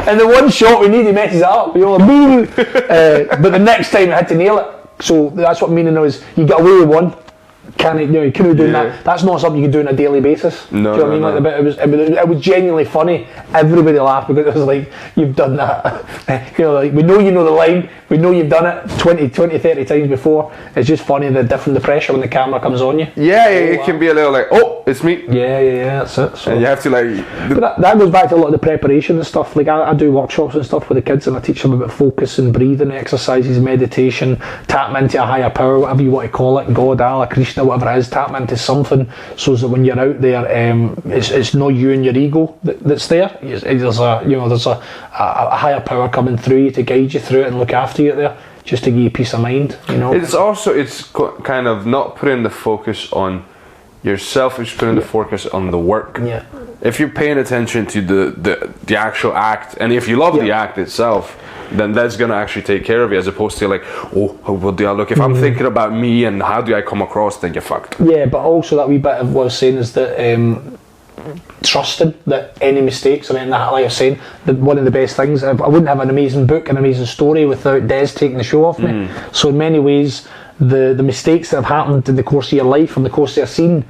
[SPEAKER 2] And the one shot we need, he messes it up. But the next time I had to nail it. So that's what meaning is you get away with one. Couldn't do that. That's not something you can do on a daily basis.
[SPEAKER 1] No,
[SPEAKER 2] do you know what I mean? Like, it was genuinely funny. Everybody laughed because it was like, you've done that. Like, we know you know the line. We know you've done it 20, 30 times before. It's just funny the pressure when the camera comes on you.
[SPEAKER 1] Yeah, it can be a little like, oh, it's me.
[SPEAKER 2] Yeah, that's it. So.
[SPEAKER 1] And you have to
[SPEAKER 2] But that goes back to a lot of the preparation and stuff. Like I do workshops and stuff with the kids, and I teach them about focus and breathing exercises, meditation, tap into a higher power, whatever you want to call it, God, Allah, Krishna, whatever it is, tap into something so that when you're out there, it's not you and your ego that's there. There's a higher power coming through you to guide you through it and look after you out there, just to give you peace of mind.
[SPEAKER 1] It's kind of not putting the focus on yourself, it's putting the focus on the work.
[SPEAKER 2] Yeah.
[SPEAKER 1] If you're paying attention to the actual act, and if you love the act itself, then that's going to actually take care of you, as opposed to like, oh, how do I look? If I'm thinking about me and how do I come across, then you're fucked.
[SPEAKER 2] Yeah, but also that wee bit of what I was saying is that trusting that any mistakes, like I was saying, that one of the best things, I wouldn't have an amazing book, an amazing story without Des taking the show off me. So in many ways, the mistakes that have happened in the course of your life and the course of a scene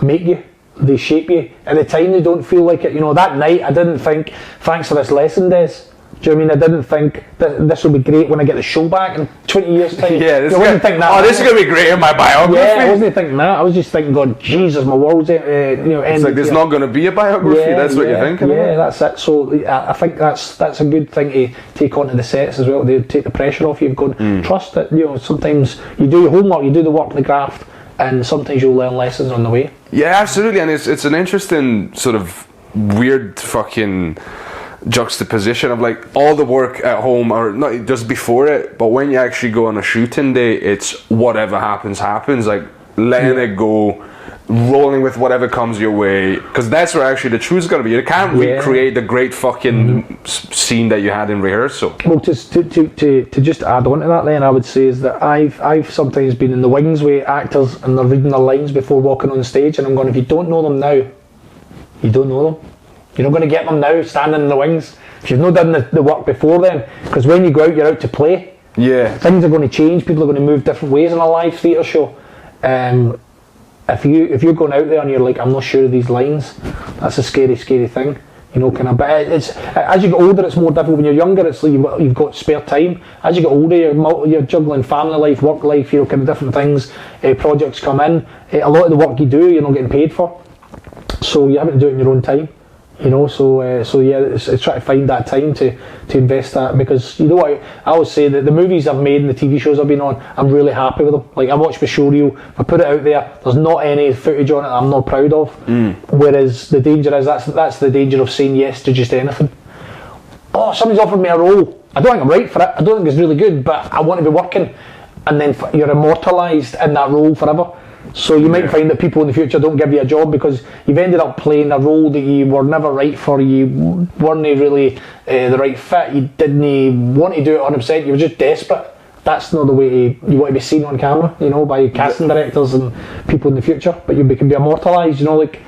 [SPEAKER 2] make you. They shape you. At the time, they don't feel like it. That night, I didn't think, thanks for this lesson, Des. Do you know what I mean? I didn't think that this will be great when I get the show back in 20 years' time.
[SPEAKER 1] Yeah, this is going to be great in my biography.
[SPEAKER 2] Yeah, I wasn't thinking that. I was just thinking, God, Jesus, my world's
[SPEAKER 1] it's like there's not going to be a biography. That's what you're thinking.
[SPEAKER 2] Yeah, that's it. So I think that's a good thing to take onto the sets as well. They take the pressure off you and go, trust that. Sometimes you do your homework, you do the work, the graft, and sometimes you'll learn lessons on the way. Yeah,
[SPEAKER 1] absolutely, and it's an interesting sort of weird fucking juxtaposition of like all the work at home, or not just before it, but when you actually go on a shooting day, it's whatever happens, like letting it go, rolling with whatever comes your way, because that's where actually the truth's got to be. You can't recreate the great fucking scene that you had in rehearsal.
[SPEAKER 2] Well, to just add on to that, then I would say is that I've sometimes been in the wings with actors and they're reading their lines before walking on stage, and I'm going, if you don't know them now, you don't know them. You're not going to get them now, standing in the wings, if you've not done the work before then. Because when you go out, you're out to play.
[SPEAKER 1] Yeah.
[SPEAKER 2] Things are going to change. People are going to move different ways in a live theatre show. If you're going out there and you're like, I'm not sure of these lines, that's a scary thing. But it's, as you get older, it's more difficult. When you're younger, it's like you've got spare time. As you get older, you're juggling family life, work life, kind of different things. Projects come in. A lot of the work you do, you're not getting paid for. So you have to do it in your own time. It's trying to find that time to invest that, because what I always say, that the movies I've made and the TV shows I've been on, I'm really happy with them. Like, I watched the showreel, if I put it out there, there's not any footage on it I'm not proud of. Whereas the danger is, that's the danger of saying yes to just anything. Oh, somebody's offered me a role, I don't think I'm right for it, I don't think it's really good, but I want to be working, and then you're immortalised in that role forever. So you might find that people in the future don't give you a job because you've ended up playing a role that you were never right for, you weren't really the right fit, you didn't want to do it 100%, you were just desperate. That's not the way you want to be seen on camera, by casting directors and people in the future, but you can be immortalised, I like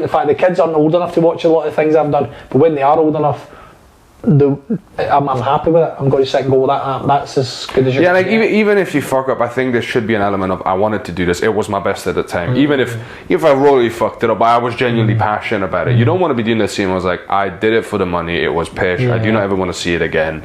[SPEAKER 2] the fact the kids aren't old enough to watch a lot of things I've done, but when they are old enough, I'm happy with it. I'm going to sit and go, that's as good as you can.
[SPEAKER 1] Yeah, even if you fuck up, I think there should be an element of, I wanted to do this, it was my best at the time. Even if I really fucked it up, I was genuinely passionate about it. You don't want to be doing this scene where I was like, I did it for the money, it was passion, I do not ever want to see it again.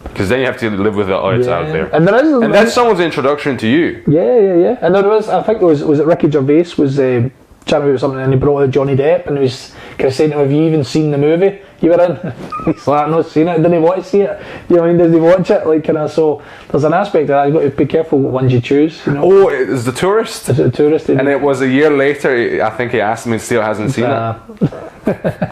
[SPEAKER 1] Because then you have to live with it. Oh, it's out there.
[SPEAKER 2] And
[SPEAKER 1] that's someone's introduction to you.
[SPEAKER 2] Yeah. And there was, I think it was it Ricky Gervais was chatting about something, and he brought out Johnny Depp, and he was kind of saying to him, "Have you even seen the movie you were in?" He's like, "I've not seen it." Didn't he want to see it? You know what I mean? Did he watch it? Like, kind of. So there's an aspect of that. You've got to be careful what ones you choose. You know?
[SPEAKER 1] Oh, it was The Tourist.
[SPEAKER 2] Is it The Tourist?
[SPEAKER 1] And it was a year later. I think he asked me, and still hasn't seen it.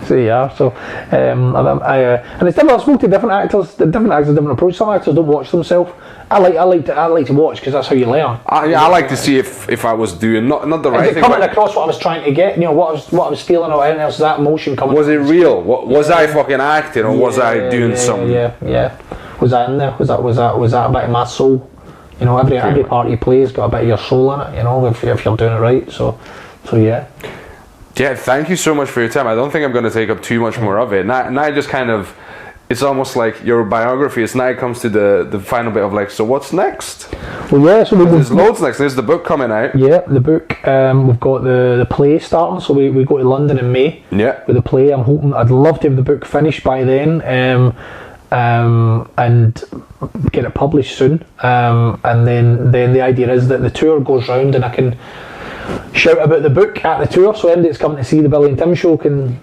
[SPEAKER 2] So yeah, so and it's different. I spoke to different actors, different approach. Some actors don't watch themselves. I like to watch because that's how you learn.
[SPEAKER 1] I like to see if I was doing not the right thing.
[SPEAKER 2] Coming across what I was trying to get, you know, what I was feeling or anything else. That emotion coming.
[SPEAKER 1] Was it real? Was I fucking acting, or was I doing something?
[SPEAKER 2] Yeah. Was that in there? Was that a bit of my soul? You know, every part you play has got a bit of your soul in it. You know, if you're doing it right. So yeah.
[SPEAKER 1] Yeah, thank you so much for your time. I don't think I'm going to take up too much more of it. Now just kind of, it's almost like your biography. Now it comes to the final bit of like, so what's next?
[SPEAKER 2] Well, yeah, so
[SPEAKER 1] there's loads next. There's the book coming out.
[SPEAKER 2] Yeah, the book. We've got the play starting, so we go to London in May.
[SPEAKER 1] Yeah.
[SPEAKER 2] With the play, I'd love to have the book finished by then, and get it published soon. And then the idea is that the tour goes round, and I can shout about the book at the tour, so anybody that's coming to see the Billy and Tim show can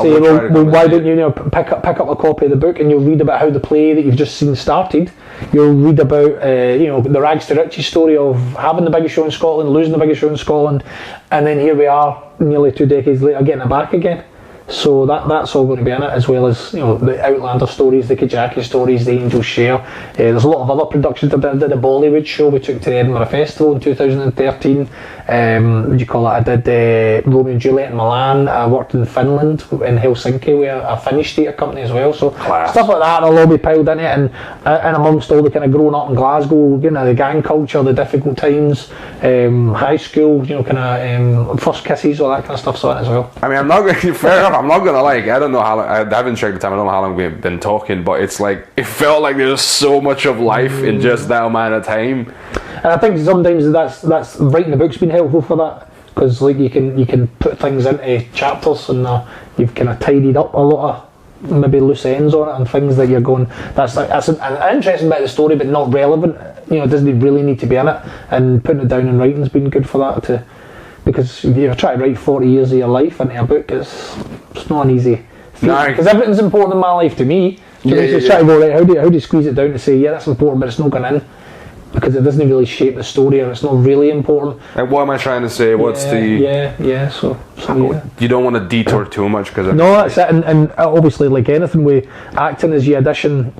[SPEAKER 2] say, well, why don't you pick up a copy of the book, and you'll read about how the play that you've just seen started. You'll read about the rags to riches story of having the biggest show in Scotland, losing the biggest show in Scotland, and then here we are nearly 2 decades later getting it back again. So that's all going to be in it, as well as the Outlander stories, the Kajaki stories, the Angels Share. There's a lot of other productions. I did a Bollywood show we took to the Edinburgh Festival in 2013. What do you call it? I did Romeo and Juliet in Milan. I worked in Finland, in Helsinki, with a Finnish theatre company as well. So
[SPEAKER 1] Class.
[SPEAKER 2] Stuff like that will all be piled in it, and amongst all the kind of growing up in Glasgow, the gang culture, the difficult times, high school, kind of first kisses, all that kind of stuff's on it as well.
[SPEAKER 1] I mean, I'm not going to, fair enough, I'm not going to I don't know how long, I haven't checked the time, I don't know how long we've been talking, but it's like, it felt like there's so much of life in just that amount of time.
[SPEAKER 2] And I think sometimes that's writing the book's been helpful for that, because like you can put things into chapters, and you've kind of tidied up a lot of maybe loose ends on it, and things that you're going, that's an interesting bit of the story but not relevant, it doesn't really need to be in it, and putting it down in writing's been good for that too. Because if you try to write 40 years of your life into a book, it's not an easy thing. Because everything's important in my life to me. So try to go, right, how do you squeeze it down to say, yeah, that's important, but it's not going in? Because it doesn't really shape the story, or it's not really important.
[SPEAKER 1] And what am I trying to say? What's
[SPEAKER 2] So yeah.
[SPEAKER 1] You don't want to detour too much, because
[SPEAKER 2] no, that's it. And obviously, like anything with acting, is you audition.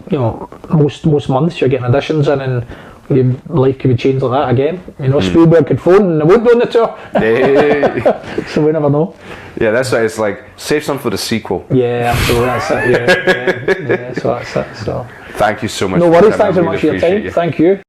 [SPEAKER 2] Most months you're getting auditions in, and your life could be changed like that again. Spielberg could phone and they won't go on the tour.
[SPEAKER 1] Yeah.
[SPEAKER 2] So we never know.
[SPEAKER 1] Yeah, that's why it's like, save some for the sequel.
[SPEAKER 2] Yeah, absolutely. That's it. Yeah. So that's it. So
[SPEAKER 1] thank you so much.
[SPEAKER 2] No worries. Thanks very much for your time. Thank you.